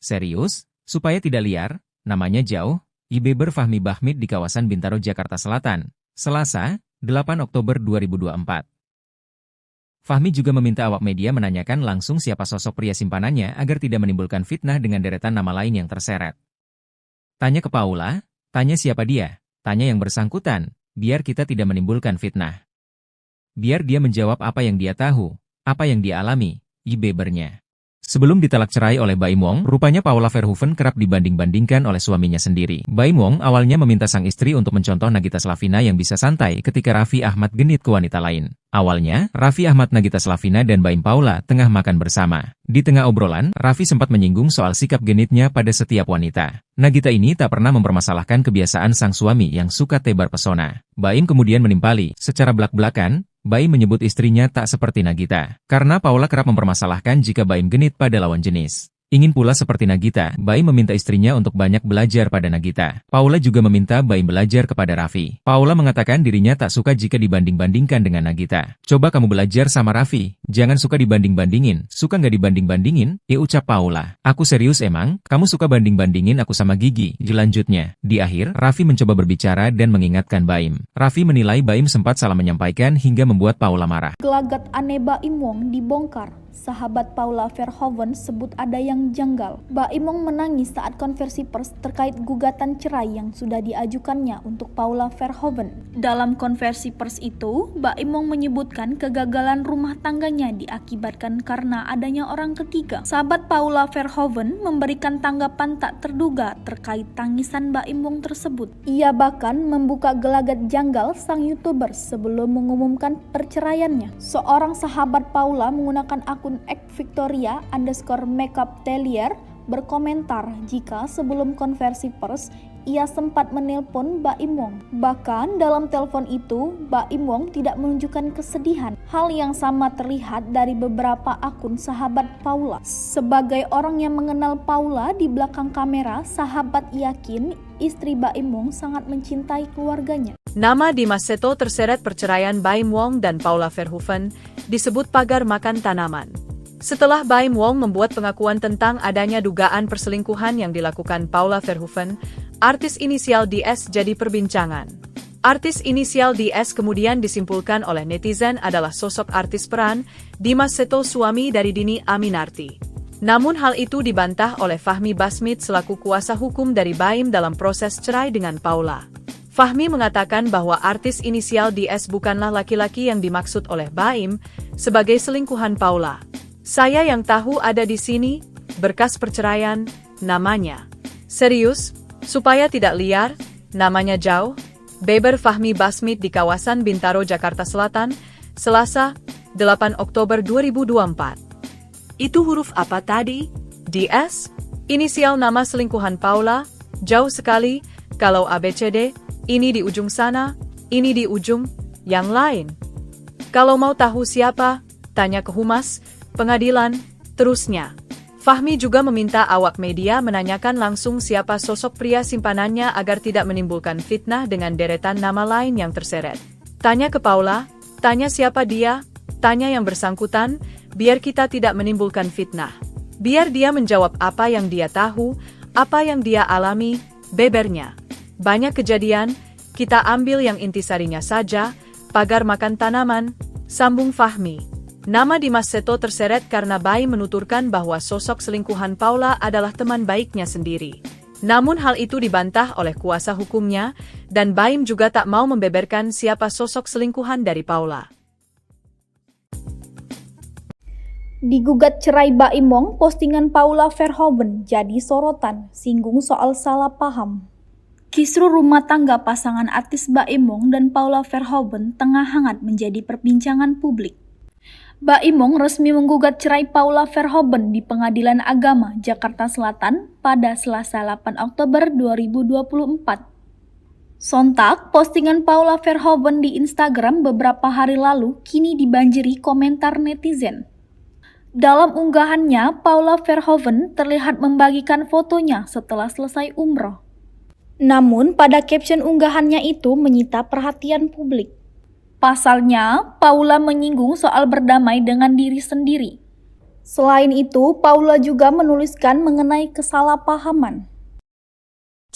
Serius, supaya tidak liar, namanya jauh, IBber Fahmi Bahmid di kawasan Bintaro, Jakarta Selatan, Selasa, 8 Oktober 2024. Fahmi juga meminta awak media menanyakan langsung siapa sosok pria simpanannya agar tidak menimbulkan fitnah dengan deretan nama lain yang terseret. Tanya ke Paula, tanya siapa dia, tanya yang bersangkutan, biar kita tidak menimbulkan fitnah. Biar dia menjawab apa yang dia tahu, apa yang dia alami, IBbernya. Sebelum ditalak cerai oleh Baim Wong, rupanya Paula Verhoeven kerap dibanding-bandingkan oleh suaminya sendiri. Baim Wong awalnya meminta sang istri untuk mencontoh Nagita Slavina yang bisa santai ketika Raffi Ahmad genit ke wanita lain. Awalnya, Raffi Ahmad, Nagita Slavina dan Baim Paula tengah makan bersama. Di tengah obrolan, Raffi sempat menyinggung soal sikap genitnya pada setiap wanita. Nagita ini tak pernah mempermasalahkan kebiasaan sang suami yang suka tebar pesona. Baim kemudian menimpali, secara belak-belakan, Baim menyebut istrinya tak seperti Nagita. Karena Paula kerap mempermasalahkan jika Baim genit pada lawan jenis. Ingin pula seperti Nagita, Baim meminta istrinya untuk banyak belajar pada Nagita. Paula juga meminta Baim belajar kepada Raffi. Paula mengatakan dirinya tak suka jika dibanding-bandingkan dengan Nagita. Coba kamu belajar sama Raffi, jangan suka dibanding-bandingin. Suka nggak dibanding-bandingin? Ucap Paula. Aku serius emang, kamu suka banding-bandingin aku sama Gigi. Lanjutnya, di akhir, Raffi mencoba berbicara dan mengingatkan Baim. Raffi menilai Baim sempat salah menyampaikan hingga membuat Paula marah. Gelagat aneh Baim Wong dibongkar. Sahabat Paula Verhoeven sebut ada yang janggal. Baim Wong menangis saat konversi pers terkait gugatan cerai yang sudah diajukannya untuk Paula Verhoeven. Dalam konversi pers itu, Baim Wong menyebutkan kegagalan rumah tangganya diakibatkan karena adanya orang ketiga. Sahabat Paula Verhoeven memberikan tanggapan tak terduga terkait tangisan Baim Wong tersebut. Ia bahkan membuka gelagat janggal sang YouTuber sebelum mengumumkan perceraiannya. Seorang sahabat Paula menggunakan akun @victoria_makeup_telier berkomentar jika sebelum konversi pers ia sempat menelpon Baim Wong. Bahkan dalam telepon itu, Baim Wong tidak menunjukkan kesedihan. Hal yang sama terlihat dari beberapa akun sahabat Paula. Sebagai orang yang mengenal Paula di belakang kamera, sahabat yakin istri Baim Wong sangat mencintai keluarganya. Nama Dimas Seto terseret perceraian Baim Wong dan Paula Verhoeven disebut pagar makan tanaman. Setelah Baim Wong membuat pengakuan tentang adanya dugaan perselingkuhan yang dilakukan Paula Verhoeven, artis inisial DS jadi perbincangan. Artis inisial DS kemudian disimpulkan oleh netizen adalah sosok artis peran Dimas Seto, suami dari Dhini Aminarti. Namun hal itu dibantah oleh Fahmi Basmit selaku kuasa hukum dari Baim dalam proses cerai dengan Paula. Fahmi mengatakan bahwa artis inisial DS bukanlah laki-laki yang dimaksud oleh Baim sebagai selingkuhan Paula. Saya yang tahu ada di sini, berkas perceraian, namanya. Serius, supaya tidak liar, namanya jauh. Beber Fahmi Basmit di kawasan Bintaro, Jakarta Selatan, Selasa, 8 Oktober 2024. Itu huruf apa tadi? DS? Inisial nama selingkuhan Paula? Jauh sekali, kalau ABCD, ini di ujung sana, ini di ujung, yang lain. Kalau mau tahu siapa, tanya ke humas, pengadilan, terusnya. Fahmi juga meminta awak media menanyakan langsung siapa sosok pria simpanannya agar tidak menimbulkan fitnah dengan deretan nama lain yang terseret. Tanya ke Paula, tanya siapa dia, tanya yang bersangkutan, biar kita tidak menimbulkan fitnah. Biar dia menjawab apa yang dia tahu, apa yang dia alami, bebernya. Banyak kejadian, kita ambil yang intisarinya saja, pagar makan tanaman, sambung Fahmi. Nama Dimas Seto terseret karena Baim menuturkan bahwa sosok selingkuhan Paula adalah teman baiknya sendiri. Namun hal itu dibantah oleh kuasa hukumnya, dan Baim juga tak mau membeberkan siapa sosok selingkuhan dari Paula. Digugat cerai Baim Wong, postingan Paula Verhoeven jadi sorotan, singgung soal salah paham. Kisruh rumah tangga pasangan artis Baim Wong dan Paula Verhoeven tengah hangat menjadi perbincangan publik. Baim Wong resmi menggugat cerai Paula Verhoeven di Pengadilan Agama Jakarta Selatan pada Selasa 8 Oktober 2024. Sontak, postingan Paula Verhoeven di Instagram beberapa hari lalu kini dibanjiri komentar netizen. Dalam unggahannya, Paula Verhoeven terlihat membagikan fotonya setelah selesai umroh. Namun, pada caption unggahannya itu menyita perhatian publik. Pasalnya, Paula menyinggung soal berdamai dengan diri sendiri. Selain itu, Paula juga menuliskan mengenai kesalahpahaman.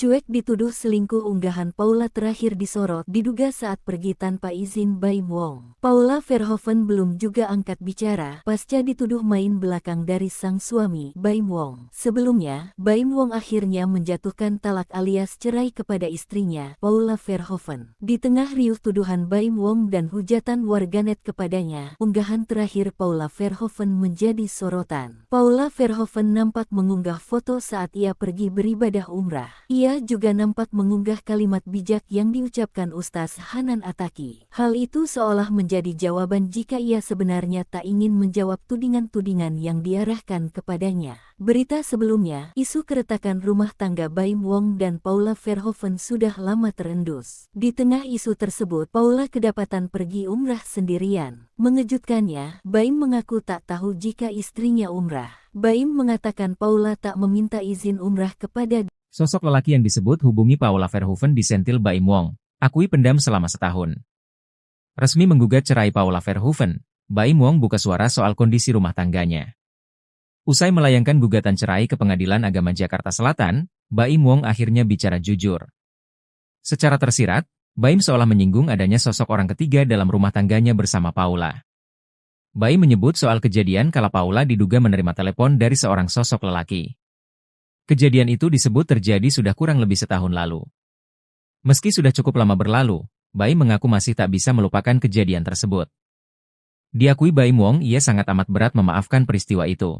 Cuek dituduh selingkuh, unggahan Paula terakhir disorot diduga saat pergi tanpa izin Baim Wong. Paula Verhoeven belum juga angkat bicara pasca dituduh main belakang dari sang suami, Baim Wong. Sebelumnya, Baim Wong akhirnya menjatuhkan talak alias cerai kepada istrinya, Paula Verhoeven. Di tengah riuh tuduhan Baim Wong dan hujatan warganet kepadanya, unggahan terakhir Paula Verhoeven menjadi sorotan. Paula Verhoeven nampak mengunggah foto saat ia pergi beribadah umrah. Ia juga nampak mengunggah kalimat bijak yang diucapkan Ustaz Hanan Attaqi. Hal itu seolah menjadi jawaban jika ia sebenarnya tak ingin menjawab tudingan-tudingan yang diarahkan kepadanya. Berita sebelumnya, isu keretakan rumah tangga Baim Wong dan Paula Verhoeven sudah lama terendus. Di tengah isu tersebut, Paula kedapatan pergi umrah sendirian. Mengejutkannya, Baim mengaku tak tahu jika istrinya umrah. Baim mengatakan Paula tak meminta izin umrah kepada Sosok lelaki yang disebut hubungi Paula Verhoeven disentil Baim Wong, akui pendam selama setahun. Resmi menggugat cerai Paula Verhoeven, Baim Wong buka suara soal kondisi rumah tangganya. Usai melayangkan gugatan cerai ke Pengadilan Agama Jakarta Selatan, Baim Wong akhirnya bicara jujur. Secara tersirat, Baim seolah menyinggung adanya sosok orang ketiga dalam rumah tangganya bersama Paula. Baim menyebut soal kejadian kala Paula diduga menerima telepon dari seorang sosok lelaki. Kejadian itu disebut terjadi sudah kurang lebih setahun lalu. Meski sudah cukup lama berlalu, Baim mengaku masih tak bisa melupakan kejadian tersebut. Diakui Baim Wong ia sangat amat berat memaafkan peristiwa itu.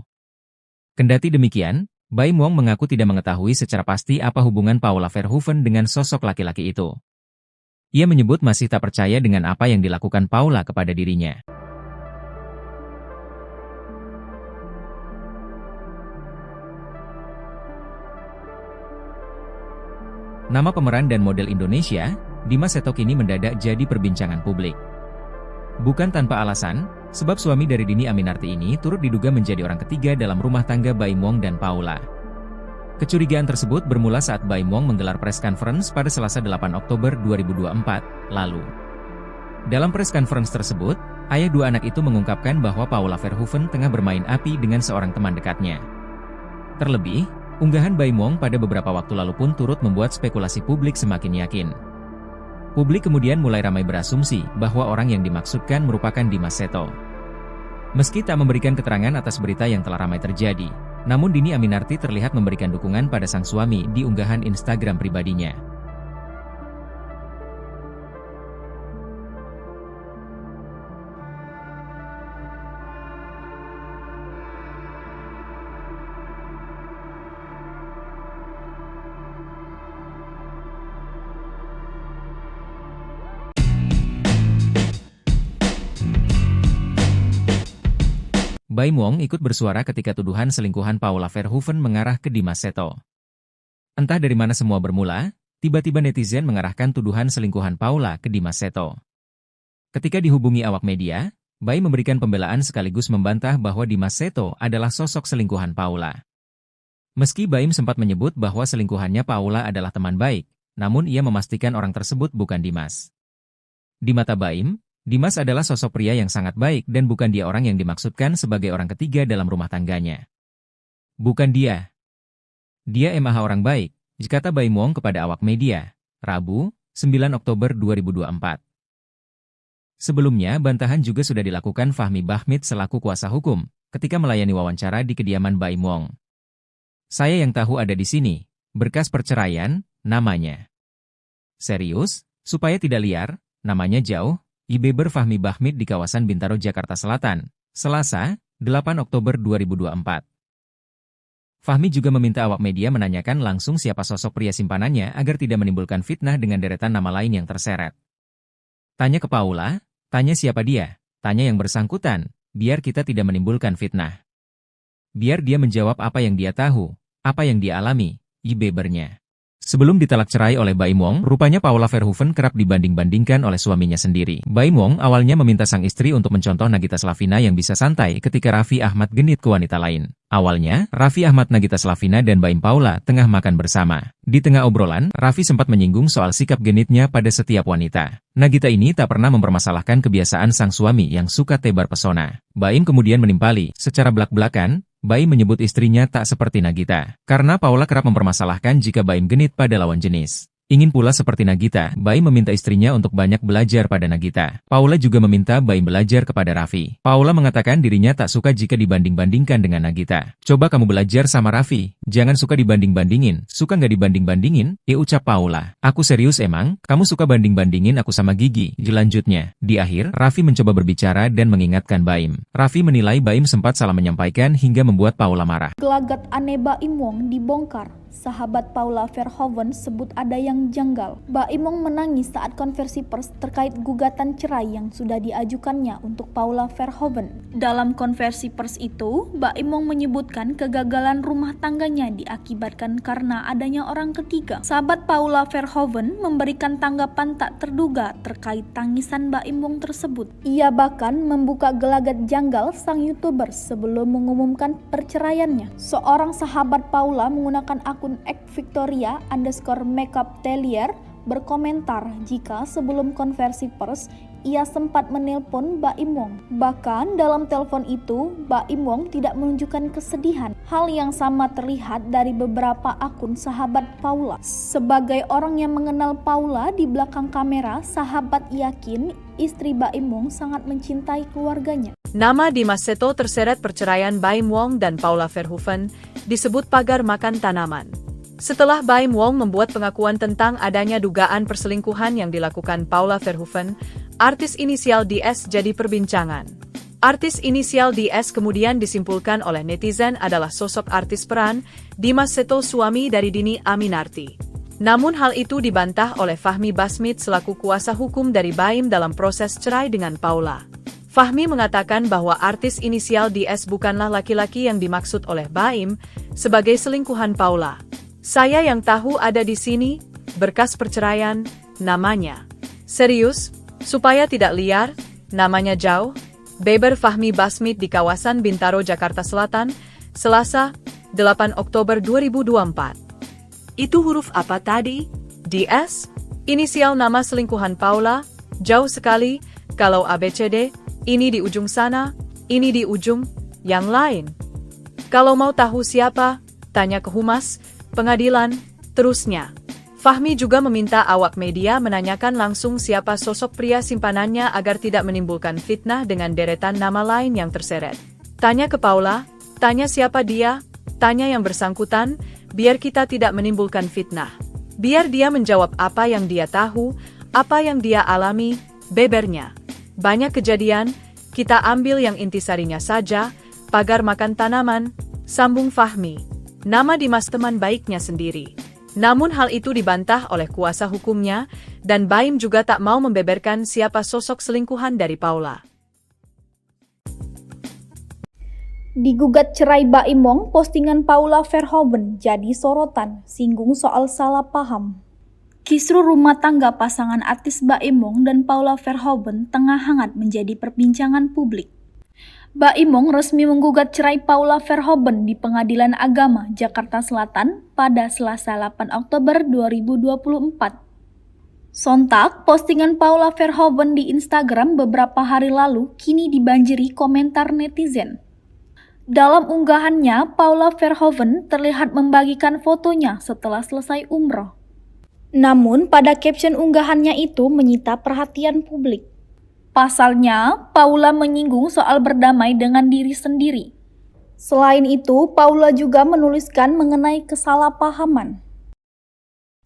Kendati demikian, Baim Wong mengaku tidak mengetahui secara pasti apa hubungan Paula Verhoeven dengan sosok laki-laki itu. Ia menyebut masih tak percaya dengan apa yang dilakukan Paula kepada dirinya. Nama pemeran dan model Indonesia, Dimas Seto kini mendadak jadi perbincangan publik. Bukan tanpa alasan, sebab suami dari Dhini Aminarti ini turut diduga menjadi orang ketiga dalam rumah tangga Baim Wong dan Paula. Kecurigaan tersebut bermula saat Baim Wong menggelar press conference pada Selasa 8 Oktober 2024 lalu. Dalam press conference tersebut, ayah dua anak itu mengungkapkan bahwa Paula Verhoeven tengah bermain api dengan seorang teman dekatnya. Terlebih, unggahan Baim Wong pada beberapa waktu lalu pun turut membuat spekulasi publik semakin yakin. Publik kemudian mulai ramai berasumsi bahwa orang yang dimaksudkan merupakan Dimas Seto. Meski tak memberikan keterangan atas berita yang telah ramai terjadi, namun Dhini Aminarti terlihat memberikan dukungan pada sang suami di unggahan Instagram pribadinya. Baim Wong ikut bersuara ketika tuduhan selingkuhan Paula Verhoeven mengarah ke Dimas Seto. Entah dari mana semua bermula, tiba-tiba netizen mengarahkan tuduhan selingkuhan Paula ke Dimas Seto. Ketika dihubungi awak media, Baim memberikan pembelaan sekaligus membantah bahwa Dimas Seto adalah sosok selingkuhan Paula. Meski Baim sempat menyebut bahwa selingkuhannya Paula adalah teman baik, namun ia memastikan orang tersebut bukan Dimas. Di mata Baim, Dimas adalah sosok pria yang sangat baik dan bukan dia orang yang dimaksudkan sebagai orang ketiga dalam rumah tangganya. Bukan dia. Dia emang orang baik, kata Baim Wong kepada awak media, Rabu, 9 Oktober 2024. Sebelumnya, bantahan juga sudah dilakukan Fahmi Bahmid selaku kuasa hukum, ketika melayani wawancara di kediaman Baim Wong. Saya yang tahu ada di sini, berkas perceraian, namanya. Serius, supaya tidak liar, namanya jauh, Ibeber Fahmi Bahmid di kawasan Bintaro, Jakarta Selatan, Selasa, 8 Oktober 2024. Fahmi juga meminta awak media menanyakan langsung siapa sosok pria simpanannya agar tidak menimbulkan fitnah dengan deretan nama lain yang terseret. Tanya ke Paula, tanya siapa dia, tanya yang bersangkutan, biar kita tidak menimbulkan fitnah. Biar dia menjawab apa yang dia tahu, apa yang dia alami, Ibebernya. Sebelum ditalak cerai oleh Baim Wong, rupanya Paula Verhoeven kerap dibanding-bandingkan oleh suaminya sendiri. Baim Wong awalnya meminta sang istri untuk mencontoh Nagita Slavina yang bisa santai ketika Raffi Ahmad genit ke wanita lain. Awalnya, Raffi Ahmad, Nagita Slavina dan Baim Paula tengah makan bersama. Di tengah obrolan, Raffi sempat menyinggung soal sikap genitnya pada setiap wanita. Nagita ini tak pernah mempermasalahkan kebiasaan sang suami yang suka tebar pesona. Baim kemudian menimpali, secara belak-belakan, Baim menyebut istrinya tak seperti Nagita. Karena Paula kerap mempermasalahkan jika Baim genit pada lawan jenis. Ingin pula seperti Nagita, Baim meminta istrinya untuk banyak belajar pada Nagita. Paula juga meminta Baim belajar kepada Raffi. Paula mengatakan dirinya tak suka jika dibanding-bandingkan dengan Nagita. Coba kamu belajar sama Raffi, jangan suka dibanding-bandingin. Suka nggak dibanding-bandingin? Ucap Paula. Aku serius emang, kamu suka banding-bandingin aku sama Gigi. Lanjutnya, di akhir, Raffi mencoba berbicara dan mengingatkan Baim. Raffi menilai Baim sempat salah menyampaikan hingga membuat Paula marah. Gelagat aneh Baim Wong dibongkar. Sahabat Paula Verhoeven sebut ada yang janggal. Baim Wong menangis saat konversi pers terkait gugatan cerai yang sudah diajukannya untuk Paula Verhoeven. Dalam konversi pers itu, Baim Wong menyebutkan kegagalan rumah tangganya diakibatkan karena adanya orang ketiga. Sahabat Paula Verhoeven memberikan tanggapan tak terduga terkait tangisan Baim Wong tersebut. Ia bahkan membuka gelagat janggal sang YouTuber sebelum mengumumkan perceraiannya. Seorang sahabat Paula menggunakan akun @victoria_makeup_tellier berkomentar jika sebelum konversi pers ia sempat menelpon Baim Wong. Bahkan dalam telepon itu, Baim Wong tidak menunjukkan kesedihan. Hal yang sama terlihat dari beberapa akun sahabat Paula. Sebagai orang yang mengenal Paula di belakang kamera, sahabat yakin istri Baim Wong sangat mencintai keluarganya. Nama Dimas Seto terseret perceraian Baim Wong dan Paula Verhoeven disebut pagar makan tanaman. Setelah Baim Wong membuat pengakuan tentang adanya dugaan perselingkuhan yang dilakukan Paula Verhoeven, artis inisial DS jadi perbincangan. Artis inisial DS kemudian disimpulkan oleh netizen adalah sosok artis peran Dimas Seto, suami dari Dhini Aminarti. Namun hal itu dibantah oleh Fahmi Bahmid selaku kuasa hukum dari Baim dalam proses cerai dengan Paula. Fahmi mengatakan bahwa artis inisial DS bukanlah laki-laki yang dimaksud oleh Baim sebagai selingkuhan Paula. Saya yang tahu ada di sini, berkas perceraian, namanya. Serius, supaya tidak liar, namanya jauh. Beber Fahmi Bahmid di kawasan Bintaro, Jakarta Selatan, Selasa, 8 Oktober 2024. Itu huruf apa tadi? DS? Inisial nama selingkuhan Paula? Jauh sekali, kalau ABCD, ini di ujung sana, ini di ujung yang lain. Kalau mau tahu siapa, tanya ke humas, pengadilan, terusnya. Fahmi juga meminta awak media menanyakan langsung siapa sosok pria simpanannya agar tidak menimbulkan fitnah dengan deretan nama lain yang terseret. Tanya ke Paula, tanya siapa dia, tanya yang bersangkutan, biar kita tidak menimbulkan fitnah. Biar dia menjawab apa yang dia tahu, apa yang dia alami, bebernya. Banyak kejadian, kita ambil yang intisarinya saja, pagar makan tanaman, sambung Fahmi. Nama Dimas teman baiknya sendiri. Namun hal itu dibantah oleh kuasa hukumnya, dan Baim juga tak mau membeberkan siapa sosok selingkuhan dari Paula. Digugat cerai Baim Wong, postingan Paula Verhoeven jadi sorotan, singgung soal salah paham. Kisru rumah tangga pasangan artis Baim Wong dan Paula Verhoeven tengah hangat menjadi perbincangan publik. Baim Wong resmi menggugat cerai Paula Verhoeven di Pengadilan Agama Jakarta Selatan pada Selasa 8 Oktober 2024. Sontak, postingan Paula Verhoeven di Instagram beberapa hari lalu kini dibanjiri komentar netizen. Dalam unggahannya, Paula Verhoeven terlihat membagikan fotonya setelah selesai umroh. Namun, pada caption unggahannya itu menyita perhatian publik. Pasalnya, Paula menyinggung soal berdamai dengan diri sendiri. Selain itu, Paula juga menuliskan mengenai kesalahpahaman.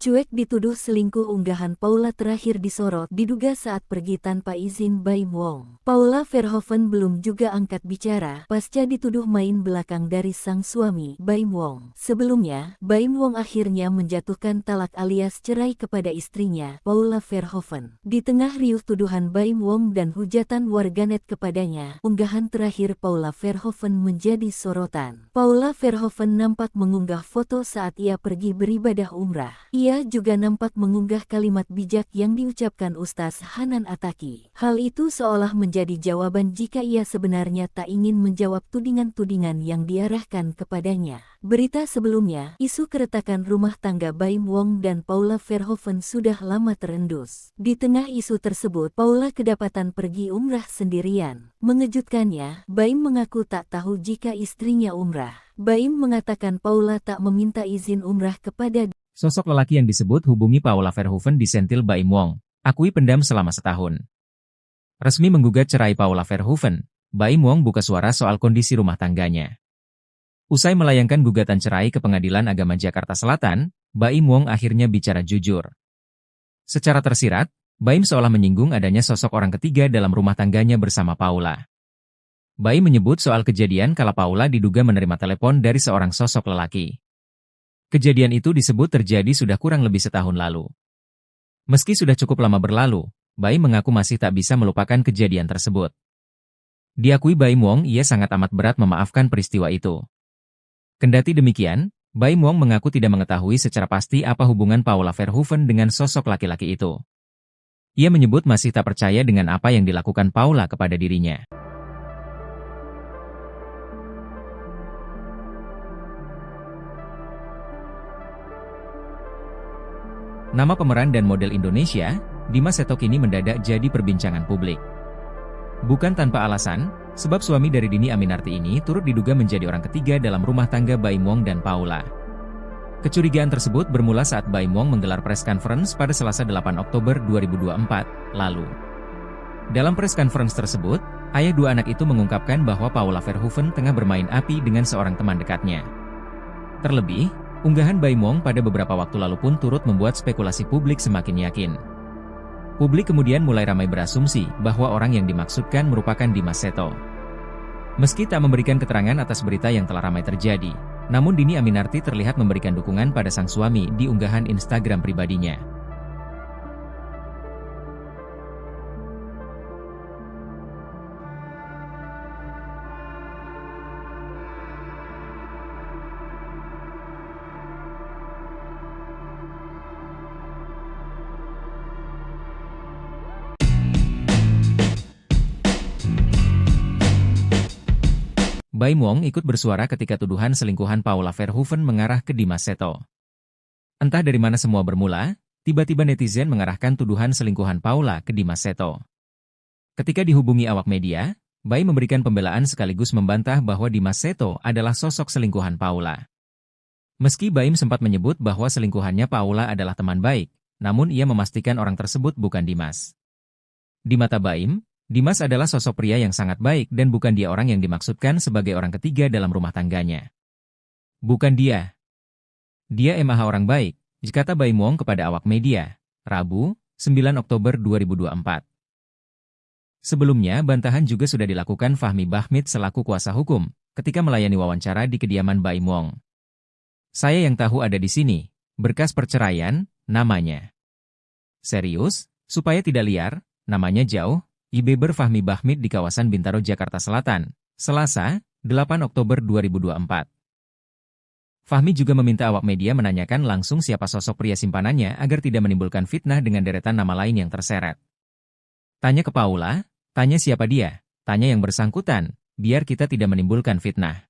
Cuek dituduh selingkuh, unggahan Paula terakhir disorot diduga saat pergi tanpa izin Baim Wong. Paula Verhoeven belum juga angkat bicara pasca dituduh main belakang dari sang suami, Baim Wong. Sebelumnya, Baim Wong akhirnya menjatuhkan talak alias cerai kepada istrinya, Paula Verhoeven. Di tengah riuh tuduhan Baim Wong dan hujatan warganet kepadanya, unggahan terakhir Paula Verhoeven menjadi sorotan. Paula Verhoeven nampak mengunggah foto saat ia pergi beribadah umrah. Ia juga nampak mengunggah kalimat bijak yang diucapkan Ustaz Hanan Attaqi. Hal itu seolah menjadi jawaban jika ia sebenarnya tak ingin menjawab tudingan-tudingan yang diarahkan kepadanya. Berita sebelumnya, isu keretakan rumah tangga Baim Wong dan Paula Verhoeven sudah lama terendus. Di tengah isu tersebut, Paula kedapatan pergi umrah sendirian. Mengejutkannya, Baim mengaku tak tahu jika istrinya umrah. Baim mengatakan Paula tak meminta izin umrah kepada Sosok lelaki yang disebut hubungi Paula Verhoeven disentil Baim Wong, akui pendam selama setahun. Resmi menggugat cerai Paula Verhoeven, Baim Wong buka suara soal kondisi rumah tangganya. Usai melayangkan gugatan cerai ke Pengadilan Agama Jakarta Selatan, Baim Wong akhirnya bicara jujur. Secara tersirat, Baim seolah menyinggung adanya sosok orang ketiga dalam rumah tangganya bersama Paula. Baim menyebut soal kejadian kala Paula diduga menerima telepon dari seorang sosok lelaki. Kejadian itu disebut terjadi sudah kurang lebih setahun lalu. Meski sudah cukup lama berlalu, Baim mengaku masih tak bisa melupakan kejadian tersebut. Diakui Baim Wong, ia sangat amat berat memaafkan peristiwa itu. Kendati demikian, Baim Wong mengaku tidak mengetahui secara pasti apa hubungan Paula Verhoeven dengan sosok laki-laki itu. Ia menyebut masih tak percaya dengan apa yang dilakukan Paula kepada dirinya. Nama pemeran dan model Indonesia, Dimas Seto kini mendadak jadi perbincangan publik. Bukan tanpa alasan, sebab suami dari Dhini Aminarti ini turut diduga menjadi orang ketiga dalam rumah tangga Baim Wong dan Paula. Kecurigaan tersebut bermula saat Baim Wong menggelar press conference pada Selasa 8 Oktober 2024 lalu. Dalam press conference tersebut, ayah dua anak itu mengungkapkan bahwa Paula Verhoeven tengah bermain api dengan seorang teman dekatnya. Terlebih, unggahan Baim Wong pada beberapa waktu lalu pun turut membuat spekulasi publik semakin yakin. Publik kemudian mulai ramai berasumsi bahwa orang yang dimaksudkan merupakan Dimas Seto. Meski tak memberikan keterangan atas berita yang telah ramai terjadi, namun Dhini Aminarti terlihat memberikan dukungan pada sang suami di unggahan Instagram pribadinya. Baim Wong ikut bersuara ketika tuduhan selingkuhan Paula Verhoeven mengarah ke Dimas Seto. Entah dari mana semua bermula, tiba-tiba netizen mengarahkan tuduhan selingkuhan Paula ke Dimas Seto. Ketika dihubungi awak media, Baim memberikan pembelaan sekaligus membantah bahwa Dimas Seto adalah sosok selingkuhan Paula. Meski Baim sempat menyebut bahwa selingkuhannya Paula adalah teman baik, namun ia memastikan orang tersebut bukan Dimas. Di mata Baim, Dimas adalah sosok pria yang sangat baik dan bukan dia orang yang dimaksudkan sebagai orang ketiga dalam rumah tangganya. Bukan dia. Dia emang orang baik, kata Baim Wong kepada awak media, Rabu, 9 Oktober 2024. Sebelumnya, bantahan juga sudah dilakukan Fahmi Bahmid selaku kuasa hukum, ketika melayani wawancara di kediaman Baim Wong. Saya yang tahu ada di sini, berkas perceraian, namanya. Serius, supaya tidak liar, namanya jauh, Ibeber Fahmi Bahmid di kawasan Bintaro, Jakarta Selatan, Selasa, 8 Oktober 2024. Fahmi juga meminta awak media menanyakan langsung siapa sosok pria simpanannya agar tidak menimbulkan fitnah dengan deretan nama lain yang terseret. Tanya ke Paula, tanya siapa dia, tanya yang bersangkutan, biar kita tidak menimbulkan fitnah.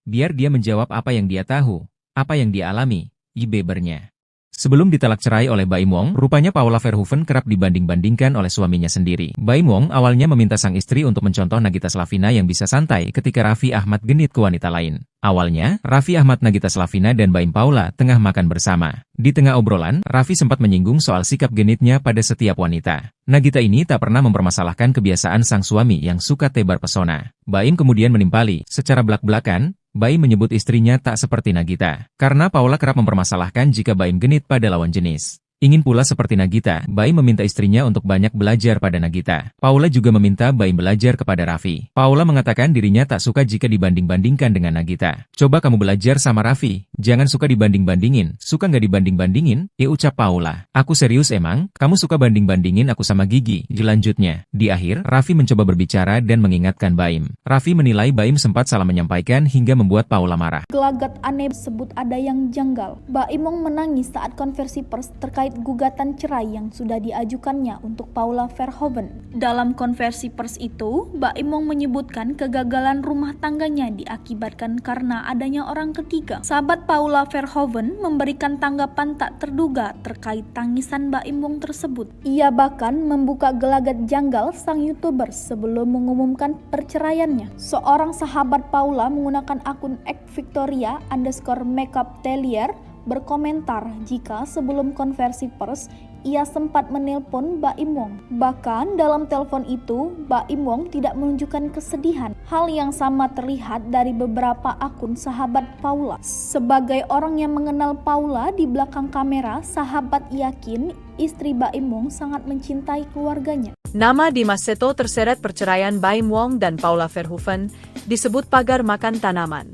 Biar dia menjawab apa yang dia tahu, apa yang dia alami, Ibebernya. Sebelum ditelak cerai oleh Baim Wong, rupanya Paula Verhoeven kerap dibanding-bandingkan oleh suaminya sendiri. Baim Wong awalnya meminta sang istri untuk mencontoh Nagita Slavina yang bisa santai ketika Raffi Ahmad genit ke wanita lain. Awalnya, Raffi Ahmad, Nagita Slavina dan Baim Paula tengah makan bersama. Di tengah obrolan, Raffi sempat menyinggung soal sikap genitnya pada setiap wanita. Nagita ini tak pernah mempermasalahkan kebiasaan sang suami yang suka tebar pesona. Baim kemudian menimpali, secara belak-belakan, Baim menyebut istrinya tak seperti Nagita. Karena Paula kerap mempermasalahkan jika Baim genit pada lawan jenis. Ingin pula seperti Nagita, Baim meminta istrinya untuk banyak belajar pada Nagita. Paula juga meminta Baim belajar kepada Raffi. Paula mengatakan dirinya tak suka jika dibanding-bandingkan dengan Nagita. Coba kamu belajar sama Raffi, jangan suka dibanding-bandingin. Suka nggak dibanding-bandingin? Ucap Paula. Aku serius emang, kamu suka banding-bandingin aku sama Gigi. Lanjutnya, di akhir, Raffi mencoba berbicara dan mengingatkan Baim. Raffi menilai Baim sempat salah menyampaikan hingga membuat Paula marah. Gelagat aneh sebut ada yang janggal. Baim Wong menangis saat konversi pers terkait gugatan cerai yang sudah diajukannya untuk Paula Verhoeven. Dalam konversi pers itu, Baim Wong menyebutkan kegagalan rumah tangganya diakibatkan karena adanya orang ketiga. Sahabat Paula Verhoeven memberikan tanggapan tak terduga terkait tangisan Baim Wong tersebut. Ia bahkan membuka gelagat janggal sang YouTuber sebelum mengumumkan perceraiannya. Seorang sahabat Paula menggunakan akun @victoria_makeup_telier berkomentar jika sebelum konversi pers, ia sempat menelpon Baim Wong. Bahkan dalam telepon itu, Baim Wong tidak menunjukkan kesedihan. Hal yang sama terlihat dari beberapa akun sahabat Paula. Sebagai orang yang mengenal Paula di belakang kamera, sahabat yakin istri Baim Wong sangat mencintai keluarganya. Nama Dimas Seto terseret perceraian Baim Wong dan Paula Verhoeven disebut pagar makan tanaman.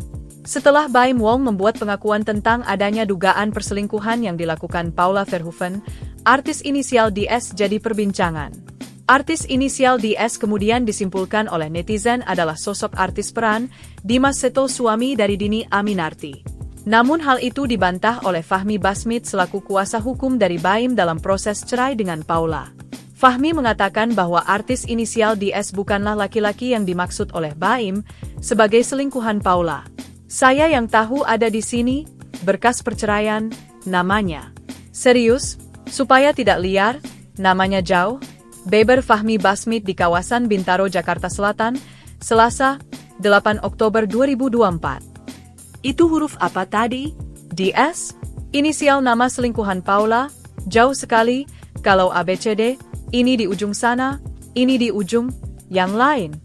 Setelah Baim Wong membuat pengakuan tentang adanya dugaan perselingkuhan yang dilakukan Paula Verhoeven, artis inisial DS jadi perbincangan. Artis inisial DS kemudian disimpulkan oleh netizen adalah sosok artis peran Dimas Seto, suami dari Dhini Aminarti. Namun hal itu dibantah oleh Fahmi Bahmid selaku kuasa hukum dari Baim dalam proses cerai dengan Paula. Fahmi mengatakan bahwa artis inisial DS bukanlah laki-laki yang dimaksud oleh Baim sebagai selingkuhan Paula. Saya yang tahu ada di sini, berkas perceraian, namanya. Serius, supaya tidak liar, namanya jauh, Ibeber Fahmi Bahmid di kawasan Bintaro, Jakarta Selatan, Selasa, 8 Oktober 2024. Itu huruf apa tadi? DS? Inisial nama selingkuhan Paula? Jauh sekali, kalau ABCD, ini di ujung sana, ini di ujung, yang lain.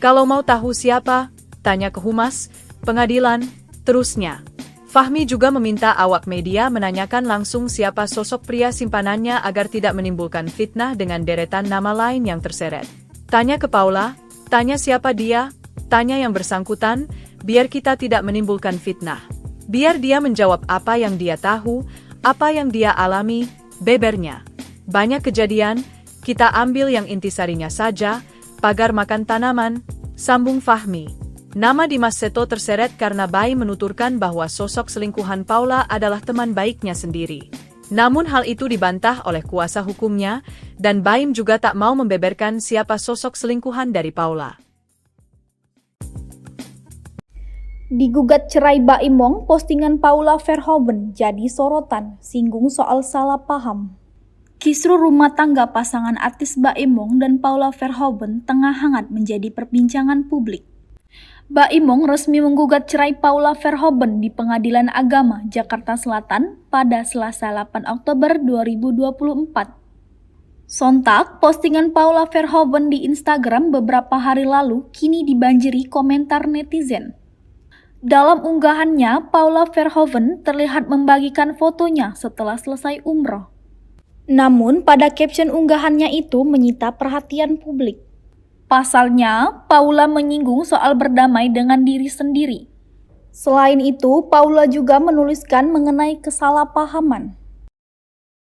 Kalau mau tahu siapa, tanya ke humas, pengadilan, terusnya. Fahmi juga meminta awak media menanyakan langsung siapa sosok pria simpanannya agar tidak menimbulkan fitnah dengan deretan nama lain yang terseret. Tanya ke Paula, tanya siapa dia, tanya yang bersangkutan, biar kita tidak menimbulkan fitnah. Biar dia menjawab apa yang dia tahu, apa yang dia alami, bebernya. Banyak kejadian, kita ambil yang intisarinya saja, pagar makan tanaman, sambung Fahmi. Nama Dimas Seto terseret karena Baim menuturkan bahwa sosok selingkuhan Paula adalah teman baiknya sendiri. Namun hal itu dibantah oleh kuasa hukumnya, dan Baim juga tak mau membeberkan siapa sosok selingkuhan dari Paula. Digugat cerai Baim Wong, postingan Paula Verhoeven jadi sorotan, singgung soal salah paham. Kisru rumah tangga pasangan artis Baim Wong dan Paula Verhoeven tengah hangat menjadi perbincangan publik. Baim Wong resmi menggugat cerai Paula Verhoeven di Pengadilan Agama Jakarta Selatan pada Selasa 8 Oktober 2024. Sontak, postingan Paula Verhoeven di Instagram beberapa hari lalu kini dibanjiri komentar netizen. Dalam unggahannya, Paula Verhoeven terlihat membagikan fotonya setelah selesai umroh. Namun, pada caption unggahannya itu menyita perhatian publik. Pasalnya, Paula menyinggung soal berdamai dengan diri sendiri. Selain itu, Paula juga menuliskan mengenai kesalahpahaman.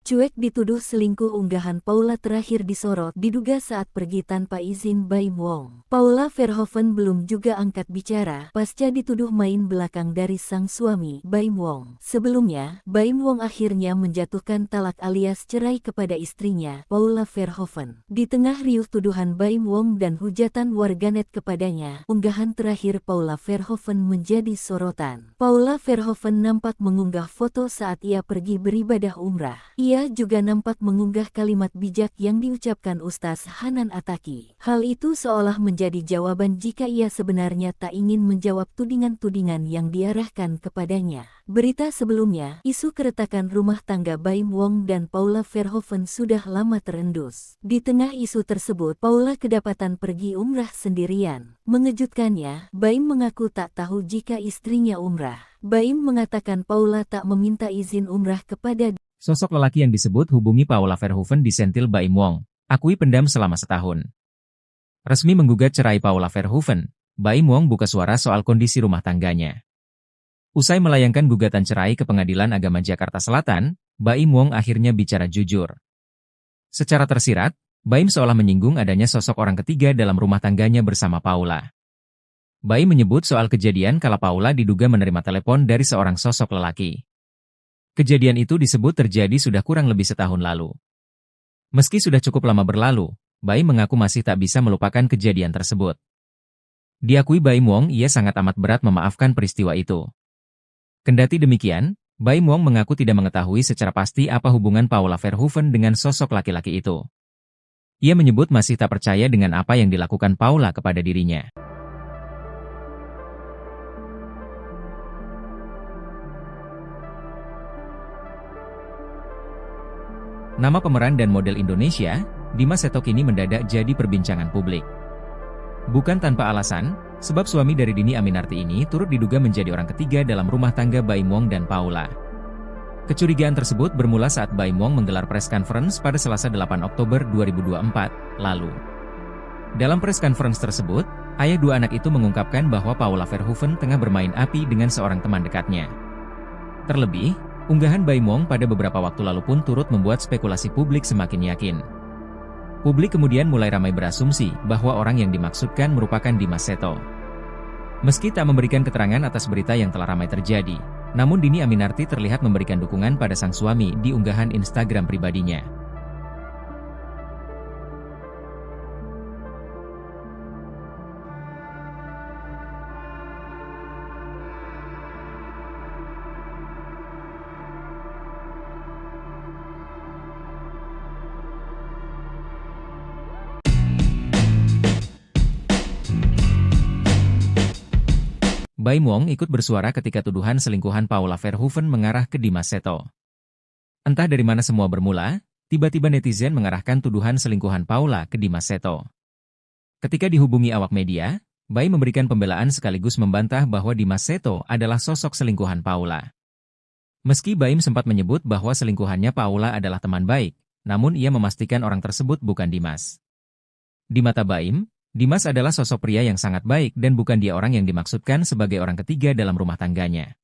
Cuek dituduh selingkuh, unggahan Paula terakhir disorot diduga saat pergi tanpa izin Baim Wong. Paula Verhoeven belum juga angkat bicara pasca dituduh main belakang dari sang suami, Baim Wong. Sebelumnya, Baim Wong akhirnya menjatuhkan talak alias cerai kepada istrinya, Paula Verhoeven. Di tengah riuh tuduhan Baim Wong dan hujatan warganet kepadanya, unggahan terakhir Paula Verhoeven menjadi sorotan. Paula Verhoeven nampak mengunggah foto saat ia pergi beribadah umrah. Ia juga nampak mengunggah kalimat bijak yang diucapkan Ustaz Hanan Attaqi. Hal itu seolah menjadi jawaban jika ia sebenarnya tak ingin menjawab tudingan-tudingan yang diarahkan kepadanya. Berita sebelumnya, isu keretakan rumah tangga Baim Wong dan Paula Verhoeven sudah lama terendus. Di tengah isu tersebut, Paula kedapatan pergi umrah sendirian. Mengejutkannya, Baim mengaku tak tahu jika istrinya umrah. Baim mengatakan Paula tak meminta izin umrah kepada Sosok lelaki yang disebut hubungi Paula Verhoeven disentil Baim Wong, akui pendam selama setahun. Resmi menggugat cerai Paula Verhoeven, Baim Wong buka suara soal kondisi rumah tangganya. Usai melayangkan gugatan cerai ke Pengadilan Agama Jakarta Selatan, Baim Wong akhirnya bicara jujur. Secara tersirat, Baim seolah menyinggung adanya sosok orang ketiga dalam rumah tangganya bersama Paula. Baim menyebut soal kejadian kala Paula diduga menerima telepon dari seorang sosok lelaki. Kejadian itu disebut terjadi sudah kurang lebih setahun lalu. Meski sudah cukup lama berlalu, Baim mengaku masih tak bisa melupakan kejadian tersebut. Diakui Baim Wong, ia sangat amat berat memaafkan peristiwa itu. Kendati demikian, Baim Wong mengaku tidak mengetahui secara pasti apa hubungan Paula Verhoeven dengan sosok laki-laki itu. Ia menyebut masih tak percaya dengan apa yang dilakukan Paula kepada dirinya. Nama pemeran dan model Indonesia, Dimas Seto kini mendadak jadi perbincangan publik. Bukan tanpa alasan, sebab suami dari Dhini Aminarti ini turut diduga menjadi orang ketiga dalam rumah tangga Baim Wong dan Paula. Kecurigaan tersebut bermula saat Baim Wong menggelar press conference pada Selasa 8 Oktober 2024 lalu. Dalam press conference tersebut, ayah dua anak itu mengungkapkan bahwa Paula Verhoeven tengah bermain api dengan seorang teman dekatnya. Terlebih, unggahan Baim Wong pada beberapa waktu lalu pun turut membuat spekulasi publik semakin yakin. Publik kemudian mulai ramai berasumsi bahwa orang yang dimaksudkan merupakan Dimas Seto. Meski tak memberikan keterangan atas berita yang telah ramai terjadi, namun Dhini Aminarti terlihat memberikan dukungan pada sang suami di unggahan Instagram pribadinya. Baim Wong ikut bersuara ketika tuduhan selingkuhan Paula Verhoeven mengarah ke Dimas Seto. Entah dari mana semua bermula, tiba-tiba netizen mengarahkan tuduhan selingkuhan Paula ke Dimas Seto. Ketika dihubungi awak media, Baim memberikan pembelaan sekaligus membantah bahwa Dimas Seto adalah sosok selingkuhan Paula. Meski Baim sempat menyebut bahwa selingkuhannya Paula adalah teman baik, namun ia memastikan orang tersebut bukan Dimas. Di mata Baim, Dimas adalah sosok pria yang sangat baik dan bukan dia orang yang dimaksudkan sebagai orang ketiga dalam rumah tangganya.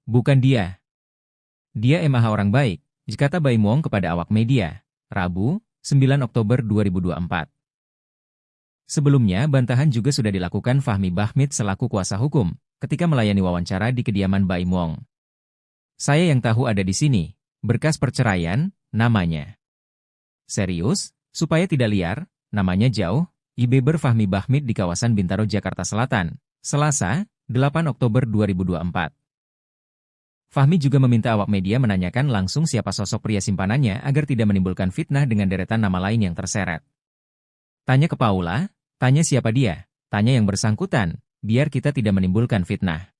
Bukan dia. Dia emang orang baik, kata Baim Wong kepada awak media, Rabu, 9 Oktober 2024. Sebelumnya, bantahan juga sudah dilakukan Fahmi Bahmid selaku kuasa hukum, ketika melayani wawancara di kediaman Baim Wong. Saya yang tahu ada di sini, berkas perceraian, namanya. Serius, supaya tidak liar, namanya jauh, IBber Fahmi Bahmid di kawasan Bintaro, Jakarta Selatan, Selasa, 8 Oktober 2024. Fahmi juga meminta awak media menanyakan langsung siapa sosok pria simpanannya agar tidak menimbulkan fitnah dengan deretan nama lain yang terseret. Tanya ke Paula, tanya siapa dia, tanya yang bersangkutan, biar kita tidak menimbulkan fitnah.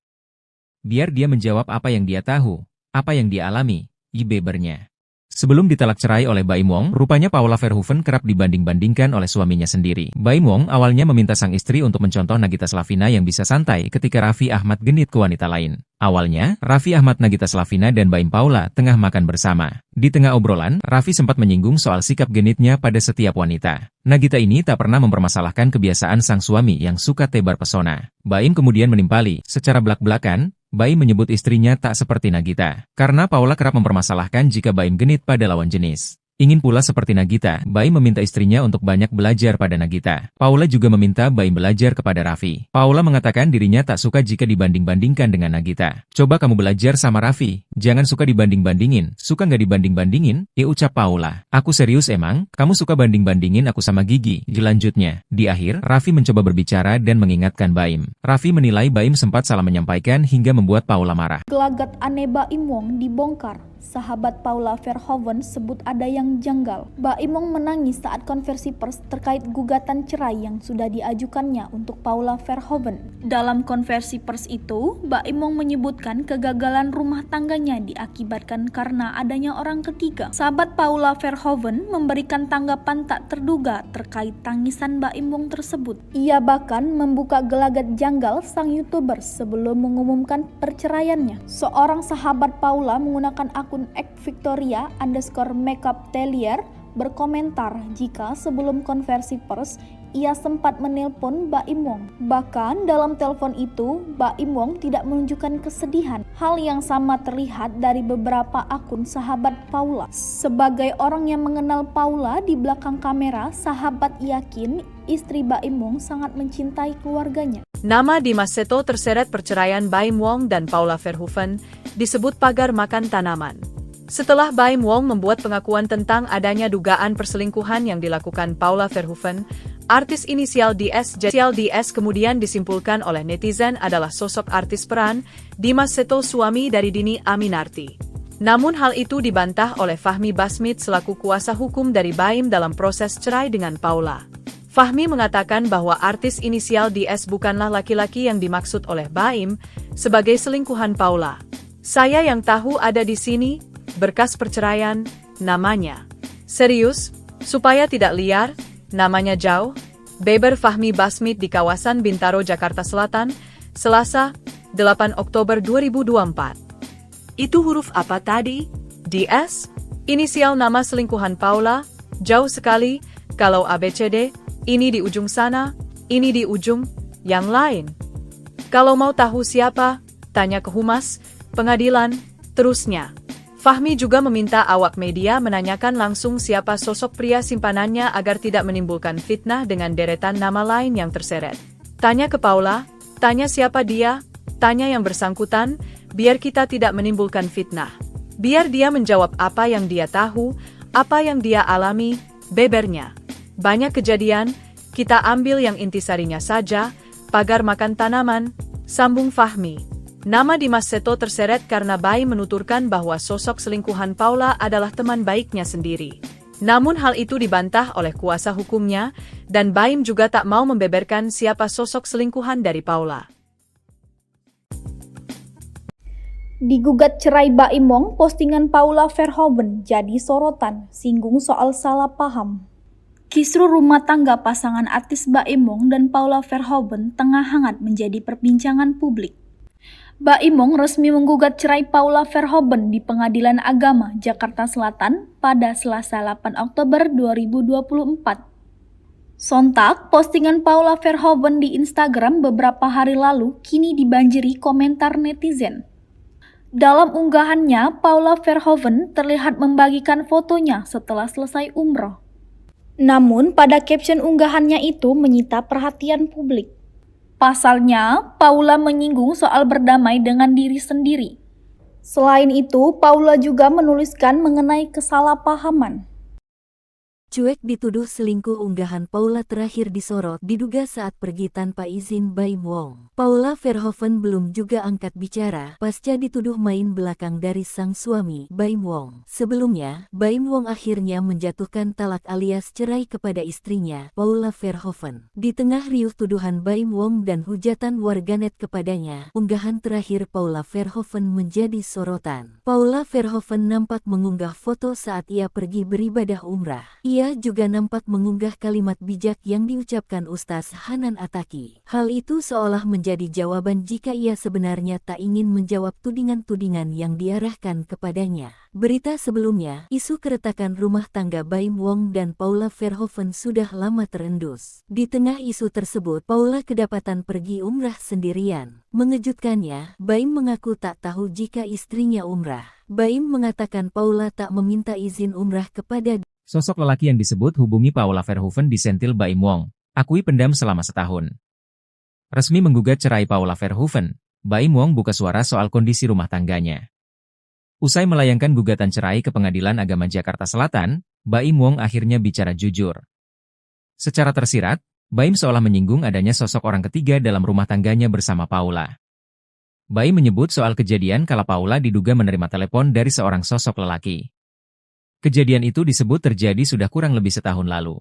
Biar dia menjawab apa yang dia tahu, apa yang dia alami, bebernya. Sebelum ditalak cerai oleh Baim Wong, rupanya Paula Verhoeven kerap dibanding-bandingkan oleh suaminya sendiri. Baim Wong awalnya meminta sang istri untuk mencontoh Nagita Slavina yang bisa santai ketika Raffi Ahmad genit ke wanita lain. Awalnya, Raffi Ahmad, Nagita Slavina dan Baim Paula tengah makan bersama. Di tengah obrolan, Raffi sempat menyinggung soal sikap genitnya pada setiap wanita. Nagita ini tak pernah mempermasalahkan kebiasaan sang suami yang suka tebar pesona. Baim kemudian menimpali, secara belak-belakan, Baim menyebut istrinya tak seperti Nagita. Karena Paula kerap mempermasalahkan jika Baim genit pada lawan jenis. Ingin pula seperti Nagita, Baim meminta istrinya untuk banyak belajar pada Nagita. Paula juga meminta Baim belajar kepada Raffi. Paula mengatakan dirinya tak suka jika dibanding-bandingkan dengan Nagita. Coba kamu belajar sama Raffi, jangan suka dibanding-bandingin. Suka nggak dibanding-bandingin? Ucap Paula. Aku serius emang, kamu suka banding-bandingin aku sama Gigi. Lanjutnya, di akhir, Raffi mencoba berbicara dan mengingatkan Baim. Raffi menilai Baim sempat salah menyampaikan hingga membuat Paula marah. Gelagat aneh Baim Wong dibongkar. Sahabat Paula Verhoeven sebut ada yang janggal. Baim Wong menangis saat konversi pers terkait gugatan cerai yang sudah diajukannya untuk Paula Verhoeven. Dalam konversi pers itu, Baim Wong menyebutkan kegagalan rumah tangganya diakibatkan karena adanya orang ketiga. Sahabat Paula Verhoeven memberikan tanggapan tak terduga terkait tangisan Baim Wong tersebut. Ia bahkan membuka gelagat janggal sang YouTuber sebelum mengumumkan perceraiannya. Seorang sahabat Paula menggunakan akun @victoria_makeup_tellier berkomentar jika sebelum konversi pers ia sempat menelpon Baim Wong. Bahkan dalam telepon itu, Baim Wong tidak menunjukkan kesedihan. Hal yang sama terlihat dari beberapa akun sahabat Paula. Sebagai orang yang mengenal Paula di belakang kamera, sahabat yakin istri Baim Wong sangat mencintai keluarganya. Nama Dimas Seto terseret perceraian Baim Wong dan Paula Verhoeven disebut pagar makan tanaman. Setelah Baim Wong membuat pengakuan tentang adanya dugaan perselingkuhan yang dilakukan Paula Verhoeven, artis inisial DS kemudian disimpulkan oleh netizen adalah sosok artis peran Dimas Seto, suami dari Dini Aminarti. Namun hal itu dibantah oleh Fahmi Basmit selaku kuasa hukum dari Baim dalam proses cerai dengan Paula. Fahmi mengatakan bahwa artis inisial DS bukanlah laki-laki yang dimaksud oleh Baim sebagai selingkuhan Paula. Saya yang tahu ada di sini, berkas perceraian, namanya. Serius, supaya tidak liar, namanya jauh. Beber Fahmi Basmit di kawasan Bintaro, Jakarta Selatan, Selasa, 8 Oktober 2024. Itu huruf apa tadi? DS? Inisial nama selingkuhan Paula? Jauh sekali, kalau ABCD, ini di ujung sana, ini di ujung yang lain. Kalau mau tahu siapa, tanya ke humas, pengadilan, terusnya. Fahmi juga meminta awak media menanyakan langsung siapa sosok pria simpanannya agar tidak menimbulkan fitnah dengan deretan nama lain yang terseret. Tanya ke Paula, tanya siapa dia, tanya yang bersangkutan, biar kita tidak menimbulkan fitnah. Biar dia menjawab apa yang dia tahu, apa yang dia alami, bebernya. Banyak kejadian, kita ambil yang intisarinya saja, pagar makan tanaman, sambung Fahmi. Nama Dimas Seto terseret karena Baim menuturkan bahwa sosok selingkuhan Paula adalah teman baiknya sendiri. Namun hal itu dibantah oleh kuasa hukumnya, dan Baim juga tak mau membeberkan siapa sosok selingkuhan dari Paula. Digugat cerai Baim Wong, postingan Paula Verhoeven jadi sorotan, singgung soal salah paham. Kisru rumah tangga pasangan artis Baim Wong dan Paula Verhoeven tengah hangat menjadi perbincangan publik. Baim Wong resmi menggugat cerai Paula Verhoeven di Pengadilan Agama Jakarta Selatan pada Selasa 8 Oktober 2024. Sontak, postingan Paula Verhoeven di Instagram beberapa hari lalu kini dibanjiri komentar netizen. Dalam unggahannya, Paula Verhoeven terlihat membagikan fotonya setelah selesai umroh. Namun, pada caption unggahannya itu menyita perhatian publik. Pasalnya, Paula menyinggung soal berdamai dengan diri sendiri. Selain itu, Paula juga menuliskan mengenai kesalahpahaman. Cuek dituduh selingkuh. Unggahan Paula terakhir disorot diduga saat pergi tanpa izin Baim Wong. Paula Verhoeven belum juga angkat bicara pasca dituduh main belakang dari sang suami, Baim Wong. Sebelumnya, Baim Wong akhirnya menjatuhkan talak alias cerai kepada istrinya, Paula Verhoeven. Di tengah riuh tuduhan Baim Wong dan hujatan warganet kepadanya, unggahan terakhir Paula Verhoeven menjadi sorotan. Paula Verhoeven nampak mengunggah foto saat ia pergi beribadah umrah. Ia juga nampak mengunggah kalimat bijak yang diucapkan Ustaz Hanan Attaqi. Hal itu seolah menjadi jawaban jika ia sebenarnya tak ingin menjawab tudingan-tudingan yang diarahkan kepadanya. Berita sebelumnya, isu keretakan rumah tangga Baim Wong dan Paula Verhoeven sudah lama terendus. Di tengah isu tersebut, Paula kedapatan pergi umrah sendirian. Mengejutkannya, Baim mengaku tak tahu jika istrinya umrah. Baim mengatakan Paula tak meminta izin umrah kepada Sosok lelaki yang disebut hubungi Paula Verhoeven disentil Baim Wong, akui pendam selama setahun. Resmi menggugat cerai Paula Verhoeven, Baim Wong buka suara soal kondisi rumah tangganya. Usai melayangkan gugatan cerai ke Pengadilan Agama Jakarta Selatan, Baim Wong akhirnya bicara jujur. Secara tersirat, Baim seolah menyinggung adanya sosok orang ketiga dalam rumah tangganya bersama Paula. Baim menyebut soal kejadian kala Paula diduga menerima telepon dari seorang sosok lelaki. Kejadian itu disebut terjadi sudah kurang lebih setahun lalu.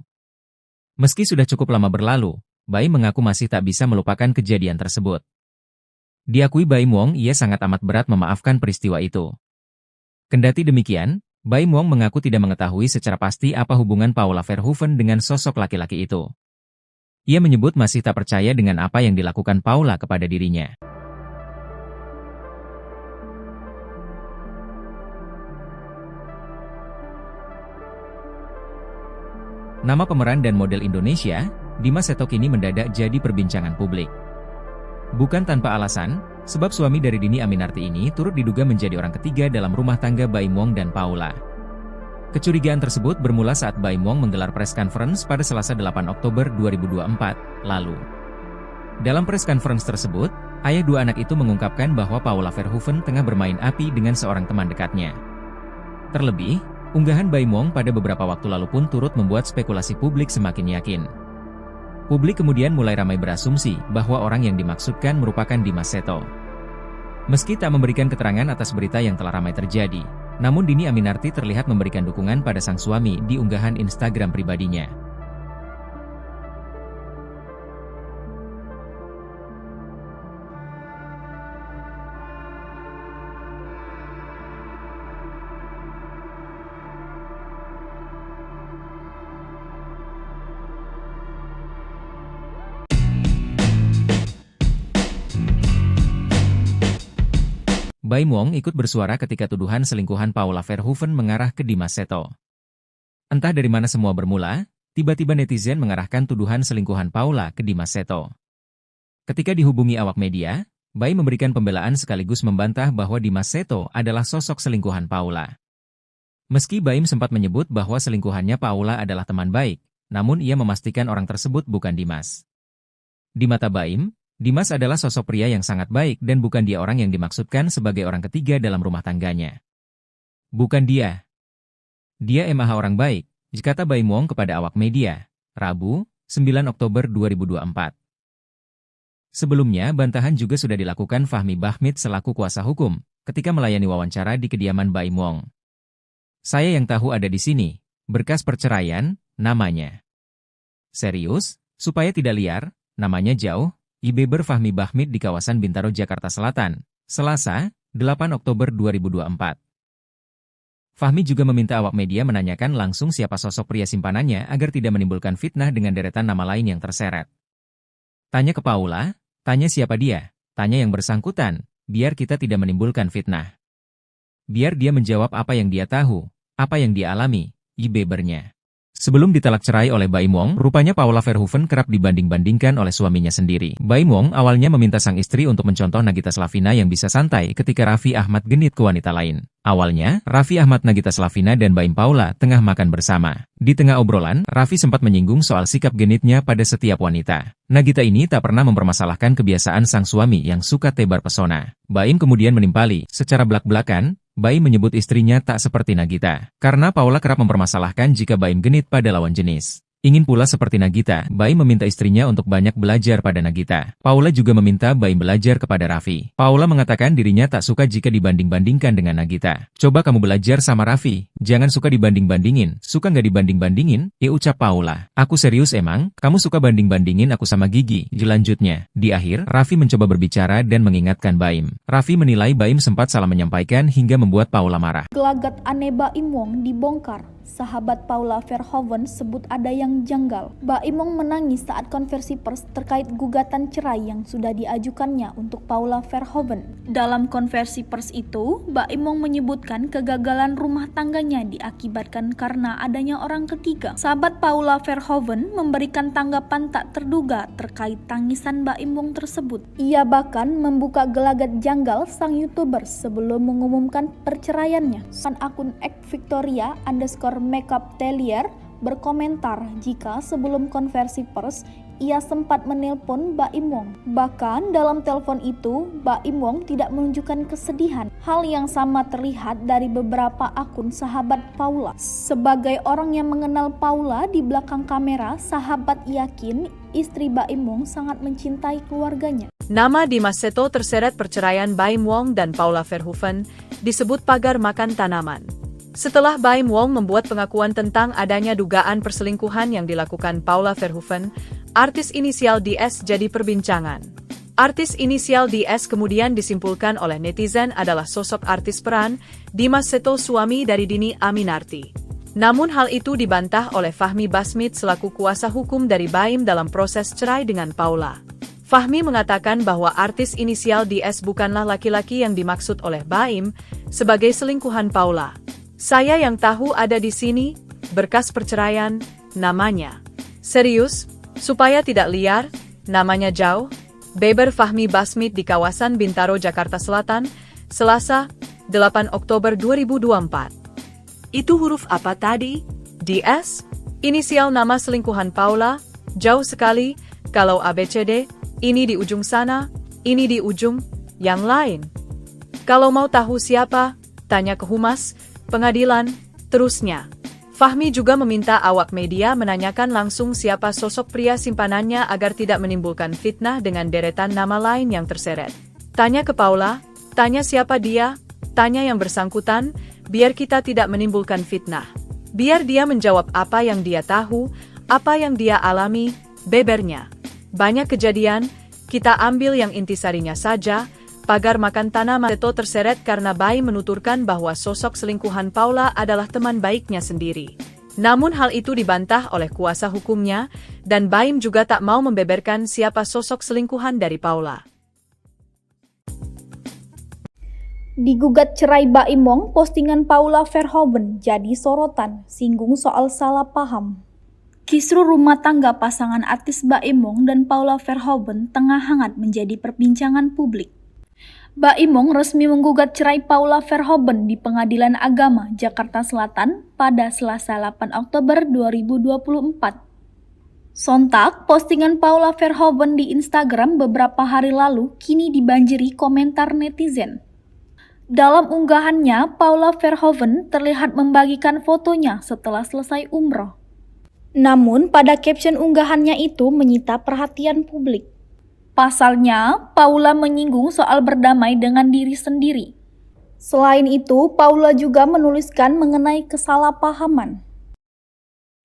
Meski sudah cukup lama berlalu, Baim mengaku masih tak bisa melupakan kejadian tersebut. Diakui Baim Wong, ia sangat amat berat memaafkan peristiwa itu. Kendati demikian, Baim Wong mengaku tidak mengetahui secara pasti apa hubungan Paula Verhoeven dengan sosok laki-laki itu. Ia menyebut masih tak percaya dengan apa yang dilakukan Paula kepada dirinya. Nama pemeran dan model Indonesia, Dimas Seto kini mendadak jadi perbincangan publik. Bukan tanpa alasan, sebab suami dari Dhini Aminarti ini turut diduga menjadi orang ketiga dalam rumah tangga Baim Wong dan Paula. Kecurigaan tersebut bermula saat Baim Wong menggelar press conference pada Selasa 8 Oktober 2024 lalu. Dalam press conference tersebut, ayah dua anak itu mengungkapkan bahwa Paula Verhoeven tengah bermain api dengan seorang teman dekatnya. Terlebih, unggahan Baim Wong pada beberapa waktu lalu pun turut membuat spekulasi publik semakin yakin. Publik kemudian mulai ramai berasumsi bahwa orang yang dimaksudkan merupakan Dimas Seto. Meski tak memberikan keterangan atas berita yang telah ramai terjadi, namun Dhini Aminarti terlihat memberikan dukungan pada sang suami di unggahan Instagram pribadinya. Baim Wong ikut bersuara ketika tuduhan selingkuhan Paula Verhoeven mengarah ke Dimas Seto. Entah dari mana semua bermula, tiba-tiba netizen mengarahkan tuduhan selingkuhan Paula ke Dimas Seto. Ketika dihubungi awak media, Baim memberikan pembelaan sekaligus membantah bahwa Dimas Seto adalah sosok selingkuhan Paula. Meski Baim sempat menyebut bahwa selingkuhannya Paula adalah teman baik, namun ia memastikan orang tersebut bukan Dimas. Di mata Baim, Dimas adalah sosok pria yang sangat baik dan bukan dia orang yang dimaksudkan sebagai orang ketiga dalam rumah tangganya. Bukan dia. Dia emang orang baik, kata Baim Wong kepada awak media, Rabu, 9 Oktober 2024. Sebelumnya, bantahan juga sudah dilakukan Fahmi Bahmid selaku kuasa hukum, ketika melayani wawancara di kediaman Baim Wong. Saya yang tahu ada di sini, berkas perceraian, namanya. Serius, supaya tidak liar, namanya jauh, IBber Fahmi Bahmid di kawasan Bintaro, Jakarta Selatan, Selasa, 8 Oktober 2024. Fahmi juga meminta awak media menanyakan langsung siapa sosok pria simpanannya agar tidak menimbulkan fitnah dengan deretan nama lain yang terseret. Tanya ke Paula, tanya siapa dia, tanya yang bersangkutan, biar kita tidak menimbulkan fitnah. Biar dia menjawab apa yang dia tahu, apa yang dia alami, IBbernya. Sebelum ditalak cerai oleh Baim Wong, rupanya Paula Verhoeven kerap dibanding-bandingkan oleh suaminya sendiri. Baim Wong awalnya meminta sang istri untuk mencontoh Nagita Slavina yang bisa santai ketika Raffi Ahmad genit ke wanita lain. Awalnya, Raffi Ahmad, Nagita Slavina dan Baim Paula tengah makan bersama. Di tengah obrolan, Raffi sempat menyinggung soal sikap genitnya pada setiap wanita. Nagita ini tak pernah mempermasalahkan kebiasaan sang suami yang suka tebar pesona. Baim kemudian menimpali, secara belak-belakan, Baim menyebut istrinya tak seperti Nagita, karena Paula kerap mempermasalahkan jika Baim genit pada lawan jenis. Ingin pula seperti Nagita, Baim meminta istrinya untuk banyak belajar pada Nagita. Paula juga meminta Baim belajar kepada Raffi. Paula mengatakan dirinya tak suka jika dibanding-bandingkan dengan Nagita. Coba kamu belajar sama Raffi, jangan suka dibanding-bandingin. Suka nggak dibanding-bandingin? Ucap Paula. Aku serius emang, kamu suka banding-bandingin aku sama Gigi. Lanjutnya, di akhir, Raffi mencoba berbicara dan mengingatkan Baim. Raffi menilai Baim sempat salah menyampaikan hingga membuat Paula marah. Gelagat aneh Baim Wong dibongkar. Sahabat Paula Verhoeven sebut ada yang janggal. Baim Wong menangis saat konversi pers terkait gugatan cerai yang sudah diajukannya untuk Paula Verhoeven. Dalam konversi pers itu, Baim Wong menyebutkan kegagalan rumah tangganya diakibatkan karena adanya orang ketiga. Sahabat Paula Verhoeven memberikan tanggapan tak terduga terkait tangisan Baim Wong tersebut. Ia bahkan membuka gelagat janggal sang YouTuber sebelum mengumumkan perceraiannya. Akun @Victoria_Makeup_Tellier berkomentar jika sebelum konversi pers ia sempat menelpon Baim Wong. Bahkan dalam telepon itu, Baim Wong tidak menunjukkan kesedihan. Hal yang sama terlihat dari beberapa akun sahabat Paula. Sebagai orang yang mengenal Paula di belakang kamera, sahabat yakin istri Baim Wong sangat mencintai keluarganya. Nama Dimas Seto terseret perceraian Baim Wong dan Paula Verhoeven disebut pagar makan tanaman. Setelah Baim Wong membuat pengakuan tentang adanya dugaan perselingkuhan yang dilakukan Paula Verhoeven, artis inisial DS jadi perbincangan. Artis inisial DS kemudian disimpulkan oleh netizen adalah sosok artis peran Dimas Seto, suami dari Dini Aminarti. Namun hal itu dibantah oleh Fahmi Basmit selaku kuasa hukum dari Baim dalam proses cerai dengan Paula. Fahmi mengatakan bahwa artis inisial DS bukanlah laki-laki yang dimaksud oleh Baim sebagai selingkuhan Paula. Saya yang tahu ada di sini, berkas perceraian, namanya. Serius, supaya tidak liar, namanya jauh. Beber Fahmi Basmit di kawasan Bintaro, Jakarta Selatan, Selasa, 8 Oktober 2024. Itu huruf apa tadi? DS? Inisial nama selingkuhan Paula? Jauh sekali, kalau ABCD, ini di ujung sana, ini di ujung, yang lain. Kalau mau tahu siapa, tanya ke humas, pengadilan, terusnya. Fahmi juga meminta awak media menanyakan langsung siapa sosok pria simpanannya agar tidak menimbulkan fitnah dengan deretan nama lain yang terseret. Tanya ke Paula, tanya siapa dia, tanya yang bersangkutan, biar kita tidak menimbulkan fitnah. Biar dia menjawab apa yang dia tahu, apa yang dia alami, bebernya. Banyak kejadian, kita ambil yang intisarinya saja. Pagar makan tanaman Seto terseret karena Baim menuturkan bahwa sosok selingkuhan Paula adalah teman baiknya sendiri. Namun hal itu dibantah oleh kuasa hukumnya, dan Baim juga tak mau membeberkan siapa sosok selingkuhan dari Paula. Digugat cerai Baim Wong, postingan Paula Verhoeven jadi sorotan, singgung soal salah paham. Kisru rumah tangga pasangan artis Baim Wong dan Paula Verhoeven tengah hangat menjadi perbincangan publik. Baim Wong resmi menggugat cerai Paula Verhoeven di Pengadilan Agama Jakarta Selatan pada Selasa 8 Oktober 2024. Sontak, postingan Paula Verhoeven di Instagram beberapa hari lalu kini dibanjiri komentar netizen. Dalam unggahannya, Paula Verhoeven terlihat membagikan fotonya setelah selesai umroh. Namun, pada caption unggahannya itu menyita perhatian publik. Pasalnya, Paula menyinggung soal berdamai dengan diri sendiri. Selain itu, Paula juga menuliskan mengenai kesalahpahaman.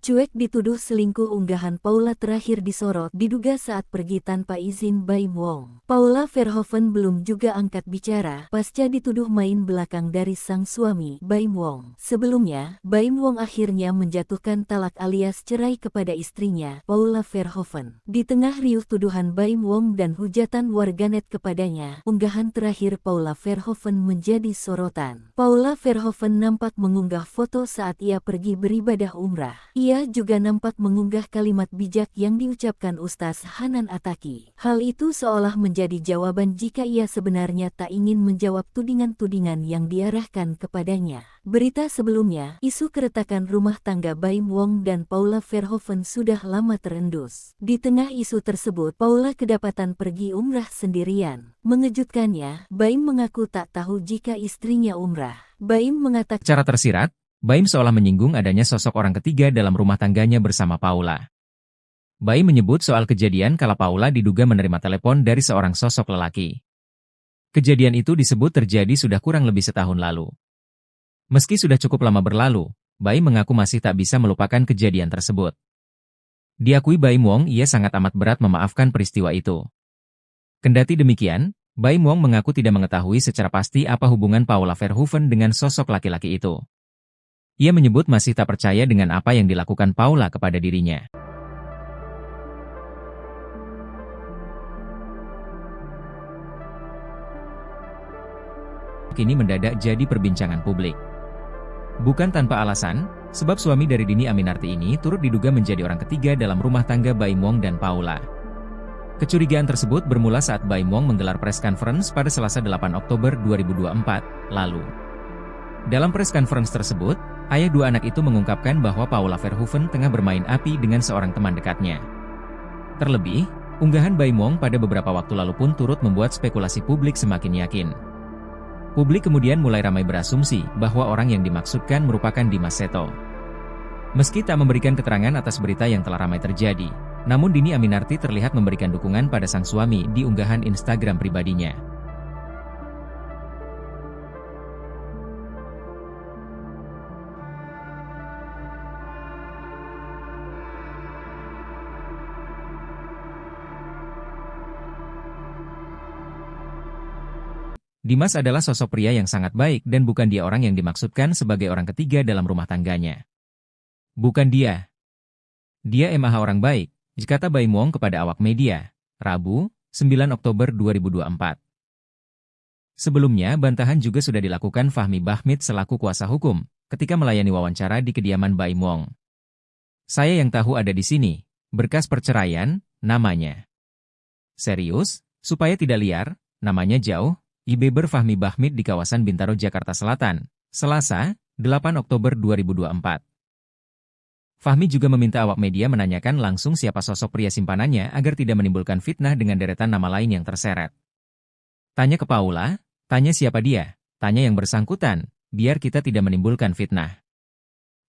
Cuek dituduh selingkuh, unggahan Paula terakhir disorot diduga saat pergi tanpa izin Baim Wong. Paula Verhoeven belum juga angkat bicara pasca dituduh main belakang dari sang suami, Baim Wong. Sebelumnya, Baim Wong akhirnya menjatuhkan talak alias cerai kepada istrinya, Paula Verhoeven. Di tengah riuh tuduhan Baim Wong dan hujatan warganet kepadanya, unggahan terakhir Paula Verhoeven menjadi sorotan. Paula Verhoeven nampak mengunggah foto saat ia pergi beribadah umrah. Ia Ia juga nampak mengunggah kalimat bijak yang diucapkan Ustaz Hanan Attaqi. Hal itu seolah menjadi jawaban jika ia sebenarnya tak ingin menjawab tudingan-tudingan yang diarahkan kepadanya. Berita sebelumnya, isu keretakan rumah tangga Baim Wong dan Paula Verhoeven sudah lama terendus. Di tengah isu tersebut, Paula kedapatan pergi umrah sendirian. Mengejutkannya, Baim mengaku tak tahu jika istrinya umrah. Baim mengatakan, Secara tersirat, Baim seolah menyinggung adanya sosok orang ketiga dalam rumah tangganya bersama Paula. Baim menyebut soal kejadian kala Paula diduga menerima telepon dari seorang sosok lelaki. Kejadian itu disebut terjadi sudah kurang lebih setahun lalu. Meski sudah cukup lama berlalu, Baim mengaku masih tak bisa melupakan kejadian tersebut. Diakui Baim Wong, ia sangat amat berat memaafkan peristiwa itu. Kendati demikian, Baim Wong mengaku tidak mengetahui secara pasti apa hubungan Paula Verhoeven dengan sosok laki-laki itu. Ia menyebut masih tak percaya dengan apa yang dilakukan Paula kepada dirinya. Kini mendadak jadi perbincangan publik. Bukan tanpa alasan, sebab suami dari Dhini Aminarti ini turut diduga menjadi orang ketiga dalam rumah tangga Baim Wong dan Paula. Kecurigaan tersebut bermula saat Baim Wong menggelar press conference pada Selasa 8 Oktober 2024 lalu. Dalam press conference tersebut, ayah dua anak itu mengungkapkan bahwa Paula Verhoeven tengah bermain api dengan seorang teman dekatnya. Terlebih, unggahan Baim Wong pada beberapa waktu lalu pun turut membuat spekulasi publik semakin yakin. Publik kemudian mulai ramai berasumsi bahwa orang yang dimaksudkan merupakan Dimas Seto. Meski tak memberikan keterangan atas berita yang telah ramai terjadi, namun Dhini Aminarti terlihat memberikan dukungan pada sang suami di unggahan Instagram pribadinya. Dimas adalah sosok pria yang sangat baik dan bukan dia orang yang dimaksudkan sebagai orang ketiga dalam rumah tangganya. Bukan dia. Dia emang orang baik, kata Baim Wong kepada awak media, Rabu, 9 Oktober 2024. Sebelumnya, bantahan juga sudah dilakukan Fahmi Bahmid selaku kuasa hukum, ketika melayani wawancara di kediaman Baim Wong. Saya yang tahu ada di sini, berkas perceraian, namanya. Serius, supaya tidak liar, namanya jauh, IBber Fahmi Bahmid di kawasan Bintaro, Jakarta Selatan, Selasa, 8 Oktober 2024. Fahmi juga meminta awak media menanyakan langsung siapa sosok pria simpanannya agar tidak menimbulkan fitnah dengan deretan nama lain yang terseret. Tanya ke Paula, tanya siapa dia, tanya yang bersangkutan, biar kita tidak menimbulkan fitnah.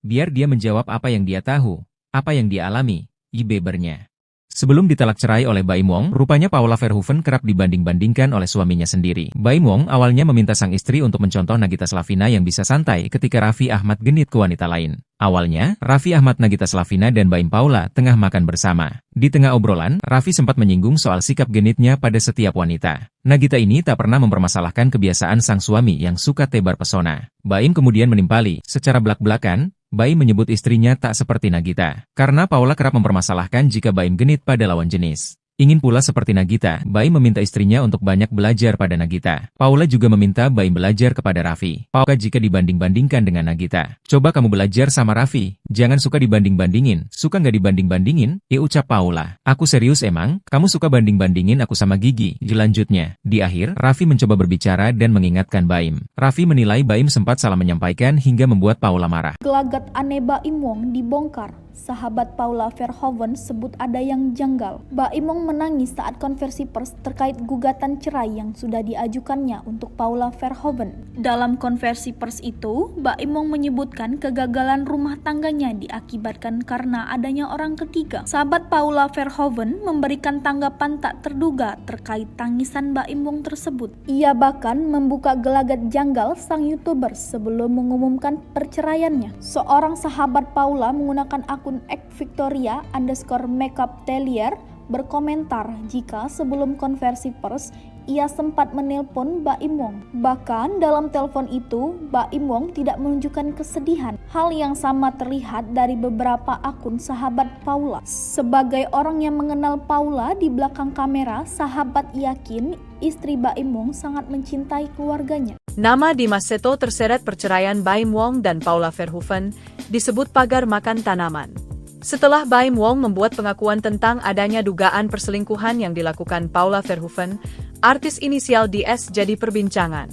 Biar dia menjawab apa yang dia tahu, apa yang dia alami, IBbernya. Sebelum ditalak cerai oleh Baim Wong, rupanya Paula Verhoeven kerap dibanding-bandingkan oleh suaminya sendiri. Baim Wong awalnya meminta sang istri untuk mencontoh Nagita Slavina yang bisa santai ketika Raffi Ahmad genit ke wanita lain. Awalnya, Raffi Ahmad, Nagita Slavina dan Baim Paula tengah makan bersama. Di tengah obrolan, Raffi sempat menyinggung soal sikap genitnya pada setiap wanita. Nagita ini tak pernah mempermasalahkan kebiasaan sang suami yang suka tebar pesona. Baim kemudian menimpali, secara belak-belakan, Baim menyebut istrinya tak seperti Nagita, karena Paula kerap mempermasalahkan jika Baim genit pada lawan jenis. Ingin pula seperti Nagita, Baim meminta istrinya untuk banyak belajar pada Nagita. Paula juga meminta Baim belajar kepada Raffi. Paula jika dibanding-bandingkan dengan Nagita. Coba kamu belajar sama Raffi, jangan suka dibanding-bandingin. Suka nggak dibanding-bandingin? Ucap Paula. Aku serius emang, kamu suka banding-bandingin aku sama Gigi. Lanjutnya, di akhir, Raffi mencoba berbicara dan mengingatkan Baim. Raffi menilai Baim sempat salah menyampaikan hingga membuat Paula marah. Gelagat aneh Baim Wong dibongkar. Sahabat Paula Verhoeven sebut ada yang janggal. Baim Wong menangis saat konversi pers terkait gugatan cerai yang sudah diajukannya untuk Paula Verhoeven. Dalam konversi pers itu, Baim Wong menyebutkan kegagalan rumah tangganya diakibatkan karena adanya orang ketiga. Sahabat Paula Verhoeven memberikan tanggapan tak terduga terkait tangisan Baim Wong tersebut. Ia bahkan membuka gelagat janggal sang YouTuber sebelum mengumumkan perceraiannya. Seorang sahabat Paula menggunakan akun @victoria_makeup_tellier berkomentar jika sebelum konversi pers ia sempat menelpon Baim Wong. Bahkan dalam telepon itu, Baim Wong tidak menunjukkan kesedihan. Hal yang sama terlihat dari beberapa akun sahabat Paula. Sebagai orang yang mengenal Paula di belakang kamera, sahabat yakin istri Baim Wong sangat mencintai keluarganya. Nama Dimas Seto terseret perceraian Baim Wong dan Paula Verhoeven disebut pagar makan tanaman. Setelah Baim Wong membuat pengakuan tentang adanya dugaan perselingkuhan yang dilakukan Paula Verhoeven, artis inisial DS jadi perbincangan.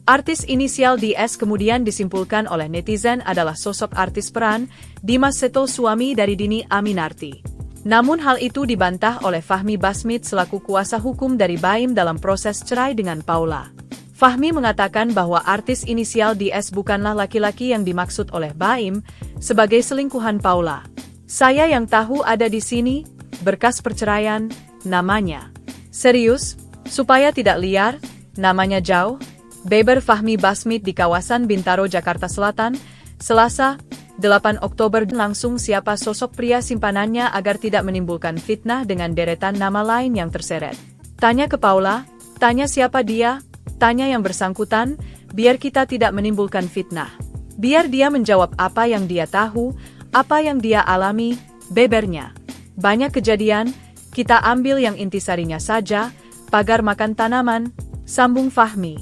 Artis inisial DS kemudian disimpulkan oleh netizen adalah sosok artis peran Dimas Seto, suami dari Dhini Aminarti. Namun hal itu dibantah oleh Fahmi Basmit selaku kuasa hukum dari Baim dalam proses cerai dengan Paula. Fahmi mengatakan bahwa artis inisial DS bukanlah laki-laki yang dimaksud oleh Baim sebagai selingkuhan Paula. Saya yang tahu ada di sini, berkas perceraian, namanya. Serius, supaya tidak liar, namanya jauh. Beber Fahmi Basmit di kawasan Bintaro, Jakarta Selatan, Selasa, 8 Oktober. Langsung siapa sosok pria simpanannya agar tidak menimbulkan fitnah dengan deretan nama lain yang terseret. Tanya ke Paula, tanya siapa dia, tanya yang bersangkutan, biar kita tidak menimbulkan fitnah. Biar dia menjawab apa yang dia tahu, apa yang dia alami, bebernya. Banyak kejadian, kita ambil yang intisarinya saja, pagar makan tanaman, sambung Fahmi.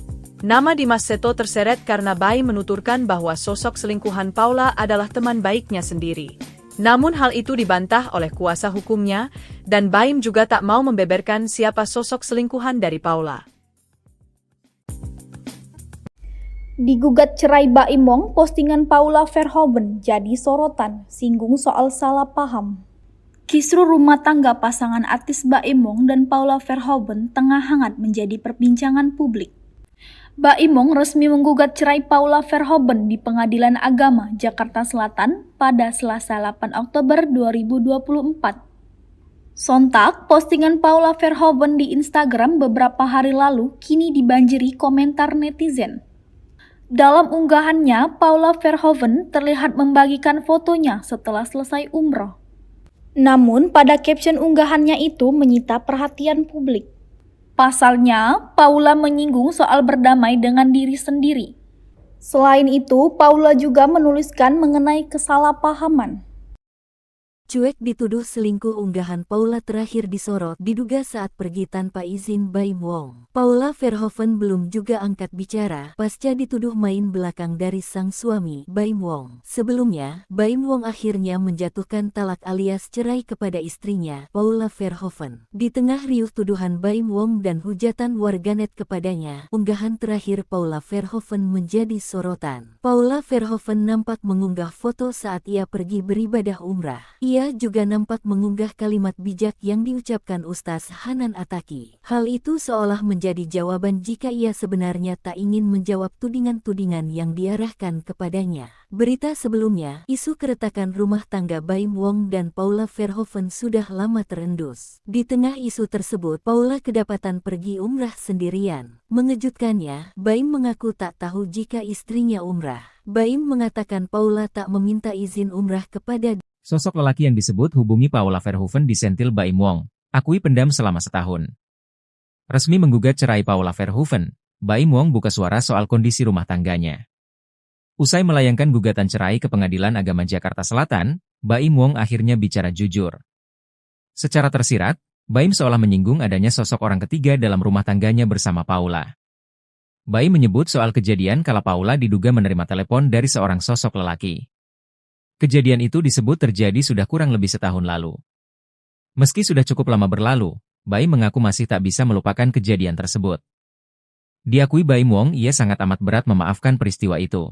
Nama Dimas Seto terseret karena Baim menuturkan bahwa sosok selingkuhan Paula adalah teman baiknya sendiri. Namun hal itu dibantah oleh kuasa hukumnya, dan Baim juga tak mau membeberkan siapa sosok selingkuhan dari Paula. Digugat cerai Baim Wong, postingan Paula Verhoeven jadi sorotan, singgung soal salah paham. Kisruh rumah tangga pasangan artis Baim Wong dan Paula Verhoeven tengah hangat menjadi perbincangan publik. Baim Wong resmi menggugat cerai Paula Verhoeven di Pengadilan Agama Jakarta Selatan pada Selasa 8 Oktober 2024. Sontak, postingan Paula Verhoeven di Instagram beberapa hari lalu kini dibanjiri komentar netizen. Dalam unggahannya, Paula Verhoeven terlihat membagikan fotonya setelah selesai umroh. Namun, pada caption unggahannya itu menyita perhatian publik. Pasalnya, Paula menyinggung soal berdamai dengan diri sendiri. Selain itu, Paula juga menuliskan mengenai kesalahpahaman. Cuek dituduh selingkuh, unggahan Paula terakhir disorot diduga saat pergi tanpa izin Baim Wong. Paula Verhoeven belum juga angkat bicara pasca dituduh main belakang dari sang suami, Baim Wong. Sebelumnya, Baim Wong akhirnya menjatuhkan talak alias cerai kepada istrinya, Paula Verhoeven. Di tengah riuh tuduhan Baim Wong dan hujatan warganet kepadanya, unggahan terakhir Paula Verhoeven menjadi sorotan. Paula Verhoeven nampak mengunggah foto saat ia pergi beribadah umrah. Ia juga nampak mengunggah kalimat bijak yang diucapkan Ustaz Hanan Attaqi. Hal itu seolah menjadi jawaban jika ia sebenarnya tak ingin menjawab tudingan-tudingan yang diarahkan kepadanya. Berita sebelumnya, isu keretakan rumah tangga Baim Wong dan Paula Verhoeven sudah lama terendus. Di tengah isu tersebut, Paula kedapatan pergi umrah sendirian. Mengejutkannya, Baim mengaku tak tahu jika istrinya umrah. Baim mengatakan Paula tak meminta izin umrah kepada Sosok lelaki yang disebut hubungi Paula Verhoeven disentil Baim Wong, akui pendam selama setahun. Resmi menggugat cerai Paula Verhoeven, Baim Wong buka suara soal kondisi rumah tangganya. Usai melayangkan gugatan cerai ke Pengadilan Agama Jakarta Selatan, Baim Wong akhirnya bicara jujur. Secara tersirat, Baim seolah menyinggung adanya sosok orang ketiga dalam rumah tangganya bersama Paula. Baim menyebut soal kejadian kala Paula diduga menerima telepon dari seorang sosok lelaki. Kejadian itu disebut terjadi sudah kurang lebih setahun lalu. Meski sudah cukup lama berlalu, Baim mengaku masih tak bisa melupakan kejadian tersebut. Diakui Baim Wong ia sangat amat berat memaafkan peristiwa itu.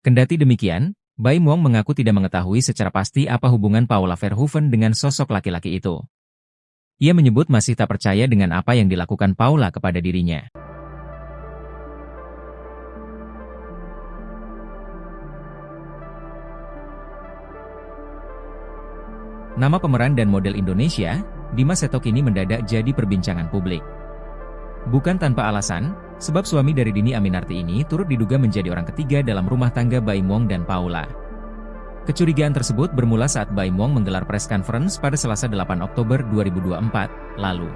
Kendati demikian, Baim Wong mengaku tidak mengetahui secara pasti apa hubungan Paula Verhoeven dengan sosok laki-laki itu. Ia menyebut masih tak percaya dengan apa yang dilakukan Paula kepada dirinya. Nama pemeran dan model Indonesia, Dimas Seto kini mendadak jadi perbincangan publik. Bukan tanpa alasan, sebab suami dari Dhini Aminarti ini turut diduga menjadi orang ketiga dalam rumah tangga Baim Wong dan Paula. Kecurigaan tersebut bermula saat Baim Wong menggelar press conference pada Selasa 8 Oktober 2024 lalu.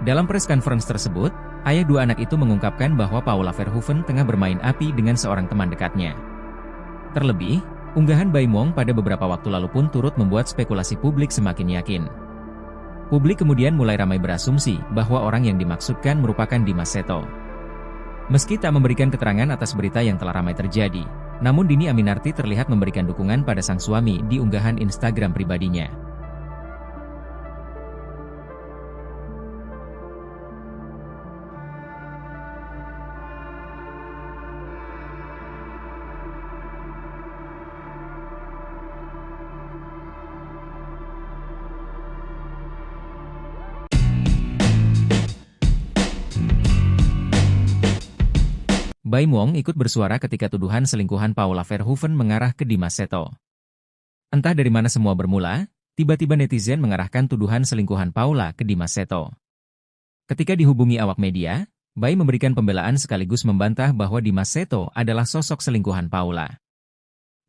Dalam press conference tersebut, ayah dua anak itu mengungkapkan bahwa Paula Verhoeven tengah bermain api dengan seorang teman dekatnya. Terlebih, unggahan Baim Wong pada beberapa waktu lalu pun turut membuat spekulasi publik semakin yakin. Publik kemudian mulai ramai berasumsi bahwa orang yang dimaksudkan merupakan Dimas Seto. Meski tak memberikan keterangan atas berita yang telah ramai terjadi, Namun Dhini Aminarti terlihat memberikan dukungan pada sang suami di unggahan Instagram pribadinya. Baim Wong ikut bersuara ketika tuduhan selingkuhan Paula Verhoeven mengarah ke Dimas Seto. Entah dari mana semua bermula, tiba-tiba netizen mengarahkan tuduhan selingkuhan Paula ke Dimas Seto. Ketika dihubungi awak media, Baim memberikan pembelaan sekaligus membantah bahwa Dimas Seto adalah sosok selingkuhan Paula.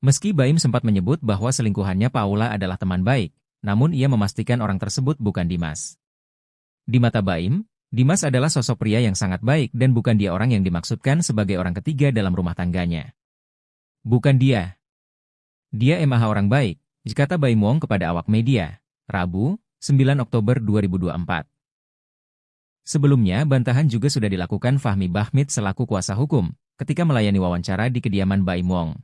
Meski Baim sempat menyebut bahwa selingkuhannya Paula adalah teman baik, namun ia memastikan orang tersebut bukan Dimas. Di mata Baim, Dimas adalah sosok pria yang sangat baik dan bukan dia orang yang dimaksudkan sebagai orang ketiga dalam rumah tangganya. Bukan dia. Dia emang orang baik, kata Baim Wong kepada awak media, Rabu, 9 Oktober 2024. Sebelumnya, bantahan juga sudah dilakukan Fahmi Bahmid selaku kuasa hukum, ketika melayani wawancara di kediaman Baim Wong.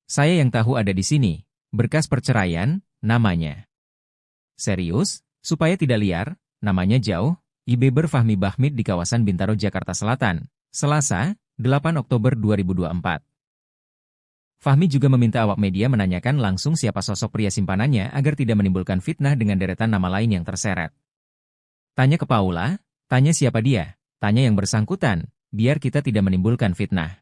Saya yang tahu ada di sini, berkas perceraian, namanya. Serius, supaya tidak liar, namanya jauh, Ibeber Fahmi Bahmid di kawasan Bintaro, Jakarta Selatan, Selasa, 8 Oktober 2024. Fahmi juga meminta awak media menanyakan langsung siapa sosok pria simpanannya agar tidak menimbulkan fitnah dengan deretan nama lain yang terseret. Tanya ke Paula, tanya siapa dia, tanya yang bersangkutan, biar kita tidak menimbulkan fitnah.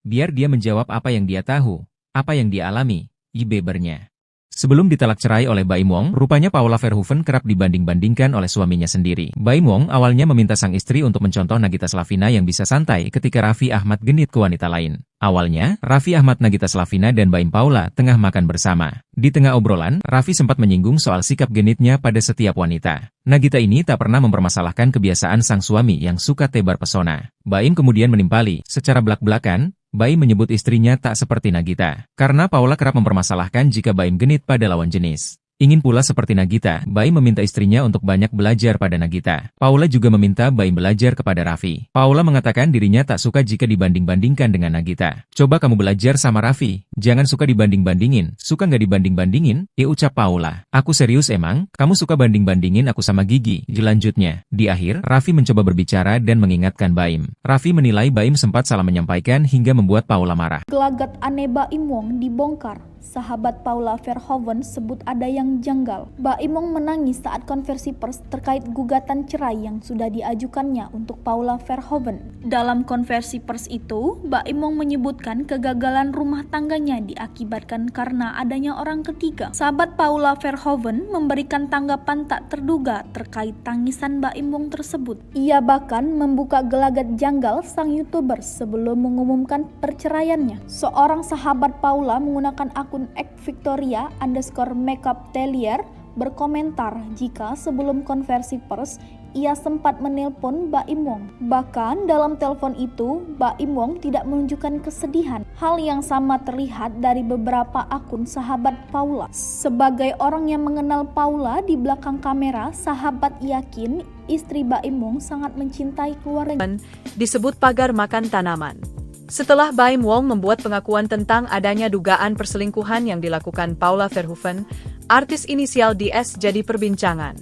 Biar dia menjawab apa yang dia tahu, apa yang dia alami, Ibebernya. Sebelum ditalak cerai oleh Baim Wong, rupanya Paula Verhoeven kerap dibanding-bandingkan oleh suaminya sendiri. Baim Wong awalnya meminta sang istri untuk mencontoh Nagita Slavina yang bisa santai ketika Raffi Ahmad genit ke wanita lain. Awalnya, Raffi Ahmad, Nagita Slavina dan Baim Paula tengah makan bersama. Di tengah obrolan, Raffi sempat menyinggung soal sikap genitnya pada setiap wanita. Nagita ini tak pernah mempermasalahkan kebiasaan sang suami yang suka tebar pesona. Baim kemudian menimpali, secara belak-belakan, Baim menyebut istrinya tak seperti Nagita. Karena Paula kerap mempermasalahkan jika Baim genit pada lawan jenis. Ingin pula seperti Nagita, Baim meminta istrinya untuk banyak belajar pada Nagita. Paula juga meminta Baim belajar kepada Raffi. Paula mengatakan dirinya tak suka jika dibanding-bandingkan dengan Nagita. Coba kamu belajar sama Raffi, jangan suka dibanding-bandingin. Suka nggak dibanding-bandingin? Ucap Paula. Aku serius emang, kamu suka banding-bandingin aku sama Gigi. Lanjutnya, di akhir, Raffi mencoba berbicara dan mengingatkan Baim. Raffi menilai Baim sempat salah menyampaikan hingga membuat Paula marah. Gelagat aneh Baim Wong dibongkar. Sahabat Paula Verhoeven sebut ada yang janggal. Baim Wong menangis saat konversi pers terkait gugatan cerai yang sudah diajukannya untuk Paula Verhoeven. Dalam konversi pers itu, Baim Wong menyebutkan kegagalan rumah tangganya diakibatkan karena adanya orang ketiga. Sahabat Paula Verhoeven memberikan tanggapan tak terduga terkait tangisan Baim Wong tersebut. Ia bahkan membuka gelagat janggal sang YouTuber sebelum mengumumkan perceraiannya. Seorang sahabat Paula menggunakan akun @victoria_makeup_telier berkomentar jika sebelum konversi pers ia sempat menelpon Baim Wong. Bahkan dalam telepon itu, Baim Wong tidak menunjukkan kesedihan. Hal yang sama terlihat dari beberapa akun sahabat Paula. Sebagai orang yang mengenal Paula di belakang kamera, sahabat yakin istri Baim Wong sangat mencintai keluarga. Disebut pagar makan tanaman. Setelah Baim Wong membuat pengakuan tentang adanya dugaan perselingkuhan yang dilakukan Paula Verhoeven, artis inisial DS jadi perbincangan.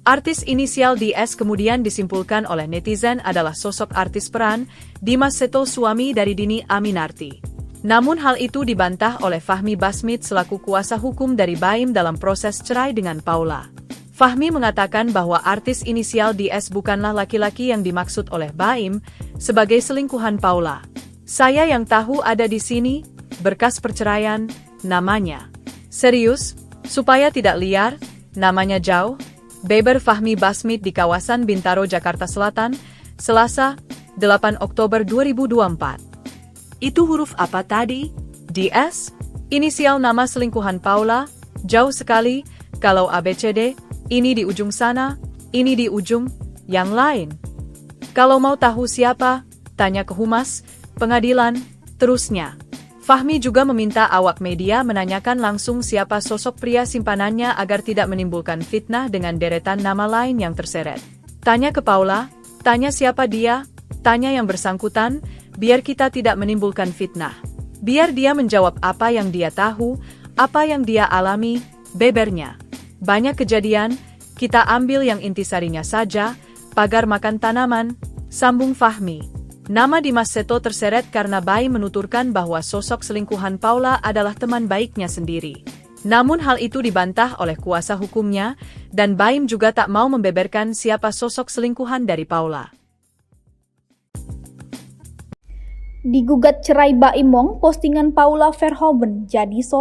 Artis inisial DS kemudian disimpulkan oleh netizen adalah sosok artis peran Dimas Seto, suami dari Dhini Aminarti. Namun hal itu dibantah oleh Fahmi Bahmid selaku kuasa hukum dari Baim dalam proses cerai dengan Paula. Fahmi mengatakan bahwa artis inisial DS bukanlah laki-laki yang dimaksud oleh Baim sebagai selingkuhan Paula. Saya yang tahu ada di sini, berkas perceraian, namanya. Serius, supaya tidak liar, namanya jauh, Ibeber Fahmi Bahmid di kawasan Bintaro, Jakarta Selatan, Selasa, 8 Oktober 2024. Itu huruf apa tadi? DS? Inisial nama selingkuhan Paula? Jauh sekali, kalau ABCD, ini di ujung sana, ini di ujung, yang lain. Kalau mau tahu siapa, tanya ke humas, pengadilan, terusnya. Fahmi juga meminta awak media menanyakan langsung siapa sosok pria simpanannya agar tidak menimbulkan fitnah dengan deretan nama lain yang terseret. Tanya ke Paula, tanya siapa dia, tanya yang bersangkutan, biar kita tidak menimbulkan fitnah. Biar dia menjawab apa yang dia tahu, apa yang dia alami, bebernya. Banyak kejadian, kita ambil yang intisarinya saja, pagar makan tanaman, sambung Fahmi. Nama Dimas Seto terseret karena Baim menuturkan bahwa sosok selingkuhan Paula adalah teman baiknya sendiri. Namun hal itu dibantah oleh kuasa hukumnya, dan Baim juga tak mau membeberkan siapa sosok selingkuhan dari Paula. Digugat cerai Baim Wong, postingan Paula Verhoeven jadi sorotan.